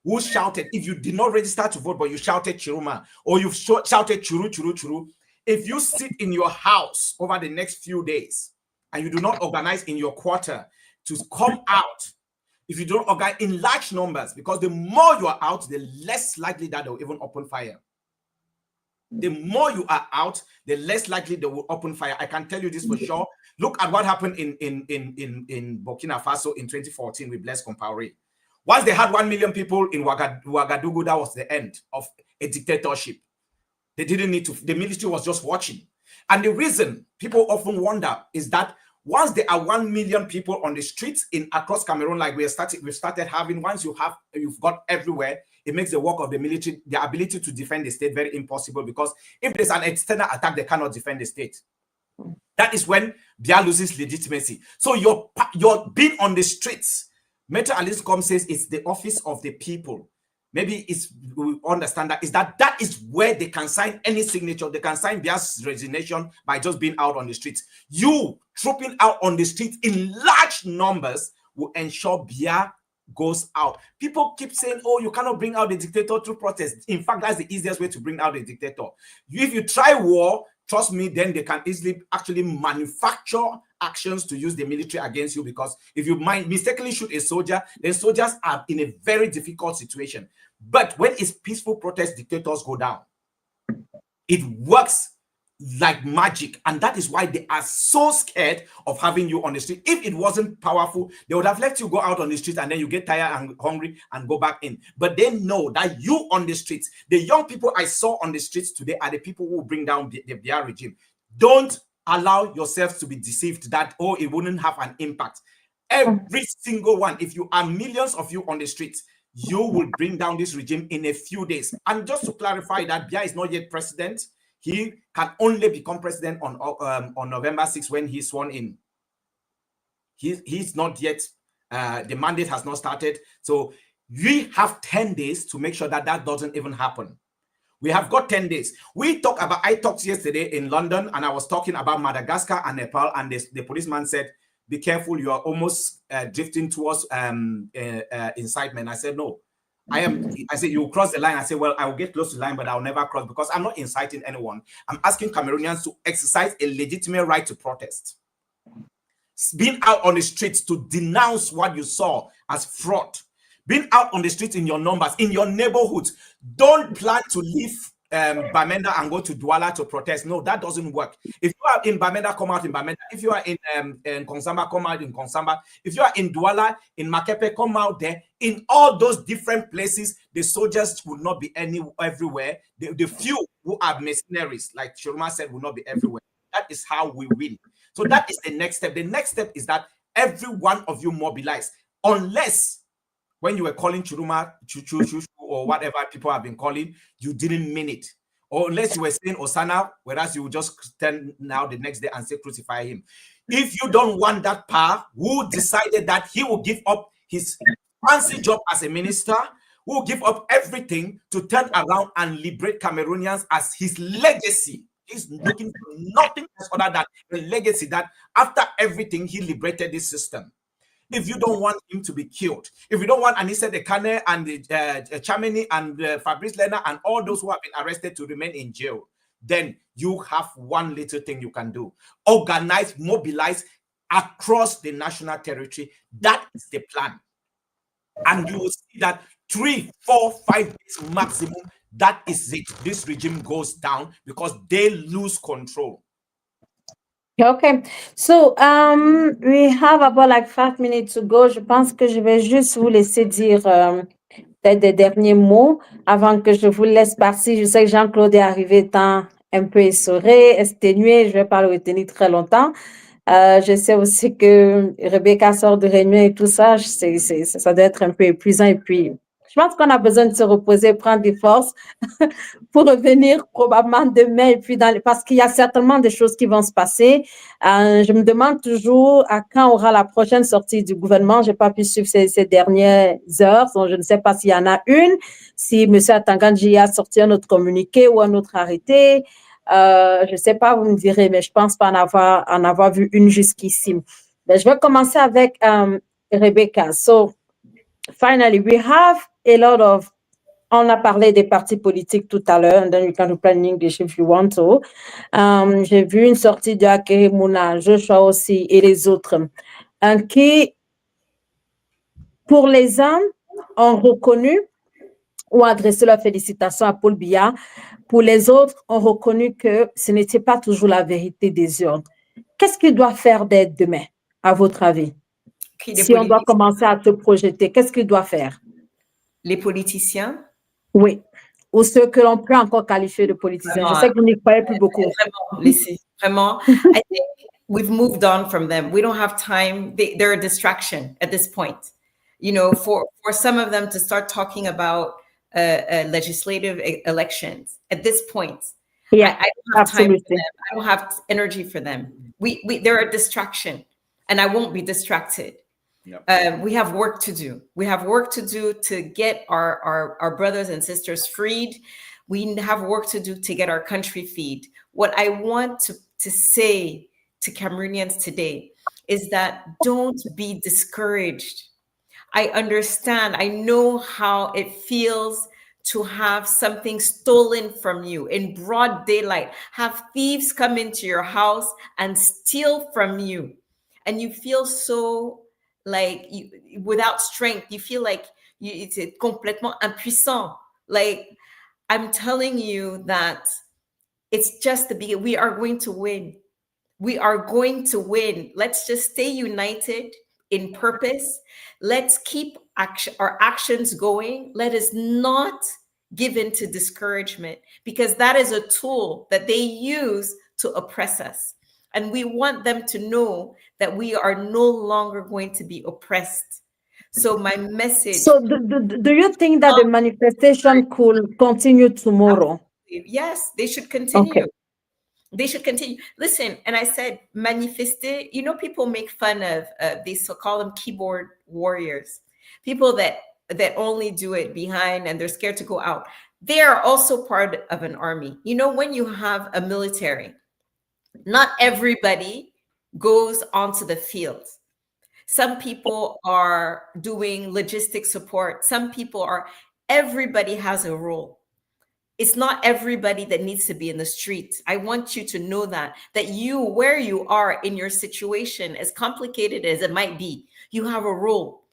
who shouted, if you did not register to vote, but you shouted Chiruma, or you shouted Churu, Churu, Churu, if you sit in your house over the next few days and you do not organize in your quarter to come out, if you don't organize in large numbers, because the more you are out, the less likely that they'll even open fire. The more you are out, the less likely they will open fire. I can tell you this for sure. Look at what happened in Burkina Faso in 2014 with Blaise Compaoré. Once they had 1 million people in Ouagadougou, that was the end of a dictatorship. They didn't need to, the military was just watching. And the reason people often wonder is that once there are 1 million people on the streets across Cameroon, like we've started having, once you've got everywhere, it makes the work of the military, the ability to defend the state, very impossible, because if there's an external attack, they cannot defend the state. That is when Bia loses legitimacy. So you're being on the streets. Maitre Alice Com says it's the office of the people. Maybe we understand that that is where they can sign any signature. They can sign Bia's resignation by just being out on the streets. You trooping out on the streets in large numbers will ensure Bia goes out. People keep saying, oh, you cannot bring out the dictator through protest. In fact, that's the easiest way to bring out the dictator. If you try war, trust me, then they can easily actually manufacture actions to use the military against you, because if you mistakenly shoot a soldier, then soldiers are in a very difficult situation. But when it's peaceful protest, dictators go down. It works like magic, and that is why they are so scared of having you on the street. If it wasn't powerful, they would have let you go out on the street and then you get tired and hungry and go back in. But they know that you on the streets, the young people I saw on the streets today are the people who bring down the Biya regime. Don't allow yourselves to be deceived that, oh, it wouldn't have an impact. Every single one, if you are millions of you on the streets, you will bring down this regime in a few days. And just to clarify that Biya is not yet president. He can only become president on November 6th when he's sworn in. He's not yet, the mandate has not started. So we have 10 days to make sure that that doesn't even happen. We have got 10 days. I talked yesterday in London, and I was talking about Madagascar and Nepal, and the policeman said, be careful, you are almost drifting towards incitement. I said, no. I said, you cross the line. I said, well, I will get close to the line, but I'll never cross, because I'm not inciting anyone. I'm asking Cameroonians to exercise a legitimate right to protest. Being out on the streets to denounce what you saw as fraud. Being out on the streets in your numbers, in your neighborhoods. Don't plan to leave Bamenda and go to Douala to protest. No, that doesn't work. If you are in Bamenda, come out in Bamenda. If you are in Konsamba, come out in Konsamba. If you are in Douala, in Makepe, come out there. In all those different places, the soldiers will not be everywhere. The few who are mercenaries, like Shuruma said, will not be everywhere. That is how we win. So that is the next step. The next step is that every one of you mobilize. Unless when you were calling Churuma, Chuchu, or whatever people have been calling, you didn't mean it. Or unless you were saying Osana, whereas you would just stand now the next day and say crucify him. If you don't want that power, who decided that he will give up his fancy job as a minister, who will give up everything to turn around and liberate Cameroonians as his legacy? He's looking for nothing else other than a legacy that after everything, he liberated this system. If you don't want him to be killed, if you don't want Anissa Dekane and Chamini and Fabrice Lena and all those who have been arrested to remain in jail, then you have one little thing you can do. Organize, mobilize across the national territory. That is the plan. And you will see that 3, 4, 5 days maximum, that is it. This regime goes down because they lose control. Okay. So, we have about like 5 minutes to go. Je pense que je vais juste vous laisser dire peut-être des derniers mots avant que je vous laisse partir. Je sais que Jean-Claude est arrivé étant un peu essoré, exténué. Je ne vais pas le retenir très longtemps. Je sais aussi que Rebecca sort de réunion et tout ça. Ça doit être un peu épuisant. Et puis, je pense qu'on a besoin de se reposer, prendre des forces pour revenir probablement demain. Et puis parce qu'il y a certainement des choses qui vont se passer. Je me demande toujours à quand aura la prochaine sortie du gouvernement. Je n'ai pas pu suivre ces dernières heures. Donc, je ne sais pas s'il y en a une, si M. Atangandji a sorti un autre communiqué ou un autre arrêté. Je ne sais pas, vous me direz, mais je ne pense pas en avoir vu une jusqu'ici. Mais je vais commencer avec Rebecca. So, finally, we have a lot of on a parlé des partis politiques tout à l'heure, and then you can reply in English if you want to. J'ai vu une sortie de Akerimuna, Joshua aussi et les autres, qui, pour les uns, ont reconnu ou adressé leurs félicitations à Paul Biya. Pour les autres, ont reconnu que ce n'était pas toujours la vérité des urnes. Qu'est-ce qu'il doit faire dès demain, à votre avis? Si on doit commencer à te projeter, qu'est-ce qu'il doit faire? Les politiciens? Oui. Ou ceux que l'on peut encore qualifier de politiciens. Je sais que vous n'y croyez plus beaucoup. Vraiment. I think we've moved on from them. We don't have time. They're a distraction at this point. You know, for some of them to start talking about legislative elections at this point. Yeah, I don't have time for them. I don't have energy for them. They're a distraction, and I won't be distracted. Yep. We have work to do. We have work to do to get our brothers and sisters freed. We have work to do to get our country freed. What I want to say to Cameroonians today is that don't be discouraged. I understand. I know how it feels to have something stolen from you in broad daylight, have thieves come into your house and steal from you. And you feel so like without strength, you feel like it's complètement impuissant. Like, I'm telling you that it's just the beginning. We are going to win. We are going to win. Let's just stay united in purpose. Let's keep our actions going. Let us not give in to discouragement, because that is a tool that they use to oppress us. And we want them to know that we are no longer going to be oppressed. So my message. So do you think that the manifestation could continue tomorrow? Yes, they should continue. Okay. They should continue. Listen, and I said manifester. You know, people make fun of these, so call them keyboard warriors. People that only do it behind and they're scared to go out. They are also part of an army. You know, when you have a military, not everybody goes onto the field. Some people are doing logistic support. Some people are, everybody has a role. It's not everybody that needs to be in the street. I want you to know that you, where you are in your situation, as complicated as it might be, you have a role.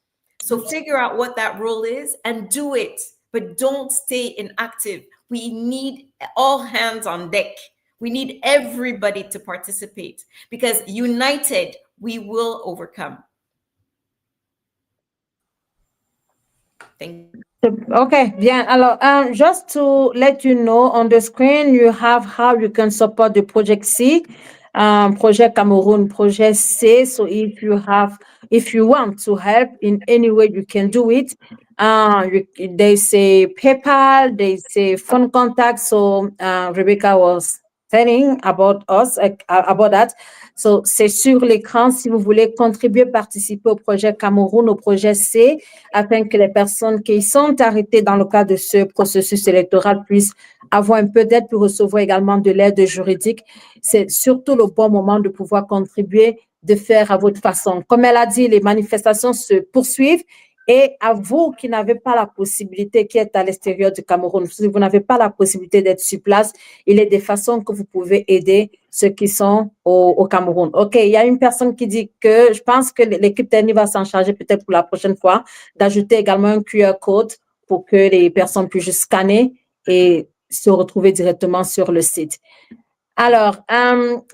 So figure out what that role is and do it, but don't stay inactive. We need all hands on deck. We need everybody to participate, because united, we will overcome. Thank you. Okay, bien. Alors, just to let you know, on the screen, you have how you can support the Project C, Project Cameroun, Project C. So if you want to help in any way, you can do it. They say PayPal, they say phone contact. So Rebecca was telling about us, about that. So, c'est sur l'écran si vous voulez contribuer, participer au projet Cameroun, au projet C, afin que les personnes qui sont arrêtées dans le cadre de ce processus électoral puissent avoir un peu d'aide, puis recevoir également de l'aide juridique. C'est surtout le bon moment de pouvoir contribuer, de faire à votre façon. Comme elle a dit, les manifestations se poursuivent. Et à vous qui n'avez pas la possibilité, qui êtes à l'extérieur du Cameroun, si vous n'avez pas la possibilité d'être sur place, il y a des façons que vous pouvez aider ceux qui sont au Cameroun. OK, il y a une personne qui dit que je pense que l'équipe technique va s'en charger peut-être pour la prochaine fois, d'ajouter également un QR code pour que les personnes puissent juste scanner et se retrouver directement sur le site. Alors,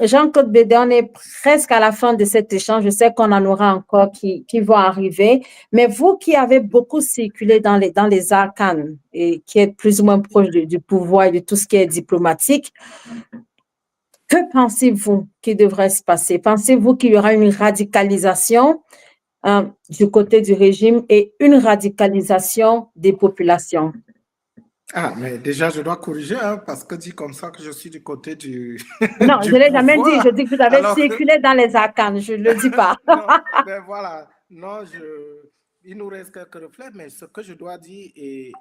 Jean-Claude Bédé, on est presque à la fin de cet échange. Je sais qu'on en aura encore qui vont arriver. Mais vous qui avez beaucoup circulé dans les arcanes et qui êtes plus ou moins proche du pouvoir et de tout ce qui est diplomatique, que pensez-vous qui devrait se passer? Pensez-vous qu'il y aura une radicalisation du côté du régime et une radicalisation des populations? Ah, mais déjà, je dois corriger, hein, parce que dit comme ça que je suis du côté du, Non, je du ne l'ai jamais dit. Je pouvoir. dis que vous avez Alors que, circulé dans les arcanes. Je ne le dis pas. non, ben voilà, non, il nous reste quelques reflets, mais ce que je dois dire, et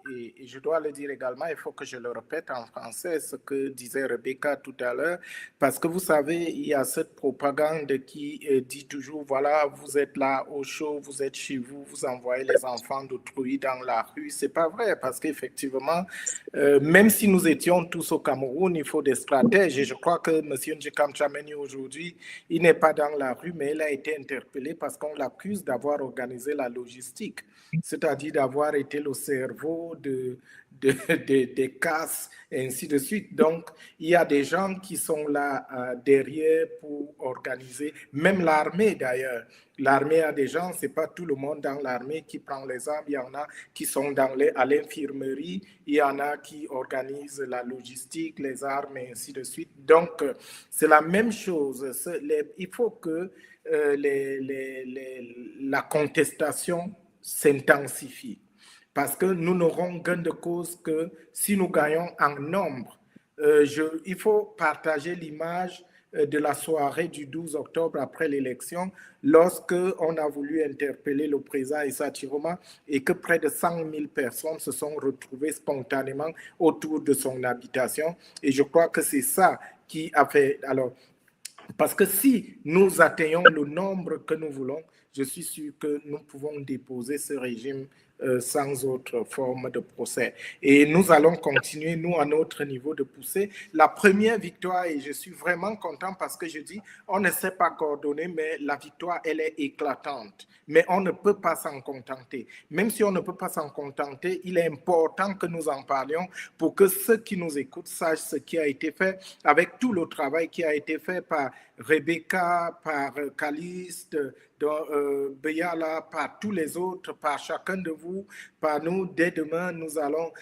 je dois le dire également, il faut que je le répète en français, ce que disait Rebecca tout à l'heure, parce que vous savez, il y a cette propagande qui dit toujours, voilà, vous êtes là au chaud, vous êtes chez vous, vous envoyez les enfants d'autrui dans la rue. C'est pas vrai, parce qu'effectivement, même si nous étions tous au Cameroun, il faut des stratèges, et je crois que M. Njikam Tchameni aujourd'hui, il n'est pas dans la rue, mais il a été interpellé parce qu'on l'accuse d'avoir organisé la logistique, c'est-à-dire d'avoir été le cerveau des Casses, et ainsi de suite. Donc, il y a des gens qui sont là derrière pour organiser, même l'armée d'ailleurs. L'armée a des gens, ce n'est pas tout le monde dans l'armée qui prend les armes, il y en a qui sont à l'infirmerie, il y en a qui organisent la logistique, les armes, et ainsi de suite. Donc, c'est la même chose. Il faut que la contestation s'intensifie. Parce que nous n'aurons gain de cause que si nous gagnons en nombre. Il faut partager l'image de la soirée du 12 octobre après l'élection, lorsqu'on a voulu interpeller le président Issa Chiroma et que près de 100 000 personnes se sont retrouvées spontanément autour de son habitation. Et je crois que c'est ça qui a fait... Alors, parce que si nous atteignons le nombre que nous voulons, je suis sûr que nous pouvons déposer ce régime sans autre forme de procès. Et nous allons continuer, nous, à notre niveau, de pousser. La première victoire, et je suis vraiment content parce que je dis, on ne sait pas coordonner, mais la victoire, elle est éclatante. Mais on ne peut pas s'en contenter. Même si on ne peut pas s'en contenter, il est important que nous en parlions pour que ceux qui nous écoutent sachent ce qui a été fait avec tout le travail qui a été fait par Rebecca, par Caliste, Beyala, par tous les autres, par chacun de vous, par nous. Dès demain, nous allons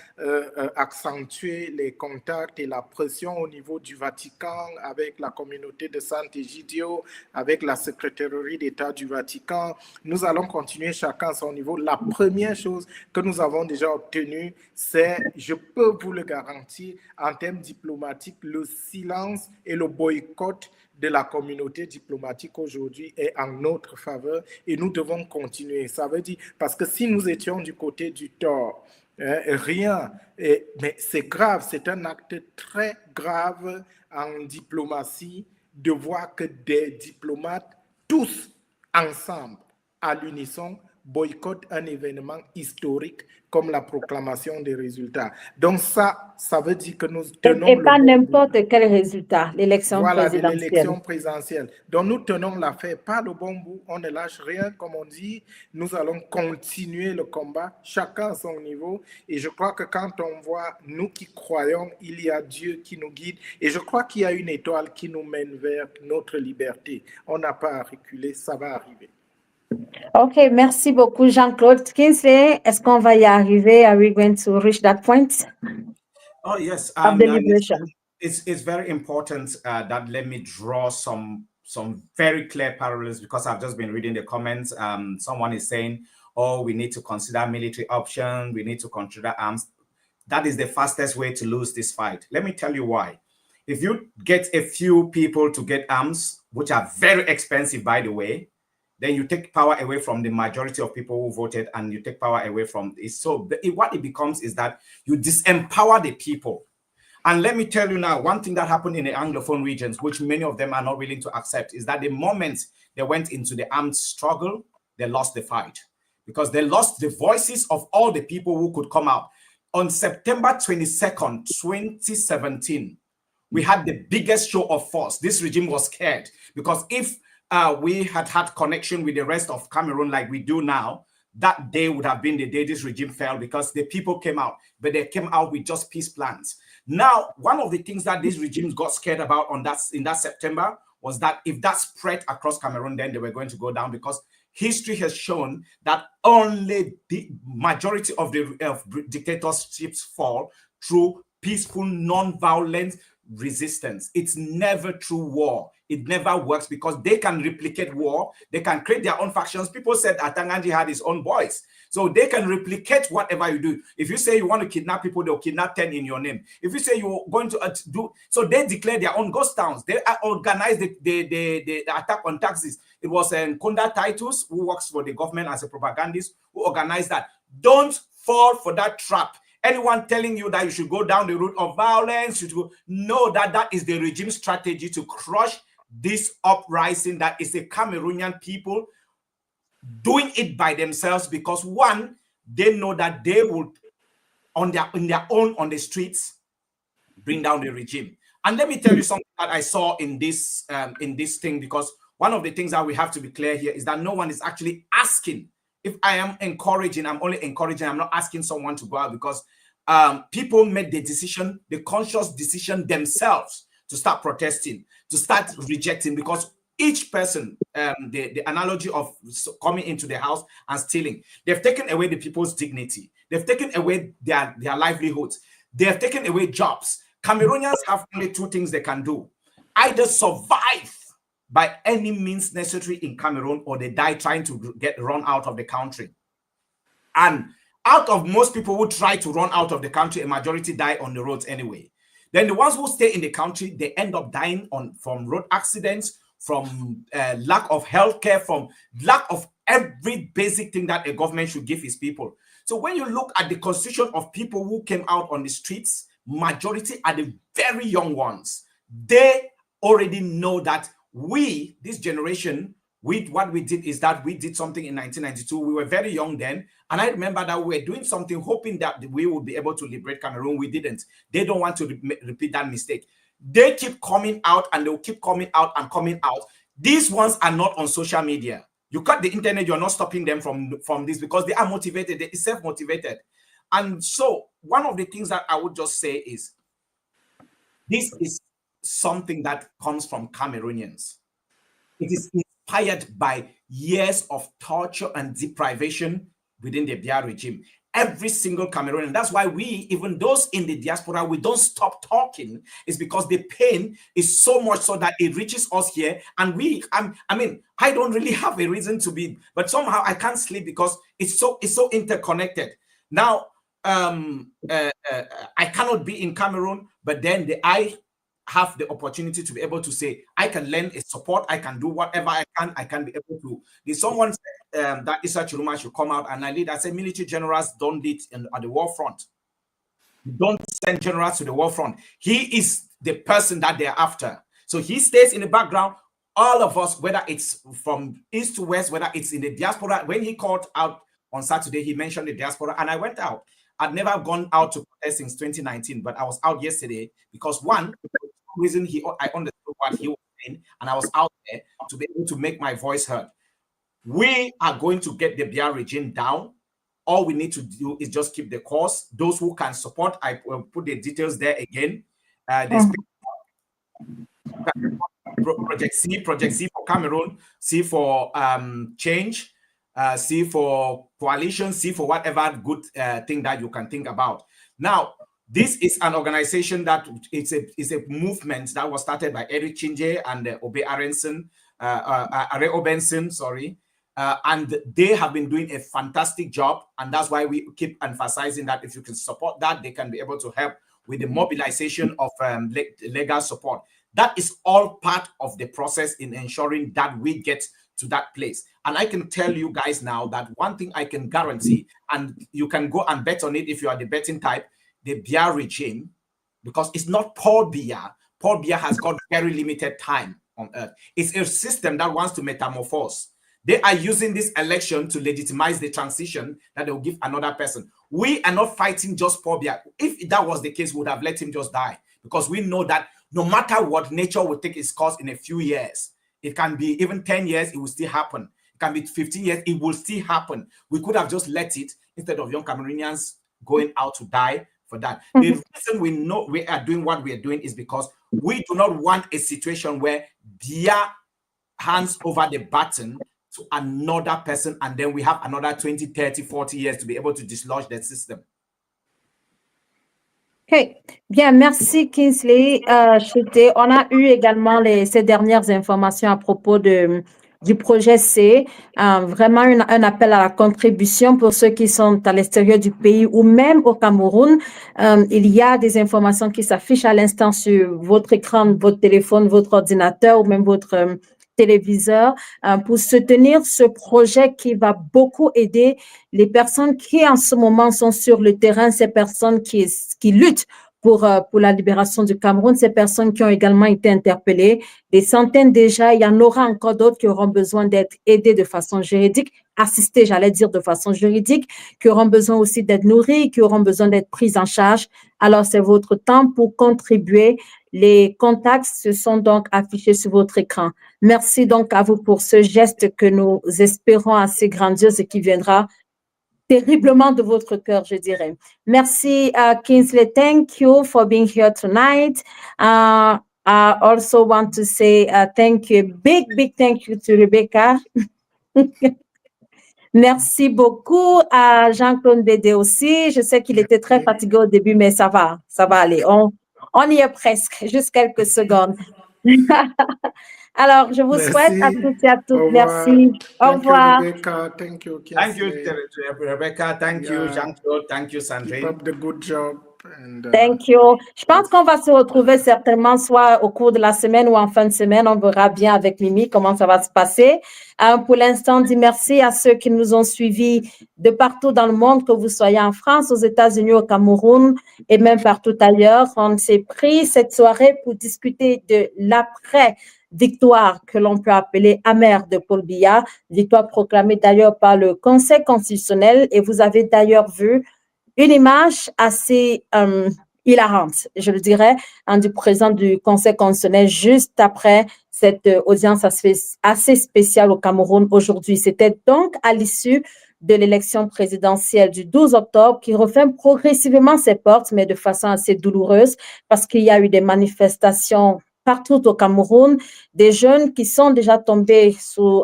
accentuer les contacts et la pression au niveau du Vatican avec la communauté de Sant'Egidio, avec la secrétairerie d'État du Vatican. Nous allons continuer chacun à son niveau. La première chose que nous avons déjà obtenue, c'est, je peux vous le garantir, en termes diplomatiques, le silence et le boycott de la communauté diplomatique aujourd'hui est en notre faveur et nous devons continuer. Ça veut dire, parce que si nous étions du côté du tort, rien, mais c'est grave, c'est un acte très grave en diplomatie de voir que des diplomates, tous ensemble, à l'unisson, boycottent un événement historique comme la proclamation des résultats. Donc ça veut dire que nous tenons Et pas le bon n'importe bout. quel résultat, l'élection Voilà, de présidentielle. l'élection présidentielle. Donc nous tenons l'affaire par le bon bout, on ne lâche rien, comme on dit. Nous allons continuer le combat, chacun à son niveau. Et je crois que quand on voit, nous qui croyons, il y a Dieu qui nous guide. Et je crois qu'il y a une étoile qui nous mène vers notre liberté. On n'a pas à reculer, ça va arriver. OK, merci beaucoup, Jean-Claude. Kingsley, est-ce qu'on va y arriver? Are we going to reach that point Oh, yes. of deliberation? It's very important that let me draw some very clear parallels because I've just been reading the comments. Someone is saying, oh, we need to consider military option. We need to consider arms. That is the fastest way to lose this fight. Let me tell you why. If you get a few people to get arms, which are very expensive, by the way, then you take power away from the majority of people who voted and you take power away from it. So what it becomes is that you disempower the people. And let me tell you now, one thing that happened in the Anglophone regions, which many of them are not willing to accept, is that the moment they went into the armed struggle, they lost the fight because they lost the voices of all the people who could come out. On September 22nd, 2017, we had the biggest show of force. This regime was scared because if we had connection with the rest of Cameroon like we do now, that day would have been the day this regime fell because the people came out, but they came out with just peace plans. Now, one of the things that these regimes got scared about in that September was that if that spread across Cameroon, then they were going to go down, because history has shown that only the majority of the dictatorships fall through peaceful, non-violent resistance. It's never through war. It never works, because they can replicate war. They can create their own factions. People said Atanganji had his own boys. So they can replicate whatever you do. If you say you want to kidnap people, they'll kidnap 10 in your name. If you say you're going to do, so they declare their own ghost towns. They organize the attack on taxis. It was Kunda Titus, who works for the government as a propagandist, who organized that. Don't fall for that trap. Anyone telling you that you should go down the route of violence, you should know that that is the regime strategy to crush this uprising that is the Cameroonian people doing it by themselves, because one, they know that they will on their own on the streets bring down the regime. And let me tell you something that I saw in this thing, because one of the things that we have to be clear here is that no one is actually asking. If I am encouraging, I'm only encouraging. I'm not asking someone to go out, because people made the decision, the conscious decision themselves, to start protesting, to start rejecting, because each person, the analogy of coming into the house and stealing, they've taken away the people's dignity. They've taken away their livelihoods. They have taken away jobs. Cameroonians have only two things they can do: either survive by any means necessary in Cameroon, or they die trying to get run out of the country. And out of most people who try to run out of the country, a majority die on the roads anyway. Then the ones who stay in the country, they end up dying from road accidents, from lack of healthcare, from lack of every basic thing that a government should give his people. So when you look at the constitution of people who came out on the streets, majority are the very young ones. They already know that we, this generation, what we did is that we did something in 1992. We were very young then. And I remember that we were doing something, hoping that we would be able to liberate Cameroon. We didn't. They don't want to repeat that mistake. They keep coming out, and they'll keep coming out and coming out. These ones are not on social media. You cut the internet, you're not stopping them from this, because they are motivated. They're self-motivated. And so one of the things that I would just say is, this is something that comes from Cameroonians. It is inspired by years of torture and deprivation within the Biya regime. Every single Cameroonian. That's why we, even those in the diaspora, we don't stop talking. It's because the pain is so much so that it reaches us here. And I don't really have a reason to be, but somehow I can't sleep, because it's so interconnected. Now, I cannot be in Cameroon, but then I have the opportunity to be able to say, I can lend a support, I can do whatever I can be able to. If someone said that Issa Chiruma should come out and I lead, I say military generals don't lead at the war front. Don't send generals to the war front. He is the person that they're after. So he stays in the background. All of us, whether it's from east to west, whether it's in the diaspora, when he called out on Saturday, he mentioned the diaspora, and I went out. I'd never gone out to protest since 2019, but I was out yesterday because one, reason I understood what he was saying, and I was out there to be able to make my voice heard. We are going to get the Biya regime down. All we need to do is just keep the course. Those who can support, I will put the details there again. Project C for Cameroon, C for change, C for coalition, C for whatever good thing that you can think about. Now, this is an organization that it's a movement that was started by Eric Chinje and Obe Arenson, Are Obenson, sorry. And they have been doing a fantastic job. And that's why we keep emphasizing that if you can support that, they can be able to help with the mobilization of legal support. That is all part of the process in ensuring that we get to that place. And I can tell you guys now that one thing I can guarantee, and you can go and bet on it if you are the betting type, the Biya regime, because it's not Paul Biya. Paul Biya has got very limited time on earth. It's a system that wants to metamorphose. They are using this election to legitimize the transition that they will give another person. We are not fighting just Paul Biya. If that was the case, we would have let him just die, because we know that no matter what, nature will take its course in a few years. It can be even 10 years, it will still happen. It can be 15 years, it will still happen. We could have just let it, instead of young Cameroonians going out to die for that. The reason we know we are doing what we are doing is because we do not want a situation where their hands over the button to another person, and then we have another 20, 30, 40 years to be able to dislodge the system. OK. Bien, merci Kingsley. On a eu également ces dernières informations à propos du projet C. Vraiment un appel à la contribution pour ceux qui sont à l'extérieur du pays ou même au Cameroun. Il y a des informations qui s'affichent à l'instant sur votre écran, votre téléphone, votre ordinateur ou même votre téléviseur pour soutenir ce projet qui va beaucoup aider les personnes qui en ce moment sont sur le terrain, ces personnes qui luttent pour la libération du Cameroun, ces personnes qui ont également été interpellées, des centaines déjà, il y en aura encore d'autres qui auront besoin d'être aidées de façon juridique, assistées, j'allais dire de façon juridique, qui auront besoin aussi d'être nourries, qui auront besoin d'être prises en charge. Alors, c'est votre temps pour contribuer. Les contacts se sont donc affichés sur votre écran. Merci donc à vous pour ce geste que nous espérons assez grandiose et qui viendra terriblement de votre cœur, je dirais. Merci, Kingsley. Thank you for being here tonight. I also want to say thank you, big thank you to Rebecca. Merci beaucoup à Jean-Claude Bédé aussi. Je sais qu'il était très fatigué au début, mais ça va aller. On y est presque, juste quelques secondes. Alors, je vous souhaite à tous et à toutes. Merci. Au revoir. Rebecca. Thank you, Thank you, Rebecca. Thank you, Jean-Claude. Thank you, Sandrine. Keep up the good job. Thank you. Je pense qu'on va se retrouver certainement soit au cours de la semaine ou en fin de semaine. On verra bien avec Mimi comment ça va se passer. Pour l'instant, dis merci à ceux qui nous ont suivis de partout dans le monde, que vous soyez en France, aux États-Unis, au Cameroun et même partout ailleurs. On s'est pris cette soirée pour discuter de l'après-victoire que l'on peut appeler amère de Paul Biya, victoire proclamée d'ailleurs par le Conseil constitutionnel. Et vous avez d'ailleurs vu une image assez hilarante, je le dirais, du président du Conseil constitutionnel juste après cette audience assez spéciale au Cameroun aujourd'hui. C'était donc à l'issue de l'élection présidentielle du 12 octobre qui referme progressivement ses portes, mais de façon assez douloureuse parce qu'il y a eu des manifestations partout au Cameroun, des jeunes qui sont déjà tombés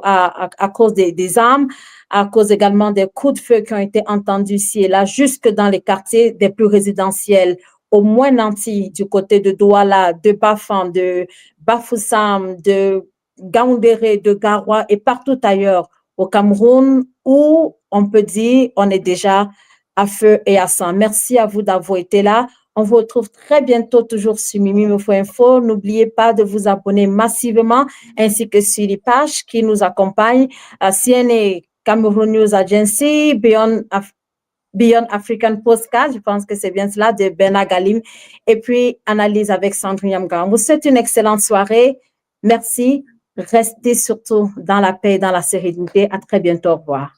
à cause des armes, à cause également des coups de feu qui ont été entendus ici et là, jusque dans les quartiers des plus résidentiels, au moins nantis, du côté de Douala, de Bafan, de Bafoussam, de Gaoundéré, de Garoua et partout ailleurs au Cameroun où on peut dire on est déjà à feu et à sang. Merci à vous d'avoir été là. On vous retrouve très bientôt toujours sur Mimi Me Faut Info. N'oubliez pas de vous abonner massivement ainsi que sur les pages qui nous accompagnent. CNA Cameroun News Agency, Beyond African Postcard, je pense que c'est bien cela, de Bernard Galim, et puis Analyse avec Sandrine Yamga. On vous souhaite une excellente soirée. Merci. Restez surtout dans la paix et dans la sérénité. À très bientôt. Au revoir.